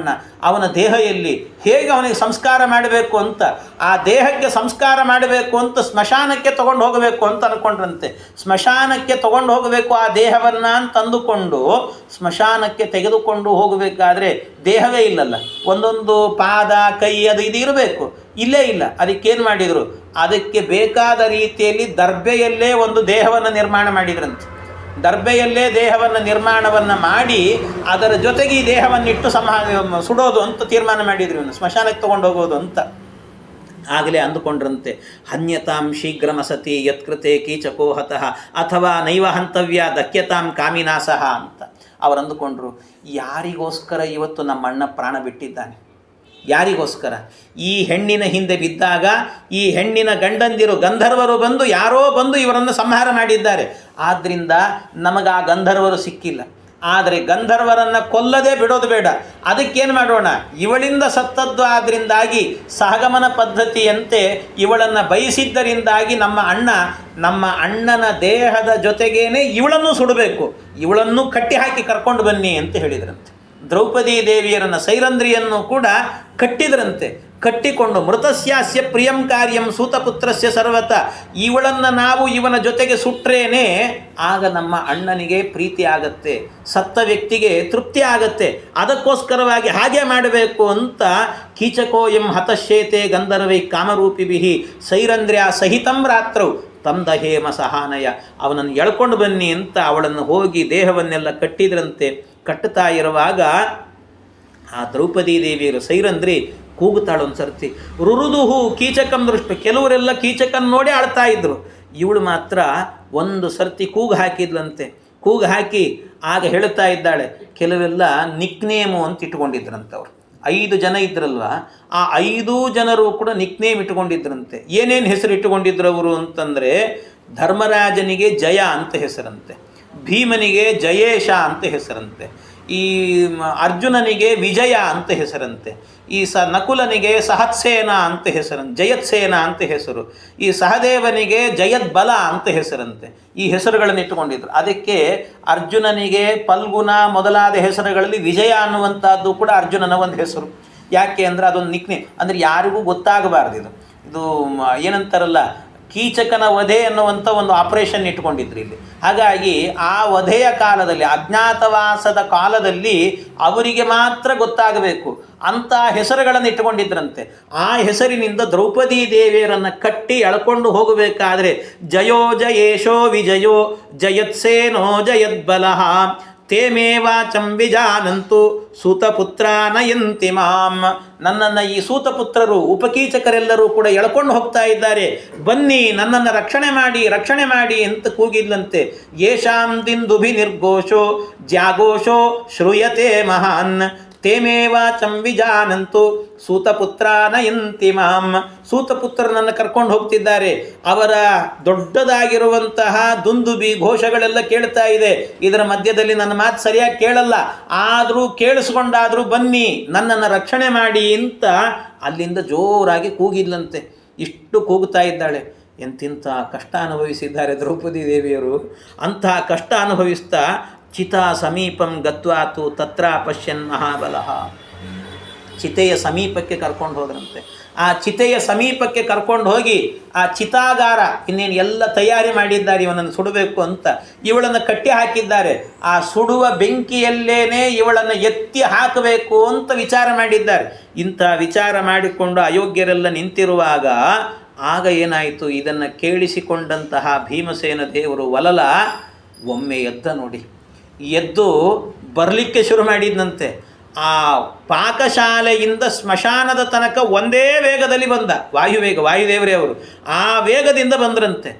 ಅವನ ದೇಹ ಎಲ್ಲಿ, ಹೇಗೆ ಅವನಿಗೆ ಸಂಸ್ಕಾರ ಮಾಡಬೇಕು ಅಂತ, ಆ ದೇಹಕ್ಕೆ ಸಂಸ್ಕಾರ ಮಾಡಬೇಕು ಅಂತ ಸ್ಮಶಾನಕ್ಕೆ ತಗೊಂಡು ಹೋಗಬೇಕು ಅಂತ ಅಂದ್ಕೊಂಡ್ರಂತೆ. ಸ್ಮಶಾನಕ್ಕೆ ತಗೊಂಡು ಹೋಗಬೇಕು ಆ ದೇಹವನ್ನು ಅಂತ ಅಂದುಕೊಂಡು ಸ್ಮಶಾನಕ್ಕೆ ತೆಗೆದುಕೊಂಡು ಹೋಗಬೇಕಾದ್ರೆ ದೇಹವೇ ಇಲ್ಲಲ್ಲ, ಒಂದೊಂದು ಪಾದ ಕೈ ಅದು ಇದು ಇರಬೇಕು, ಇಲ್ಲೇ ಇಲ್ಲ. ಅದಕ್ಕೇನು ಮಾಡಿದರು, ಅದಕ್ಕೆ ಬೇಕಾದ ರೀತಿಯಲ್ಲಿ ದರ್ಬೆಯಲ್ಲೇ ಒಂದು ದೇಹವನ್ನು ನಿರ್ಮಾಣ ಮಾಡಿದ್ರಂತೆ. ದರ್ಬೆಯಲ್ಲೇ ದೇಹವನ್ನು ನಿರ್ಮಾಣವನ್ನು ಮಾಡಿ ಅದರ ಜೊತೆಗೆ ಈ ದೇಹವನ್ನಿಟ್ಟು ಸುಡೋದು ಅಂತ ತೀರ್ಮಾನ ಮಾಡಿದ್ರು, ಇವನು ಸ್ಮಶಾನಕ್ಕೆ ತೊಗೊಂಡು ಹೋಗೋದು ಅಂತ. ಆಗಲೇ ಅಂದುಕೊಂಡ್ರಂತೆ, ಹನ್ಯತಾಂ ಶೀಘ್ರಮಸತಿ ಯತ್ಕೃತೆ ಕೀಚಕೋ ಹತಃ ಅಥವಾ ನೈವ ಹಂತವ್ಯ ದಕ್ಯತಾಂ ಕಾಮಿನಾಸಹ ಅಂತ ಅವರು ಅಂದುಕೊಂಡ್ರು. ಯಾರಿಗೋಸ್ಕರ ಇವತ್ತು ನಮ್ಮಣ್ಣ ಪ್ರಾಣ ಬಿಟ್ಟಿದ್ದಾನೆ? ಯಾರಿಗೋಸ್ಕರ? ಈ ಹೆಣ್ಣಿನ ಹಿಂದೆ ಬಿದ್ದಾಗ ಈ ಹೆಣ್ಣಿನ ಗಂಡಂದಿರು ಗಂಧರ್ವರು ಬಂದು ಯಾರೋ ಬಂದು ಇವರನ್ನು ಸಂಹಾರ ಮಾಡಿದ್ದಾರೆ. ಆದ್ದರಿಂದ ನಮಗೆ ಆ ಗಂಧರ್ವರು ಸಿಕ್ಕಿಲ್ಲ. ಆದರೆ ಗಂಧರ್ವರನ್ನು ಕೊಲ್ಲದೆ ಬಿಡೋದು ಬೇಡ. ಅದಕ್ಕೇನು ಮಾಡೋಣ, ಇವಳಿಂದ ಸತ್ತದ್ದು ಆದ್ದರಿಂದಾಗಿ ಸಹಗಮನ ಪದ್ಧತಿಯಂತೆ ಇವಳನ್ನು ಬಯಸಿದ್ದರಿಂದಾಗಿ ನಮ್ಮ ಅಣ್ಣನ ದೇಹದ ಜೊತೆಗೇನೆ ಇವಳನ್ನು ಸುಡಬೇಕು, ಇವಳನ್ನು ಕಟ್ಟಿ ಹಾಕಿ ಕರ್ಕೊಂಡು ಬನ್ನಿ ಅಂತ ಹೇಳಿದ್ರಂತೆ. ದ್ರೌಪದಿ ದೇವಿಯರನ್ನು ಸೈರಂಧ್ರಿಯನ್ನು ಕೂಡ ಕಟ್ಟಿದ್ರಂತೆ. ಕಟ್ಟಿಕೊಂಡು ಮೃತಸ್ಯಾಸ್ಯ ಪ್ರಿಯಂ ಕಾರ್ಯಂ ಸೂತಪುತ್ರಸ್ಯ ಸರ್ವತ, ಇವಳನ್ನು ನಾವು ಇವನ ಜೊತೆಗೆ ಸುಟ್ರೇನೆ ಆಗ ನಮ್ಮ ಅಣ್ಣನಿಗೆ ಪ್ರೀತಿ ಆಗತ್ತೆ, ಸತ್ತ ವ್ಯಕ್ತಿಗೆ ತೃಪ್ತಿ ಆಗತ್ತೆ. ಅದಕ್ಕೋಸ್ಕರವಾಗಿ ಹಾಗೆ ಮಾಡಬೇಕು ಅಂತ ಕೀಚಕೋ ಎಂ ಹತಶೇತೆ ಗಂಧರ್ವೈ ಕಾಮರೂಪಿಭಿ ಸೈರಂಧ್ರ್ಯ ಸಹಿತಂ ರಾತ್ರೌ ತಂದಹೇಮ ಸಹಾನಯ, ಅವನನ್ನು ಎಳ್ಕೊಂಡು ಬನ್ನಿ ಅಂತ ಅವಳನ್ನು ಹೋಗಿ ದೇಹವನ್ನೆಲ್ಲ ಕಟ್ಟಿದ್ರಂತೆ. ಕಟ್ಟುತ್ತಾ ಇರುವಾಗ ಆ ದ್ರೌಪದಿ ದೇವಿಯರು ಸೈರಂಧ್ರಿ ಕೂಗುತ್ತಾಳು ಒಂದು ಸರ್ತಿ, ರುರುದುಹು ಕೀಚಕಂ ದೃಷ್ಟ. ಕೆಲವರೆಲ್ಲ ಕೀಚಕನ್ ನೋಡಿ ಆಳ್ತಾ ಇದ್ರು, ಇವಳು ಮಾತ್ರ ಒಂದು ಸರ್ತಿ ಕೂಗು ಹಾಕಿದ್ಲಂತೆ. ಕೂಗು ಹಾಕಿ ಆಗ ಹೇಳ್ತಾ ಇದ್ದಾಳೆ, ಕೆಲವೆಲ್ಲ ನಿಕ್ನೇಮು ಅಂತ ಇಟ್ಕೊಂಡಿದ್ರಂತವ್ರು. 5 ಜನ ಇದ್ರಲ್ವ, ಆ 5 ಜನರು ಕೂಡ ನಿಕ್ನೇಮ್ ಇಟ್ಕೊಂಡಿದ್ರಂತೆ. ಏನೇನು ಹೆಸರು ಇಟ್ಟುಕೊಂಡಿದ್ರು ಅವರು ಅಂತಂದರೆ, ಧರ್ಮರಾಜನಿಗೆ ಜಯ ಅಂತ ಹೆಸರಂತೆ, ಭೀಮನಿಗೆ ಜಯೇಶ ಅಂತ ಹೆಸರಂತೆ, ಈ ಅರ್ಜುನನಿಗೆ ವಿಜಯ ಅಂತ ಹೆಸರಂತೆ, ಈ ನಕುಲನಿಗೆ ಸಹತ್ಸೇನ ಅಂತ ಹೆಸರಂತೆ, ಜಯತ್ಸೇನ ಅಂತ ಹೆಸರು, ಈ ಸಹದೇವನಿಗೆ ಜಯದ್ಬಲ ಅಂತ ಹೆಸರಂತೆ. ಈ ಹೆಸರುಗಳನ್ನು ಇಟ್ಟುಕೊಂಡಿದ್ರು. ಅದಕ್ಕೆ ಅರ್ಜುನನಿಗೆ ಫಲ್ಗುಣ ಮೊದಲಾದ ಹೆಸರುಗಳಲ್ಲಿ ವಿಜಯ ಅನ್ನುವಂಥದ್ದು ಕೂಡ ಅರ್ಜುನನ ಒಂದು ಹೆಸರು. ಯಾಕೆ ಅಂದರೆ ಅದೊಂದು ನಿಕ್ನೇಮ್, ಅಂದರೆ ಯಾರಿಗೂ ಗೊತ್ತಾಗಬಾರ್ದು. ಇದು ಏನಂತಾರಲ್ಲ, ಕೀಚಕನ ವಧೆ ಅನ್ನುವಂಥ ಒಂದು ಆಪರೇಷನ್ ಇಟ್ಕೊಂಡಿದ್ರು ಇಲ್ಲಿ. ಹಾಗಾಗಿ ಆ ವಧೆಯ ಕಾಲದಲ್ಲಿ, ಅಜ್ಞಾತವಾಸದ ಕಾಲದಲ್ಲಿ ಅವರಿಗೆ ಮಾತ್ರ ಗೊತ್ತಾಗಬೇಕು ಅಂಥ ಹೆಸರುಗಳನ್ನು ಇಟ್ಟುಕೊಂಡಿದ್ರಂತೆ. ಆ ಹೆಸರಿನಿಂದ ದ್ರೌಪದಿ ದೇವಿಯರನ್ನು ಕಟ್ಟಿ ಎಳ್ಕೊಂಡು ಹೋಗಬೇಕಾದ್ರೆ ಜಯೋ ಜಯೇಶೋ ವಿಜಯೋ ಜಯತ್ಸೇನೋ ಜಯದ್ಬಲಃ ತೇಮೇವಾಚಂ ವಿಜಾನಂತು ಸೂತಪುತ್ರ ನಯಂತಿ ಮಾಂ, ನನ್ನನ್ನು ಈ ಸೂತಪುತ್ರರು ಉಪಕೀಚಕರೆಲ್ಲರೂ ಕೂಡ ಎಳ್ಕೊಂಡು ಹೋಗ್ತಾ ಇದ್ದಾರೆ, ಬನ್ನಿ ನನ್ನನ್ನು ರಕ್ಷಣೆ ಮಾಡಿ ಅಂತ ಕೂಗಿದ್ಲಂತೆ. ಯೇಷಾಂ ದಿಂದುಭಿ ನಿರ್ಘೋಷೋ ಜ್ಯಾಘೋಷೋ ಶ್ರೂಯತೆ ಮಹಾನ್ ತೇಮೇವಾಚಂ ವಿಜಾನಂತು ಸೂತಪುತ್ರ ನಯಂತಿ ಮಾಂ. ಸೂತಪುತ್ರನನ್ನು ಕರ್ಕೊಂಡು ಹೋಗ್ತಿದ್ದಾರೆ. ಅವರ ದೊಡ್ಡದಾಗಿರುವಂತಹ ದುಂದುಬಿ ಘೋಷಗಳೆಲ್ಲ ಕೇಳ್ತಾ ಇದೆ. ಇದರ ಮಧ್ಯದಲ್ಲಿ ನನ್ನ ಮಾತು ಸರಿಯಾಗಿ ಕೇಳಲ್ಲ, ಆದರೂ ಕೇಳಿಸ್ಕೊಂಡಾದರೂ ಬನ್ನಿ ನನ್ನನ್ನು ರಕ್ಷಣೆ ಮಾಡಿ ಅಂತ ಅಲ್ಲಿಂದ ಜೋರಾಗಿ ಕೂಗಿದ್ಲಂತೆ. ಇಷ್ಟು ಕೂಗುತ್ತಾ ಇದ್ದಾಳೆ. ಎಂತಿಂಥ ಕಷ್ಟ ಅನುಭವಿಸಿದ್ದಾರೆ ದ್ರೌಪದಿ ದೇವಿಯರು. ಅಂತಹ ಕಷ್ಟ ಅನುಭವಿಸ್ತಾ ಚಿತಾ ಸಮೀಪಂ ಗತ್ವಾತು ತತ್ರ ಪಶ್ಯನ್ ಮಹಾಬಲಃ, ಚಿತೆಯ ಸಮೀಪಕ್ಕೆ ಕರ್ಕೊಂಡು ಹೋದ್ರಂತೆ. ಆ ಚಿತೆಯ ಸಮೀಪಕ್ಕೆ ಕರ್ಕೊಂಡು ಹೋಗಿ ಆ ಚಿತಾಗಾರ ಇನ್ನೇನು ಎಲ್ಲ ತಯಾರಿ ಮಾಡಿದ್ದಾರೆ ಇವನನ್ನು ಸುಡಬೇಕು ಅಂತ, ಇವಳನ್ನು ಕಟ್ಟಿ ಹಾಕಿದ್ದಾರೆ. ಆ ಸುಡುವ ಬೆಂಕಿಯಲ್ಲೇನೆ ಇವಳನ್ನು ಎತ್ತಿ ಹಾಕಬೇಕು ಅಂತ ವಿಚಾರ ಮಾಡಿದ್ದಾರೆ. ಇಂಥ ವಿಚಾರ ಮಾಡಿಕೊಂಡು ಅಯೋಗ್ಯರೆಲ್ಲ ನಿಂತಿರುವಾಗ ಆಗ ಏನಾಯಿತು, ಇದನ್ನು ಕೇಳಿಸಿಕೊಂಡಂತಹ ಭೀಮಸೇನ ದೇವರು ವಲಲ ಒಮ್ಮೆ ಎದ್ದ ನೋಡಿ. ಎದ್ದು ಬರಲಿಕ್ಕೆ ಶುರು ಮಾಡಿದ್ದಂತೆ. ಆ ಪಾಕಶಾಲೆಯಿಂದ ಸ್ಮಶಾನದ ತನಕ ಒಂದೇ ವೇಗದಲ್ಲಿ ಬಂದ, ವಾಯುದೇವರೇ ಅವರು ಆ ವೇಗದಿಂದ ಬಂದ್ರಂತೆ.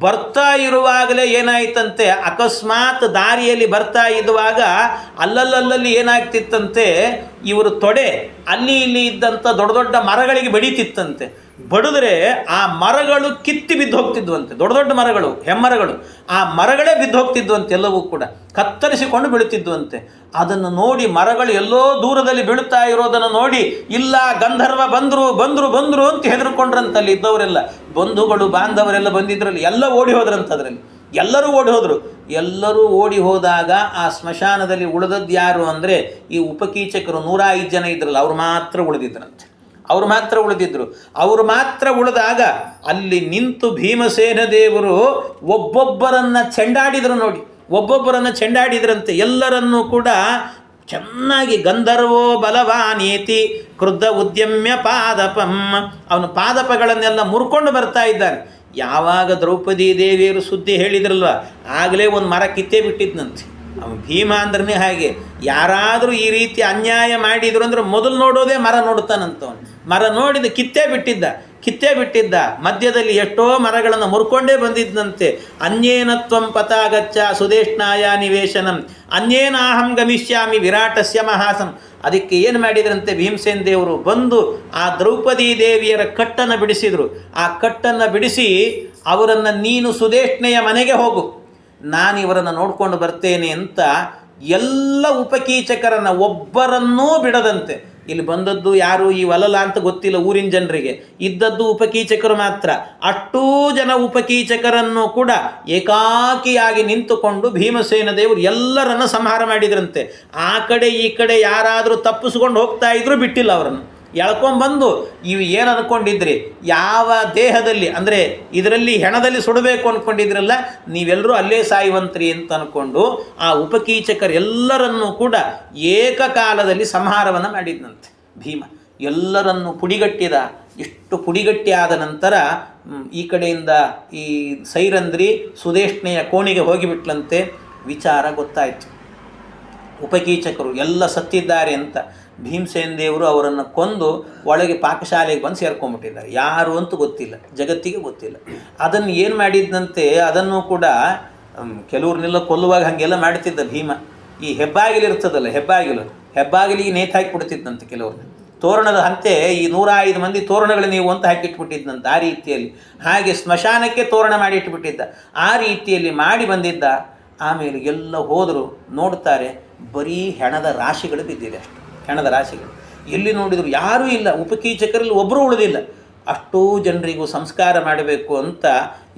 ಬರ್ತಾ ಇರುವಾಗಲೇ ಏನಾಯ್ತಂತೆ, ಅಕಸ್ಮಾತ್ ದಾರಿಯಲ್ಲಿ ಬರ್ತಾ ಇದ್ದುವಾಗ ಅಲ್ಲಲ್ಲಿ ಏನಾಗ್ತಿತ್ತಂತೆ, ಇವರು ತೊಡೆ ಅಲ್ಲಿ ಇಲ್ಲಿ ಇದ್ದಂಥ ದೊಡ್ಡ ದೊಡ್ಡ ಮರಗಳಿಗೆ ಬಡಿತಿತ್ತಂತೆ. ಬಡಿದ್ರೆ ಆ ಮರಗಳು ಕಿತ್ತಿ ಬಿದ್ದು ಹೋಗ್ತಿದ್ವಂತೆ. ದೊಡ್ಡ ದೊಡ್ಡ ಮರಗಳು, ಹೆಮ್ಮರಗಳು, ಆ ಮರಗಳೇ ಬಿದ್ದು ಹೋಗ್ತಿದ್ವಂತೆ. ಎಲ್ಲವೂ ಕೂಡ ಕತ್ತರಿಸಿಕೊಂಡು ಬೀಳುತ್ತಿದ್ವಂತೆ. ಅದನ್ನು ನೋಡಿ ಮರಗಳು ಎಲ್ಲೋ ದೂರದಲ್ಲಿ ಬೀಳುತ್ತಾ ಇರೋದನ್ನು ನೋಡಿ, ಇಲ್ಲ ಗಂಧರ್ವ ಬಂದರು ಅಂತ ಹೆದರ್ಕೊಂಡ್ರಂತಲ್ಲಿ ಇದ್ದವರೆಲ್ಲ, ಬಂಧುಗಳು ಬಾಂಧವರೆಲ್ಲ ಬಂದಿದ್ರಲ್ಲಿ ಎಲ್ಲ ಓಡಿ ಹೋದ್ರಂತ. ಅದರಲ್ಲಿ ಎಲ್ಲರೂ ಓಡಿ ಹೋದರು. ಎಲ್ಲರೂ ಓಡಿ ಹೋದಾಗ ಆ ಸ್ಮಶಾನದಲ್ಲಿ ಉಳಿದದ್ದು ಯಾರು ಅಂದರೆ ಈ ಉಪಕೀಚಕರು 105 ಜನ ಇದ್ರಲ್ಲ, ಅವ್ರು ಮಾತ್ರ ಉಳಿದಿದ್ರಂತೆ. ಅವರು ಮಾತ್ರ ಉಳಿದಾಗ ಅಲ್ಲಿ ನಿಂತು ಭೀಮಸೇನ ದೇವರು ಒಬ್ಬೊಬ್ಬರನ್ನು ಚೆಂಡಾಡಿದ್ರಂತೆ. ಎಲ್ಲರನ್ನೂ ಕೂಡ ಚೆನ್ನಾಗಿ ಗಂಧರ್ವೋ ಬಲವಾನೇತಿ ಕ್ರುದ್ಧ ಉದ್ಯಮ್ಯ ಪಾದಪಂ, ಅವನು ಪಾದಪಗಳನ್ನೆಲ್ಲ ಮುರ್ಕೊಂಡು ಬರ್ತಾ ಇದ್ದಾನೆ. ಯಾವಾಗ ದ್ರೌಪದಿ ದೇವಿಯರು ಸುದ್ದಿ ಹೇಳಿದ್ರಲ್ವ, ಆಗಲೇ ಒಂದು ಮರ ಕಿತ್ತೇ ಬಿಟ್ಟಿದ್ನಂತೆ. ಅವನು ಭೀಮ ಅಂದ್ರೆ ಹಾಗೆ, ಯಾರಾದರೂ ಈ ರೀತಿ ಅನ್ಯಾಯ ಮಾಡಿದ್ರು ಅಂದ್ರೆ ಮೊದಲು ನೋಡೋದೇ ಮರ ನೋಡ್ತಾನಂತವನು. ಮರ ನೋಡಿದ ಕಿತ್ತೇ ಬಿಟ್ಟಿದ್ದ. ಮಧ್ಯದಲ್ಲಿ ಎಷ್ಟೋ ಮರಗಳನ್ನು ಮುರ್ಕೊಂಡೇ ಬಂದಿದ್ದಂತೆ. ಅನ್ಯೇನತ್ವಂ ಪತಾಗಚ್ಚ ಸುದೇಷ್ಣಾಯ ನಿವೇಶನಂ ಅನ್ಯೇನಾಹಂ ಗಮಿಷ್ಯಾಮಿ ವಿರಾಟಸ್ಯ ಮಹಾಸಂ. ಅದಕ್ಕೆ ಏನು ಮಾಡಿದ್ರಂತೆ, ಭೀಮಸೇನ ದೇವರು ಬಂದು ಆ ದ್ರೌಪದಿ ದೇವಿಯರ ಕಟ್ಟನ್ನು ಬಿಡಿಸಿದರು. ಆ ಕಟ್ಟನ್ನು ಬಿಡಿಸಿ ಅವರನ್ನು, ನೀನು ಸುದೇಷ್ಣೆಯ ಮನೆಗೆ ಹೋಗು, ನಾನು ಇವರನ್ನು ನೋಡ್ಕೊಂಡು ಬರ್ತೇನೆ ಅಂತ ಎಲ್ಲ ಉಪಕೀಚಕರನ್ನು ಒಬ್ಬರನ್ನೂ ಬಿಡದಂತೆ. ಇಲ್ಲಿ ಬಂದದ್ದು ಯಾರು ಈ ವಲಲ ಅಂತ ಗೊತ್ತಿಲ್ಲ ಊರಿನ ಜನರಿಗೆ, ಇದ್ದದ್ದು ಉಪಕೀಚಕರು ಮಾತ್ರ. ಅಷ್ಟೂ ಜನ ಉಪಕೀಚಕರನ್ನು ಕೂಡ ಏಕಾಕಿಯಾಗಿ ನಿಂತುಕೊಂಡು ಭೀಮಸೇನ ದೇವರು ಎಲ್ಲರನ್ನು ಸಂಹಾರ ಮಾಡಿದ್ರಂತೆ. ಆ ಕಡೆ ಈ ಕಡೆ ಯಾರಾದರೂ ತಪ್ಪಿಸ್ಕೊಂಡು ಹೋಗ್ತಾ ಇದ್ರು, ಬಿಟ್ಟಿಲ್ಲ ಅವರನ್ನು. ಎಳ್ಕೊಂಬಂದು ಇವು ಏನು ಅಂದ್ಕೊಂಡಿದ್ರಿ, ಯಾವ ದೇಹದಲ್ಲಿ ಅಂದರೆ ಇದರಲ್ಲಿ ಹೆಣದಲ್ಲಿ ಸುಡಬೇಕು ಅಂದ್ಕೊಂಡಿದ್ರಲ್ಲ, ನೀವೆಲ್ಲರೂ ಅಲ್ಲೇ ಸಾಯುವಂತ್ರಿ ಅಂತ ಅಂದ್ಕೊಂಡು ಆ ಉಪಕೀಚಕರೆಲ್ಲರನ್ನೂ ಕೂಡ ಏಕಕಾಲದಲ್ಲಿ ಸಂಹಾರವನ್ನು ಮಾಡಿದ್ನಂತೆ ಭೀಮ. ಎಲ್ಲರನ್ನು ಪುಡಿಗಟ್ಟಿದ. ಇಷ್ಟು ಪುಡಿಗಟ್ಟಿ ಆದ ನಂತರ ಈ ಕಡೆಯಿಂದ ಈ ಸೈರಂಧ್ರಿ ಸುದೇಷ್ಣೆಯ ಕೋಣಿಗೆ ಹೋಗಿಬಿಟ್ಲಂತೆ. ವಿಚಾರ ಗೊತ್ತಾಯಿತು, ಉಪಕೀಚಕರು ಎಲ್ಲ ಸತ್ತಿದ್ದಾರೆ ಅಂತ. ಭೀಮಸೇನ ದೇವರು ಅವರನ್ನು ಕೊಂದು ಒಳಗೆ ಪಾಕಶಾಲೆಗೆ ಬಂದು ಸೇರ್ಕೊಂಡ್ಬಿಟ್ಟಿದ್ದಾರೆ. ಯಾರು ಅಂತೂ ಗೊತ್ತಿಲ್ಲ, ಜಗತ್ತಿಗೆ ಗೊತ್ತಿಲ್ಲ. ಅದನ್ನು ಏನು ಮಾಡಿದ್ದಂತೆ, ಅದನ್ನು ಕೂಡ ಕೆಲವ್ರನ್ನೆಲ್ಲ ಕೊಲ್ಲುವಾಗ ಹಾಗೆಲ್ಲ ಮಾಡ್ತಿದ್ದ ಭೀಮ. ಈ ಹೆಬ್ಬಾಗಿಲಿರ್ತದಲ್ಲ, ಹೆಬ್ಬಾಗಿಲಿಗೆ ನೇತು ಹಾಕಿಬಿಡ್ತಿದ್ದಂತೆ ಕೆಲವ್ರನ್ನ. ತೋರಣದ ಹಂತೆ ಈ 105 ಮಂದಿ ತೋರಣಗಳು ನೀವು ಅಂತ ಹಾಕಿಟ್ಬಿಟ್ಟಿದ್ದಂತೆ. ಆ ರೀತಿಯಲ್ಲಿ ಹಾಗೆ ಸ್ಮಶಾನಕ್ಕೆ ತೋರಣ ಮಾಡಿ ಇಟ್ಬಿಟ್ಟಿದ್ದ. ಆ ರೀತಿಯಲ್ಲಿ ಮಾಡಿ ಬಂದಿದ್ದ. ಆಮೇಲೆ ಎಲ್ಲ ಹೋದರು, ನೋಡ್ತಾರೆ ಬರೀ ಹೆಣದ ರಾಶಿಗಳು ಬಿದ್ದಿದೆ. ಅಷ್ಟು ಹೆಣದ ರಾಶಿಗಳು, ಎಲ್ಲಿ ನೋಡಿದ್ರು ಯಾರೂ ಇಲ್ಲ. ಉಪಕೀಚಕರಲ್ಲಿ ಒಬ್ಬರೂ ಉಳಿದಿಲ್ಲ. ಅಷ್ಟೂ ಜನರಿಗೂ ಸಂಸ್ಕಾರ ಮಾಡಬೇಕು ಅಂತ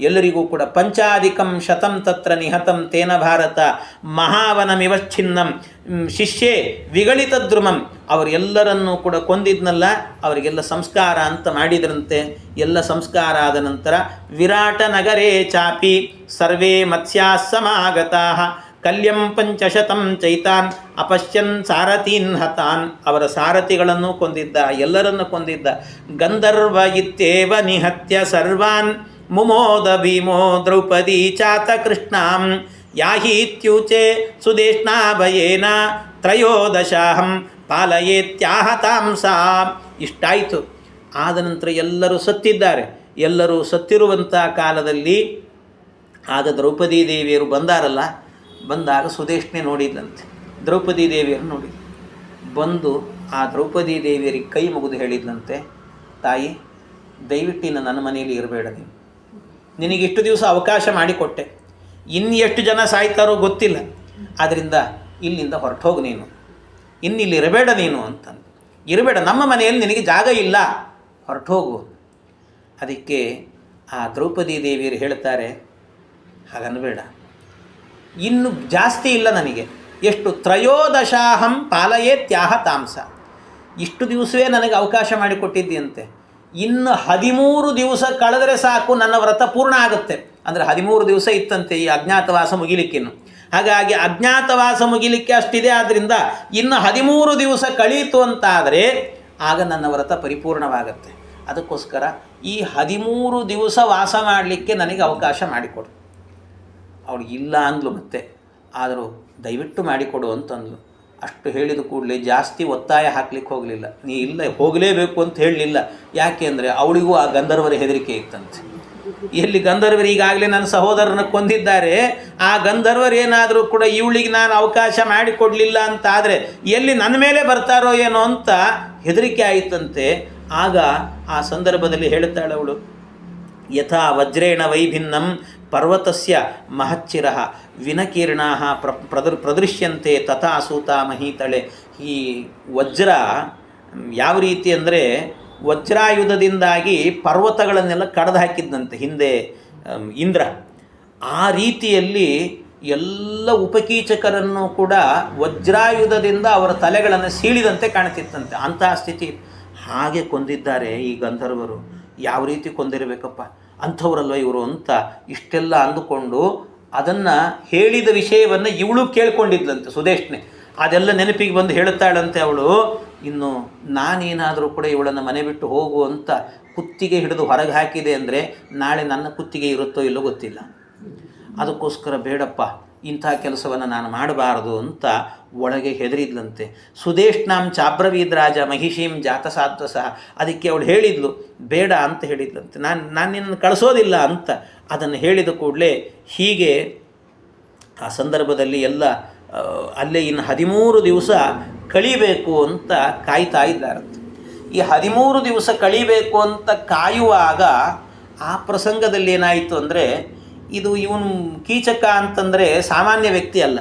ಎಲ್ಲರಿಗೂ ಕೂಡ ಪಂಚಾಧಿಕಂ ಶತಂ ತತ್ರ ನಿಹತಂ ತೇನ ಭಾರತ ಮಹಾವನಮಿವಚ್ಛಿನ್ನಂ ಶಿಷ್ಯೇ ವಿಗಳಿತ ದ್ರುಮಂ. ಅವರೆಲ್ಲರನ್ನೂ ಕೂಡ ಕೊಂದಿದ್ನಲ್ಲ, ಅವರಿಗೆಲ್ಲ ಸಂಸ್ಕಾರ ಅಂತ ಮಾಡಿದ್ರಂತೆ. ಎಲ್ಲ ಸಂಸ್ಕಾರ ಆದ ನಂತರ ವಿರಾಟ ನಗರೇ ಚಾಪಿ ಸರ್ವೇ ಮತ್ಸ್ಯಾ ಸಮಾಗತಾಃ ಕಲ್ಯಂ 500 ಚೈತಾನ್ ಅಪಶ್ಯನ್ ಸಾರಥೀನ್ ಹತಾನ್. ಅವರ ಸಾರಥಿಗಳನ್ನು ಕೊಂದಿದ್ದ, ಎಲ್ಲರನ್ನು ಕೊಂದಿದ್ದ. ಗಂಧರ್ವ ಇತ್ಯೇವ ನಿಹತ್ಯ ಸರ್ವಾನ್ ಮುಮೋದ ಭೀಮೋ ದ್ರೌಪದಿ ಚಾತ ಕೃಷ್ಣಾಂ ಯಾಹೀತ್ಯೂಚೆ ಸುದೇಷ್ಣಾ ಭಯೇನ ತ್ರಯೋದಶಾಹಂ ಪಾಲಯೇತ್ಯಾಹತಾಂ ಸಾ. ಇಷ್ಟಾಯಿತು. ಆದ ನಂತರ ಎಲ್ಲರೂ ಸತ್ತಿದ್ದಾರೆ. ಎಲ್ಲರೂ ಸತ್ತಿರುವಂಥ ಕಾಲದಲ್ಲಿ ಆಗ ದ್ರೌಪದಿ ದೇವಿಯರು ಬಂದಾಗ ಸುದೇಷ್ಣೆ ನೋಡಿದ್ದಂತೆ. ದ್ರೌಪದಿ ದೇವಿಯರು ನೋಡಿ ಬಂದು ಆ ದ್ರೌಪದಿ ದೇವಿಯರಿಗೆ ಕೈ ಮುಗಿದು ಹೇಳಿದ್ದಂತೆ, ತಾಯಿ ದಯವಿಟ್ಟು ನನ್ನ ಮನೆಯಲ್ಲಿ ಇರಬೇಡ, ನಿನಗಿಷ್ಟು ದಿವಸ ಅವಕಾಶ ಮಾಡಿಕೊಟ್ಟೆ, ಇನ್ನು ಎಷ್ಟು ಜನ ಸಾಯ್ತಾರೋ ಗೊತ್ತಿಲ್ಲ, ಆದ್ದರಿಂದ ಇಲ್ಲಿಂದ ಹೊರಟೋಗು, ನೀನು ಇನ್ನಿಲ್ಲಿ ಇರಬೇಡ ನೀನು ಅಂತಂದು. ಇರಬೇಡ, ನಮ್ಮ ಮನೆಯಲ್ಲಿ ನಿನಗೆ ಜಾಗ ಇಲ್ಲ, ಹೊರಟೋಗು. ಅದಕ್ಕೆ ಆ ದ್ರೌಪದಿ ದೇವಿಯರು ಹೇಳ್ತಾರೆ, ಹಾಗನ್ಬೇಡ, ಇನ್ನು ಜಾಸ್ತಿ ಇಲ್ಲ ನನಗೆ, ಎಷ್ಟು ತ್ರಯೋದಶಾಹಂ ಪಾಲಯೇತ್ಯಾಹ ತಾಂಸ. ಇಷ್ಟು ದಿವಸವೇ ನನಗೆ ಅವಕಾಶ ಮಾಡಿಕೊಟ್ಟಿದ್ದಂತೆ, ಇನ್ನು 13 ದಿವಸ ಕಳೆದರೆ ಸಾಕು ನನ್ನ ವ್ರತ ಪೂರ್ಣ ಆಗುತ್ತೆ. ಅಂದರೆ 13 ದಿವಸ ಇತ್ತಂತೆ ಈ ಅಜ್ಞಾತವಾಸ ಮುಗಿಲಿಕ್ಕಿನ್ನು. ಹಾಗಾಗಿ ಅಜ್ಞಾತವಾಸ ಮುಗಿಲಿಕ್ಕೆ ಅಷ್ಟಿದೆ. ಆದ್ದರಿಂದ ಇನ್ನು 13 ದಿವಸ ಕಳೀತು ಅಂತಾದರೆ ಆಗ ನನ್ನ ವ್ರತ ಪರಿಪೂರ್ಣವಾಗುತ್ತೆ. ಅದಕ್ಕೋಸ್ಕರ ಈ 13 ದಿವಸ ವಾಸ ಮಾಡಲಿಕ್ಕೆ ನನಗೆ ಅವಕಾಶ ಮಾಡಿಕೊಡು. ಅವಳು ಇಲ್ಲ ಅಂದ್ಲು. ಮತ್ತೆ ಆದರೂ ದಯವಿಟ್ಟು ಮಾಡಿಕೊಡು ಅಂತಂದ್ಲು. ಅಷ್ಟು ಹೇಳಿದ ಕೂಡಲೇ ಜಾಸ್ತಿ ಒತ್ತಾಯ ಹಾಕ್ಲಿಕ್ಕೆ ಹೋಗಲಿಲ್ಲ. ನೀ ಇಲ್ಲ ಹೋಗಲೇಬೇಕು ಅಂತ ಹೇಳಲಿಲ್ಲ. ಯಾಕೆ ಅಂದರೆ ಅವಳಿಗೂ ಆ ಗಂಧರ್ವರ ಹೆದರಿಕೆ ಇತ್ತಂತೆ. ಎಲ್ಲಿ ಗಂಧರ್ವರು ಈಗಾಗಲೇ ನನ್ನ ಸಹೋದರನ ಕೊಂದಿದ್ದಾರೆ, ಆ ಗಂಧರ್ವರು ಏನಾದರೂ ಕೂಡ ಇವಳಿಗೆ ನಾನು ಅವಕಾಶ ಮಾಡಿಕೊಡಲಿಲ್ಲ ಅಂತ ಆದರೆ ಎಲ್ಲಿ ನನ್ನ ಮೇಲೆ ಬರ್ತಾರೋ ಏನೋ ಅಂತ ಹೆದರಿಕೆ ಆಯಿತಂತೆ. ಆಗ ಆ ಸಂದರ್ಭದಲ್ಲಿ ಹೇಳ್ತಾಳೆ ಅವಳು, ಯಥಾ ವಜ್ರೇಣ ವೈಭಿನ್ನಂ ಪರ್ವತಸ್ಯ ಮಹಚ್ಚಿರಃ ವಿನಕೀರ್ಣಾಃ ಪ್ರದೃಶ್ಯಂತೆ ತಥಾ ಸೂತ ಮಹೀತಳೆ. ಈ ವಜ್ರ ಯಾವ ರೀತಿ ಅಂದರೆ ವಜ್ರಾಯುಧದಿಂದಾಗಿ ಪರ್ವತಗಳನ್ನೆಲ್ಲ ಕಡ್ದು ಹಾಕಿದ್ದಂತೆ ಹಿಂದೆ ಇಂದ್ರ. ಆ ರೀತಿಯಲ್ಲಿ ಎಲ್ಲ ಉಪಕೀಚಕರನ್ನು ಕೂಡ ವಜ್ರಾಯುಧದಿಂದ ಅವರ ತಲೆಗಳನ್ನು ಸೀಳಿದಂತೆ ಕಾಣ್ತಿತ್ತಂತೆ. ಅಂತಹ ಸ್ಥಿತಿ. ಹಾಗೆ ಕೊಂದಿದ್ದಾರೆ ಈ ಗಂಧರ್ವರು. ಯಾವ ರೀತಿ ಕೊಂದಿರಬೇಕಪ್ಪ, ಅಂಥವರಲ್ವ ಇವರು ಅಂತ ಇಷ್ಟೆಲ್ಲ ಅಂದುಕೊಂಡು ಅದನ್ನು ಹೇಳಿದ ವಿಷಯವನ್ನು ಇವಳು ಕೇಳ್ಕೊಂಡಿದ್ಲಂತೆ ಸುದೇಶ್ನೆ. ಅದೆಲ್ಲ ನೆನಪಿಗೆ ಬಂದು ಹೇಳುತ್ತಾಳಂತೆ ಅವಳು, ಇನ್ನು ನಾನೇನಾದರೂ ಕೂಡ ಇವಳನ್ನು ಮನೆ ಬಿಟ್ಟು ಹೋಗು ಅಂತ ಕುತ್ತಿಗೆ ಹಿಡಿದು ಹೊರಗೆ ಹಾಕಿದೆ ಅಂದರೆ ನಾಳೆ ನನ್ನ ಕುತ್ತಿಗೆ ಇರುತ್ತೋ ಇಲ್ಲೋ ಗೊತ್ತಿಲ್ಲ. ಅದಕ್ಕೋಸ್ಕರ ಬೇಡಪ್ಪ, ಇಂಥ ಕೆಲಸವನ್ನು ನಾನು ಮಾಡಬಾರದು ಅಂತ ಒಳಗೆ ಹೆದರಿದ್ಲಂತೆ. ಸುದೇಶ್ನಾಂ ಚಾಬ್ರವೀದ್ ರಾಜ ಮಹಿಷೀಂ ಜಾತಸಾಧ್ವ ಸಹ. ಅದಕ್ಕೆ ಅವಳು ಹೇಳಿದ್ಲು, ಬೇಡ ಅಂತ ಹೇಳಿದ್ಲಂತೆ, ನಾನು ನಿನ್ನನ್ನು ಕಳಿಸೋದಿಲ್ಲ ಅಂತ. ಅದನ್ನು ಹೇಳಿದ ಕೂಡಲೇ ಹೀಗೆ ಆ ಸಂದರ್ಭದಲ್ಲಿ ಎಲ್ಲ ಅಲ್ಲೇ ಇನ್ನು 13 ದಿವಸ ಕಳಿಬೇಕು ಅಂತ ಕಾಯ್ತಾ ಇದ್ದಾರಂತೆ. ಈ 13 ದಿವಸ ಕಳಿಬೇಕು ಅಂತ ಕಾಯುವಾಗ ಆ ಪ್ರಸಂಗದಲ್ಲಿ ಏನಾಯಿತು ಅಂದರೆ, ಇವನು ಕೀಚಕ ಅಂತಂದರೆ ಸಾಮಾನ್ಯ ವ್ಯಕ್ತಿ ಅಲ್ಲ.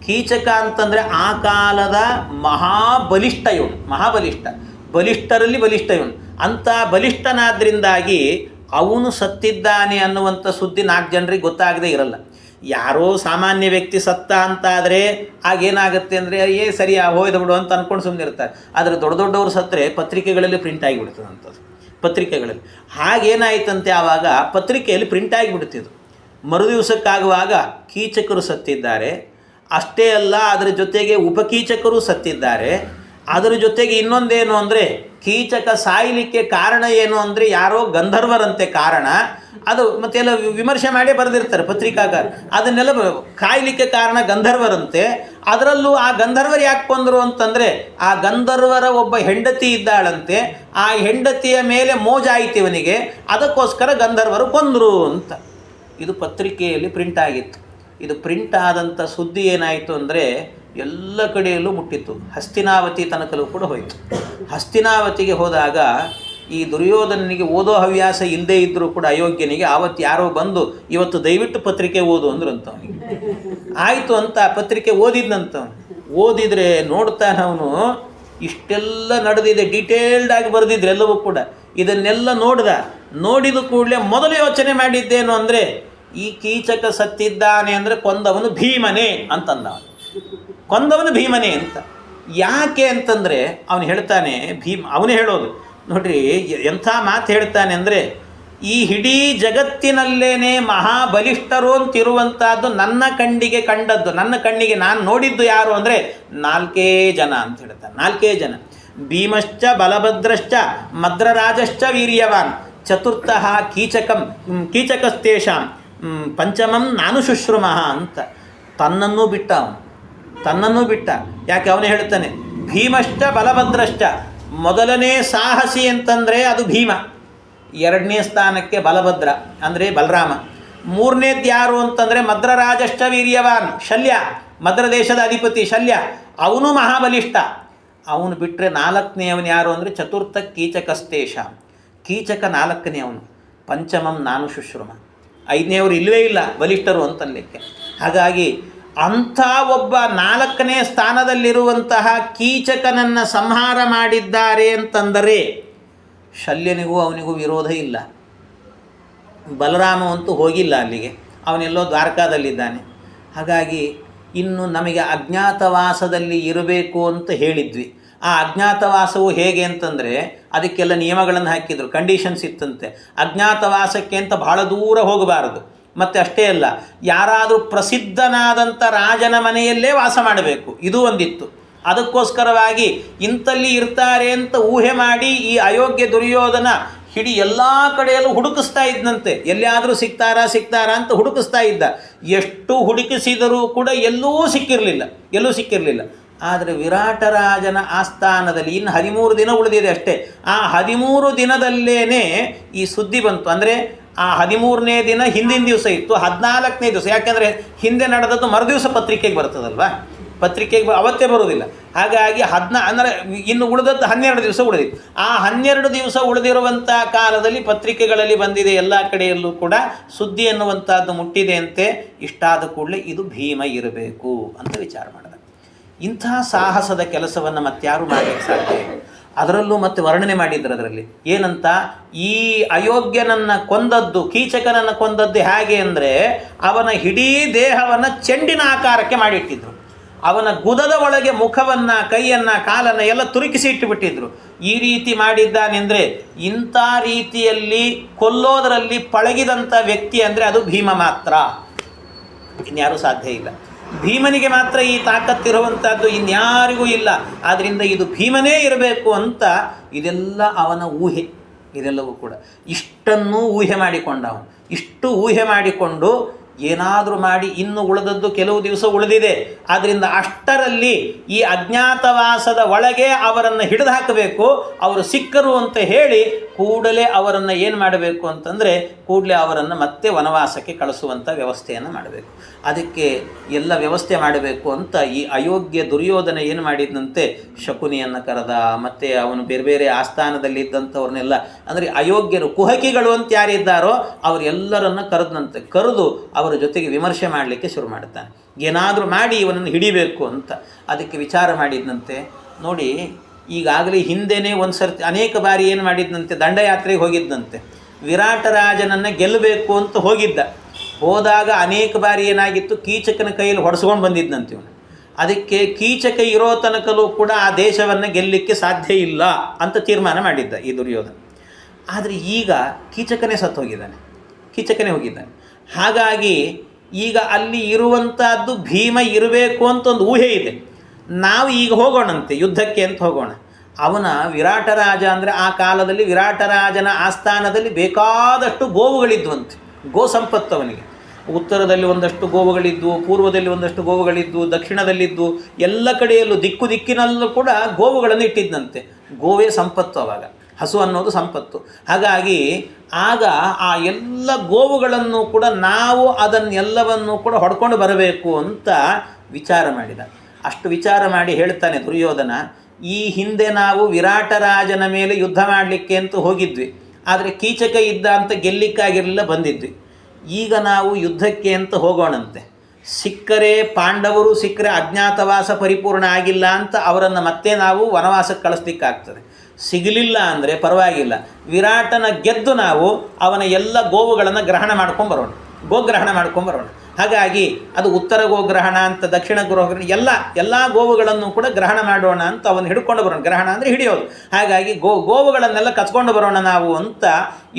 ಕೀಚಕ ಅಂತಂದರೆ ಆ ಕಾಲದ ಮಹಾಬಲಿಷ್ಠ ಇವನು, ಬಲಿಷ್ಠರಲ್ಲಿ ಬಲಿಷ್ಠ ಇವನು. ಅಂಥ ಬಲಿಷ್ಠನಾದ್ರಿಂದಾಗಿ ಅವನು ಸತ್ತಿದ್ದಾನೆ ಅನ್ನುವಂಥ ಸುದ್ದಿ 4 ಜನರಿಗೆ ಗೊತ್ತಾಗದೇ ಇರಲ್ಲ. ಯಾರೋ ಸಾಮಾನ್ಯ ವ್ಯಕ್ತಿ ಸತ್ತ ಅಂತಾದರೆ ಆಗೇನಾಗುತ್ತೆ ಅಂದರೆ ಸರಿ ಹೋಯ್ದು ಬಿಡು ಅಂತ ಅಂದ್ಕೊಂಡು ಸುಮ್ಮನಿರ್ತಾರೆ. ಆದರೆ ದೊಡ್ಡವರು ಸತ್ತರೆ ಪತ್ರಿಕೆಗಳಲ್ಲಿ ಪ್ರಿಂಟ್ ಆಗಿಬಿಡ್ತದೆ ಅಂಥದ್ದು. ಪತ್ರಿಕೆಗಳಲ್ಲಿ ಹಾಗೇನಾಯ್ತಂತೆ, ಆವಾಗ ಪತ್ರಿಕೆಯಲ್ಲಿ ಪ್ರಿಂಟ್ ಆಗಿಬಿಡ್ತಿದ್ದು. ಮರುದಿವಸಕ್ಕಾಗುವಾಗ ಕೀಚಕರು ಸತ್ತಿದ್ದಾರೆ, ಅಷ್ಟೇ ಅಲ್ಲ ಅದರ ಜೊತೆಗೆ ಉಪಕೀಚಕರು ಸತ್ತಿದ್ದಾರೆ. ಅದರ ಜೊತೆಗೆ ಇನ್ನೊಂದೇನು ಅಂದರೆ, ಕೀಚಕ ಸಾಯಲಿಕ್ಕೆ ಕಾರಣ ಏನು ಅಂದರೆ ಯಾರೋ ಗಂಧರ್ವರಂತೆ ಕಾರಣ. ಅದು ಮತ್ತೆಲ್ಲ ವಿಮರ್ಶೆ ಮಾಡೇ ಬರೆದಿರ್ತಾರೆ ಪತ್ರಿಕಾಕಾರ. ಅದನ್ನೆಲ್ಲ ಕಾಯಲಿಕ್ಕೆ ಕಾರಣ ಗಂಧರ್ವರಂತೆ. ಅದರಲ್ಲೂ ಆ ಗಂಧರ್ವರು ಯಾಕೆ ಕೊಂದರು ಅಂತಂದರೆ, ಆ ಗಂಧರ್ವರ ಒಬ್ಬ ಹೆಂಡತಿ ಇದ್ದಾಳಂತೆ. ಆ ಹೆಂಡತಿಯ ಮೇಲೆ ಮೋಜಾಯಿತು ಇವನಿಗೆ, ಅದಕ್ಕೋಸ್ಕರ ಗಂಧರ್ವರು ಕೊಂದರು ಅಂತ ಇದು ಪತ್ರಿಕೆಯಲ್ಲಿ ಪ್ರಿಂಟ್ ಆಗಿತ್ತು. ಇದು ಪ್ರಿಂಟ್ ಆದಂಥ ಸುದ್ದಿ ಏನಾಯಿತು ಅಂದರೆ ಎಲ್ಲ ಕಡೆಯಲ್ಲೂ ಮುಟ್ಟಿತ್ತು. ಹಸ್ತಿನಾವತಿ ತನಕಲೂ ಕೂಡ ಹೋಯಿತು. ಹಸ್ತಿನಾವತಿಗೆ ಹೋದಾಗ ಈ ದುರ್ಯೋಧನನಿಗೆ ಓದೋ ಹವ್ಯಾಸ ಇಲ್ಲದೇ ಇದ್ದರೂ ಕೂಡ ಅಯೋಗ್ಯನಿಗೆ ಆವತ್ತು ಯಾರೋ ಬಂದು ಇವತ್ತು ದಯವಿಟ್ಟು ಪತ್ರಿಕೆ ಓದು ಅಂದ್ರು ಅಂತ. ಅವನಿಗೆ ಆಯಿತು ಅಂತ ಪತ್ರಿಕೆ ಓದಿದ್ನಂತ. ಓದಿದರೆ ನೋಡ್ತಾನೆ ಅವನು, ಇಷ್ಟೆಲ್ಲ ನಡೆದಿದೆ, ಡೀಟೇಲ್ಡಾಗಿ ಬರೆದಿದ್ರೆ ಎಲ್ಲವೂ ಕೂಡ. ಇದನ್ನೆಲ್ಲ ನೋಡಿದ ಕೂಡಲೇ ಮೊದಲು ಯೋಚನೆ ಮಾಡಿದ್ದೇನು ಅಂದರೆ, ಈ ಕೀಚಕ ಸತ್ತಿದ್ದಾನೆ ಅಂದರೆ ಕೊಂದವನು ಭೀಮನೇ ಅಂತಂದ. ಕೊಂದವನು ಭೀಮನೇ ಅಂತ. ಯಾಕೆ ಅಂತಂದರೆ ಅವನು ಹೇಳ್ತಾನೆ, ಅವನೇ ಹೇಳೋದು ನೋಡ್ರಿ ಎಂಥ ಮಾತು ಹೇಳ್ತಾನೆ ಅಂದರೆ, ಈ ಇಡೀ ಜಗತ್ತಿನಲ್ಲೇನೆ ಮಹಾಬಲಿಷ್ಠರು ಅಂತಿರುವಂಥದ್ದು ನನ್ನ ಕಣ್ಣಿಗೆ ಕಂಡದ್ದು, ನನ್ನ ಕಣ್ಣಿಗೆ ನಾನು ನೋಡಿದ್ದು ಯಾರು ಅಂದರೆ 4 ಜನ ಅಂತ ಹೇಳ್ತಾನೆ. 4 ಜನ. ಭೀಮಶ್ಚ ಬಲಭದ್ರಶ್ಚ ಮದ್ರರಾಜಶ್ಚ ವೀರ್ಯವಾನ್ ಚತುರ್ಥಃ ಕೀಚಕಸ್ತೇಷಾಂ ಪಂಚಮಂ ನಾನು ಶುಶ್ರುಮಃ ಅಂತ. ತನ್ನನ್ನೂ ಬಿಟ್ಟ. ಯಾಕೆ ಅವನೇ ಹೇಳ್ತಾನೆ, ಭೀಮಶ್ಚ ಬಲಭದ್ರಶ್ಚ. ಮೊದಲನೇ ಸಾಹಸಿ ಅಂತಂದರೆ ಅದು ಭೀಮ, 2ನೇ ಸ್ಥಾನಕ್ಕೆ ಬಲಭದ್ರ ಅಂದರೆ ಬಲರಾಮ, 3ನೇದು ಯಾರು ಅಂತಂದರೆ ಮದ್ರರಾಜಶ್ಚ ವೀರ್ಯವಾನ್ ಶಲ್ಯ, ಮದ್ರ ದೇಶದ ಅಧಿಪತಿ ಶಲ್ಯ, ಅವನು ಮಹಾಬಲಿಷ್ಠ. ಅವನು ಬಿಟ್ಟರೆ 4ನೇಯವನು ಯಾರು ಅಂದರೆ ಚತುರ್ಥ ಕೀಚಕಸ್ತೇಷ, ಕೀಚಕ 4ನೇ ಅವನು. ಪಂಚಮಂ ನಾನು ಶುಶ್ರುಮ, 5ನೇವರು ಇಲ್ಲವೇ ಇಲ್ಲ ಬಲಿಷ್ಠರು ಅಂತನ್ಲಿಕ್ಕೆ. ಹಾಗಾಗಿ ಅಂಥ ಒಬ್ಬ 4ನೇ ಸ್ಥಾನದಲ್ಲಿರುವಂತಹ ಕೀಚಕನನ್ನು ಸಂಹಾರ ಮಾಡಿದ್ದಾರೆ ಅಂತಂದರೆ ಶಲ್ಯನಿಗೂ ಅವನಿಗೂ ವಿರೋಧ ಇಲ್ಲ. ಬಲರಾಮವಂತೂ ಹೋಗಿಲ್ಲ ಅಲ್ಲಿಗೆ, ಅವನೆಲ್ಲೋ ದ್ವಾರಕಾದಲ್ಲಿದ್ದಾನೆ. ಹಾಗಾಗಿ ಇನ್ನು ನಮಗೆ ಅಜ್ಞಾತವಾಸದಲ್ಲಿ ಇರಬೇಕು ಅಂತ ಹೇಳಿದ್ವಿ. ಆ ಅಜ್ಞಾತವಾಸವು ಹೇಗೆ ಅಂತಂದರೆ ಅದಕ್ಕೆಲ್ಲ ನಿಯಮಗಳನ್ನು ಹಾಕಿದರು, ಕಂಡೀಷನ್ಸ್ ಇತ್ತಂತೆ. ಅಜ್ಞಾತವಾಸಕ್ಕೆ ಅಂತ ಬಹಳ ದೂರ ಹೋಗಬಾರದು. ಮತ್ತು ಅಷ್ಟೇ ಅಲ್ಲ, ಯಾರಾದರೂ ಪ್ರಸಿದ್ಧನಾದಂಥ ರಾಜನ ಮನೆಯಲ್ಲೇ ವಾಸ ಮಾಡಬೇಕು, ಇದು ಒಂದಿತ್ತು. ಅದಕ್ಕೋಸ್ಕರವಾಗಿ ಇಂಥಲ್ಲಿ ಇರ್ತಾರೆ ಅಂತ ಊಹೆ ಮಾಡಿ ಈ ಅಯೋಗ್ಯ ದುರ್ಯೋಧನ ಹಿಡಿ ಎಲ್ಲ ಕಡೆಯಲ್ಲೂ ಹುಡುಕಿಸ್ತಾ ಇದ್ದಂತೆ. ಎಲ್ಲಿಯಾದರೂ ಸಿಗ್ತಾರಾ ಅಂತ ಹುಡುಕಿಸ್ತಾ ಇದ್ದ. ಎಷ್ಟು ಹುಡುಕಿಸಿದರೂ ಕೂಡ ಎಲ್ಲೂ ಸಿಕ್ಕಿರಲಿಲ್ಲ. ಆದರೆ ವಿರಾಟರಾಜನ ಆಸ್ಥಾನದಲ್ಲಿ ಇನ್ನು 13 ದಿನ ಉಳಿದಿದೆ ಅಷ್ಟೇ. ಆ 13 ದಿನದಲ್ಲೇ ಈ ಸುದ್ದಿ ಬಂತು. ಅಂದರೆ ಆ 13ನೇ ದಿನ ಹಿಂದಿನ ದಿವಸ ಇತ್ತು, 14ನೇ ದಿವಸ. ಯಾಕೆಂದರೆ ಹಿಂದೆ ನಡೆದದ್ದು ಮರುದಿವಸ ಪತ್ರಿಕೆಗೆ ಬರ್ತದಲ್ವ, ಪತ್ರಿಕೆಗೆ ಅವತ್ತೇ ಬರೋದಿಲ್ಲ. ಹಾಗಾಗಿ ಅಂದರೆ ಇನ್ನು ಉಳಿದದ್ದು 12 ದಿವಸ ಉಳಿದಿತ್ತು. ಆ 12 ದಿವಸ ಉಳಿದಿರುವಂಥ ಕಾಲದಲ್ಲಿ ಪತ್ರಿಕೆಗಳಲ್ಲಿ ಬಂದಿದೆ, ಎಲ್ಲ ಕಡೆಯಲ್ಲೂ ಕೂಡ ಸುದ್ದಿ ಎನ್ನುವಂಥದ್ದು ಮುಟ್ಟಿದೆ ಅಂತೆ. ಇಷ್ಟಾದ ಕೂಡಲೇ ಇದು ಭೀಮ ಇರಬೇಕು ಅಂತ ವಿಚಾರ ಮಾಡಿದ. ಇಂಥ ಸಾಹಸದ ಕೆಲಸವನ್ನು ಮತ್ತಾರು ಮಾಡಲಿಕ್ಕೆ ಸಾಧ್ಯ. ಅದರಲ್ಲೂ ಮತ್ತೆ ವರ್ಣನೆ ಮಾಡಿದ್ರು ಅದರಲ್ಲಿ ಏನಂತ, ಈ ಅಯೋಗ್ಯನನ್ನು ಕೊಂದದ್ದು, ಕೀಚಕನನ್ನು ಕೊಂದದ್ದು ಹೇಗೆ ಅಂದರೆ ಅವನ ಇಡೀ ದೇಹವನ್ನು ಚೆಂಡಿನ ಆಕಾರಕ್ಕೆ ಮಾಡಿಟ್ಟಿದ್ರು. ಅವನ ಗುದದ ಒಳಗೆ ಮುಖವನ್ನು, ಕೈಯನ್ನು, ಕಾಲನ್ನು ಎಲ್ಲ ತುರುಕಿಸಿ ಇಟ್ಟುಬಿಟ್ಟಿದ್ರು. ಈ ರೀತಿ ಮಾಡಿದ್ದಾನೆಂದರೆ ಇಂಥ ರೀತಿಯಲ್ಲಿ ಕೊಲ್ಲೋದರಲ್ಲಿ ಪಳಗಿದಂಥ ವ್ಯಕ್ತಿ ಅಂದರೆ ಅದು ಭೀಮ ಮಾತ್ರ, ಇನ್ಯಾರೂ ಸಾಧ್ಯ ಇಲ್ಲ. ಭೀಮನಿಗೆ ಮಾತ್ರ ಈ ತಾಕತ್ತಿರುವಂಥದ್ದು, ಇನ್ಯಾರಿಗೂ ಇಲ್ಲ. ಆದ್ದರಿಂದ ಇದು ಭೀಮನೇ ಇರಬೇಕು ಅಂತ ಇದೆಲ್ಲ ಅವನ ಊಹೆ. ಇದೆಲ್ಲವೂ ಕೂಡ ಇಷ್ಟನ್ನು ಊಹೆ ಮಾಡಿಕೊಂಡ ಅವನು. ಇಷ್ಟು ಊಹೆ ಮಾಡಿಕೊಂಡು ಏನಾದರೂ ಮಾಡಿ ಇನ್ನು ಉಳಿದದ್ದು ಕೆಲವು ದಿವಸ ಉಳಿದಿದೆ, ಆದ್ದರಿಂದ ಅಷ್ಟರಲ್ಲಿ ಈ ಅಜ್ಞಾತವಾಸದ ಒಳಗೆ ಅವರನ್ನು ಹಿಡಿದು ಹಾಕಬೇಕು, ಅವರು ಸಿಕ್ಕರು ಅಂತ ಹೇಳಿ ಕೂಡಲೇ ಅವರನ್ನು ಏನು ಮಾಡಬೇಕು ಅಂತಂದರೆ ಕೂಡಲೇ ಅವರನ್ನು ಮತ್ತೆ ವನವಾಸಕ್ಕೆ ಕಳಿಸುವಂಥ ವ್ಯವಸ್ಥೆಯನ್ನು ಮಾಡಬೇಕು. ಅದಕ್ಕೆ ಎಲ್ಲ ವ್ಯವಸ್ಥೆ ಮಾಡಬೇಕು ಅಂತ ಈ ಅಯೋಗ್ಯ ದುರ್ಯೋಧನ ಏನು ಮಾಡಿದಂತೆ ಶಕುನಿಯನ್ನು ಕರೆದ, ಮತ್ತು ಅವನು ಬೇರೆ ಬೇರೆ ಆಸ್ಥಾನದಲ್ಲಿದ್ದಂಥವ್ರನ್ನೆಲ್ಲ, ಅಂದರೆ ಅಯೋಗ್ಯರು ಕುಹಕಿಗಳು ಅಂತ ಯಾರಿದ್ದಾರೋ ಅವರೆಲ್ಲರನ್ನು ಕರೆದಂತೆ, ಕರೆದು ಅವರ ಜೊತೆಗೆ ವಿಮರ್ಶೆ ಮಾಡಲಿಕ್ಕೆ ಶುರು ಮಾಡ್ತಾನೆ. ಏನಾದರೂ ಮಾಡಿ ಇವನನ್ನು ಹಿಡಿಬೇಕು ಅಂತ ಅದಕ್ಕೆ ವಿಚಾರ ಮಾಡಿದಂತೆ. ನೋಡಿ, ಈಗಾಗಲೇ ಹಿಂದೆಯೇ ಒಂದು ಸರ್ತಿ ಅನೇಕ ಬಾರಿ ಏನು ಮಾಡಿದ್ದಂತೆ, ದಂಡಯಾತ್ರೆಗೆ ಹೋಗಿದ್ದಂತೆ, ವಿರಾಟರಾಜನನ್ನು ಗೆಲ್ಲಬೇಕು ಅಂತ ಹೋಗಿದ್ದ. ಹೋದಾಗ ಅನೇಕ ಬಾರಿ ಏನಾಗಿತ್ತು, ಕೀಚಕನ ಕೈಯಲ್ಲಿ ಹೊಡೆಸ್ಕೊಂಡು ಬಂದಿದ್ದಂತೆ ಇವನು. ಅದಕ್ಕೆ ಕೀಚಕ ಇರೋ ತನಕಲೂ ಕೂಡ ಆ ದೇಶವನ್ನು ಗೆಲ್ಲಲಿಕ್ಕೆ ಸಾಧ್ಯ ಇಲ್ಲ ಅಂತ ತೀರ್ಮಾನ ಮಾಡಿದ್ದ ಈ ದುರ್ಯೋಧನ. ಆದರೆ ಈಗ ಕೀಚಕನೇ ಸತ್ತು ಹೋಗಿದ್ದಾನೆ, ಕೀಚಕನೇ ಹೋಗಿದ್ದಾನೆ. ಹಾಗಾಗಿ ಈಗ ಅಲ್ಲಿ ಇರುವಂಥದ್ದು ಭೀಮ ಇರಬೇಕು ಅಂತ ಒಂದು ಊಹೆ ಇದೆ. ನಾವು ಈಗ ಹೋಗೋಣಂತೆ ಯುದ್ಧಕ್ಕೆ ಅಂತ ಹೋಗೋಣ. ಅವನ ವಿರಾಟರಾಜ ಅಂದರೆ ಆ ಕಾಲದಲ್ಲಿ ವಿರಾಟರಾಜನ ಆಸ್ಥಾನದಲ್ಲಿ ಬೇಕಾದಷ್ಟು ಗೋವುಗಳಿದ್ವಂತೆ, ಗೋ ಸಂಪತ್ತು ಅವನಿಗೆ. ಉತ್ತರದಲ್ಲಿ ಒಂದಷ್ಟು ಗೋವುಗಳಿದ್ದು, ಪೂರ್ವದಲ್ಲಿ ಒಂದಷ್ಟು ಗೋವುಗಳಿದ್ದು, ದಕ್ಷಿಣದಲ್ಲಿದ್ದು, ಎಲ್ಲ ಕಡೆಯಲ್ಲೂ ದಿಕ್ಕಿನಲ್ಲೂ ಕೂಡ ಗೋವುಗಳನ್ನು ಇಟ್ಟಿದ್ದಂತೆ. ಗೋವೇ ಸಂಪತ್ತು ಆವಾಗ, ಹಸು ಅನ್ನೋದು ಸಂಪತ್ತು. ಹಾಗಾಗಿ ಆಗ ಆ ಎಲ್ಲ ಗೋವುಗಳನ್ನು ಕೂಡ ನಾವು ಅದನ್ನೆಲ್ಲವನ್ನು ಕೂಡ ಹೊಡ್ಕೊಂಡು ಬರಬೇಕು ಅಂತ ವಿಚಾರ ಮಾಡಿದ. ಅಷ್ಟು ವಿಚಾರ ಮಾಡಿ ಹೇಳ್ತಾನೆ ದುರ್ಯೋಧನ, ಈ ಹಿಂದೆ ನಾವು ವಿರಾಟರಾಜನ ಮೇಲೆ ಯುದ್ಧ ಮಾಡಲಿಕ್ಕೆ ಅಂತ ಹೋಗಿದ್ವಿ, ಆದರೆ ಕೀಚಕ ಇದ್ದ ಅಂತ ಗೆಲ್ಲಿಕ್ಕಾಗಿರಲಿಲ್ಲ, ಬಂದಿದ್ವಿ. ಈಗ ನಾವು ಯುದ್ಧಕ್ಕೆ ಅಂತ ಹೋಗೋಣಂತೆ. ಸಿಕ್ಕರೆ ಪಾಂಡವರು ಸಿಕ್ಕರೆ ಅಜ್ಞಾತವಾಸ ಪರಿಪೂರ್ಣ ಆಗಿಲ್ಲ ಅಂತ ಅವರನ್ನು ಮತ್ತೆ ನಾವು ವನವಾಸಕ್ಕೆ ಕಳಿಸ್ಲಿಕ್ಕಾಗ್ತದೆ. ಸಿಗಲಿಲ್ಲ ಅಂದರೆ ಪರವಾಗಿಲ್ಲ, ವಿರಾಟನ ಗೆದ್ದು ನಾವು ಅವನ ಎಲ್ಲ ಗೋವುಗಳನ್ನು ಗ್ರಹಣ ಮಾಡ್ಕೊಂಬರೋಣ, ಗೋಗ್ರಹಣ ಮಾಡ್ಕೊಂಬರೋಣ. ಹಾಗಾಗಿ ಅದು ಉತ್ತರ ಗೋಗ್ರಹಣ ಅಂತ, ದಕ್ಷಿಣ ಗೋಗ್ರಹಣ, ಎಲ್ಲ ಗೋವುಗಳನ್ನು ಕೂಡ ಗ್ರಹಣ ಮಾಡೋಣ ಅಂತ ಅವನು ಹಿಡ್ಕೊಂಡು ಬರೋಣ. ಗ್ರಹಣ ಅಂದರೆ ಹಿಡಿಯೋದು. ಹಾಗಾಗಿ ಗೋವುಗಳನ್ನೆಲ್ಲ ಕಚ್ಕೊಂಡು ಬರೋಣ ನಾವು ಅಂತ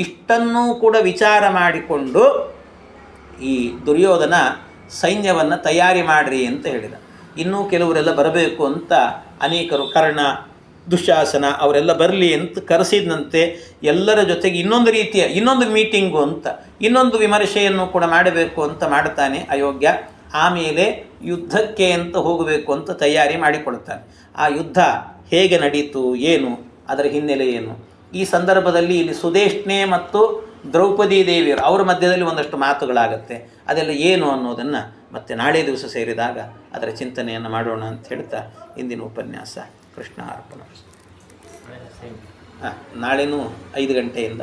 ಇಷ್ಟನ್ನೂ ಕೂಡ ವಿಚಾರ ಮಾಡಿಕೊಂಡು ಈ ದುರ್ಯೋಧನ ಸೈನ್ಯವನ್ನು ತಯಾರಿ ಮಾಡಿರಿ ಅಂತ ಹೇಳಿದ. ಇನ್ನೂ ಕೆಲವರೆಲ್ಲ ಬರಬೇಕು ಅಂತ ಅನೇಕರು, ಕರ್ಣ, ದುಶ್ಯಾಸನ ಅವರೆಲ್ಲ ಬರಲಿ ಅಂತ ಕರೆಸಿದಂತೆ. ಎಲ್ಲರ ಜೊತೆಗೆ ಇನ್ನೊಂದು ರೀತಿಯ ಇನ್ನೊಂದು ಮೀಟಿಂಗು ಅಂತ, ಇನ್ನೊಂದು ವಿಮರ್ಶೆಯನ್ನು ಕೂಡ ಮಾಡಬೇಕು ಅಂತ ಮಾಡ್ತಾನೆ ಅಯೋಗ್ಯ. ಆಮೇಲೆ ಯುದ್ಧಕ್ಕೆ ಅಂತ ಹೋಗಬೇಕು ಅಂತ ತಯಾರಿ ಮಾಡಿಕೊಳ್ತಾನೆ. ಆ ಯುದ್ಧ ಹೇಗೆ ನಡೀತು, ಏನು, ಅದರ ಹಿನ್ನೆಲೆ ಏನು, ಈ ಸಂದರ್ಭದಲ್ಲಿ ಇಲ್ಲಿ ಸುದೇಶ್ನೆ ಮತ್ತು ದ್ರೌಪದಿ ದೇವಿಯರು ಅವರ ಮಧ್ಯದಲ್ಲಿ ಒಂದಷ್ಟು ಮಾತುಗಳಾಗತ್ತೆ. ಅದೆಲ್ಲ ಏನು ಅನ್ನೋದನ್ನು ಮತ್ತೆ ನಾಳೆ ದಿವಸ ಸೇರಿದಾಗ ಅದರ ಚಿಂತನೆಯನ್ನು ಮಾಡೋಣ ಅಂತ ಹೇಳ್ತಾ ಇಂದಿನ ಉಪನ್ಯಾಸ ಕೃಷ್ಣ ಅರ್ಪಣ. ನಾಳೆನೂ 5 ಗಂಟೆಯಿಂದ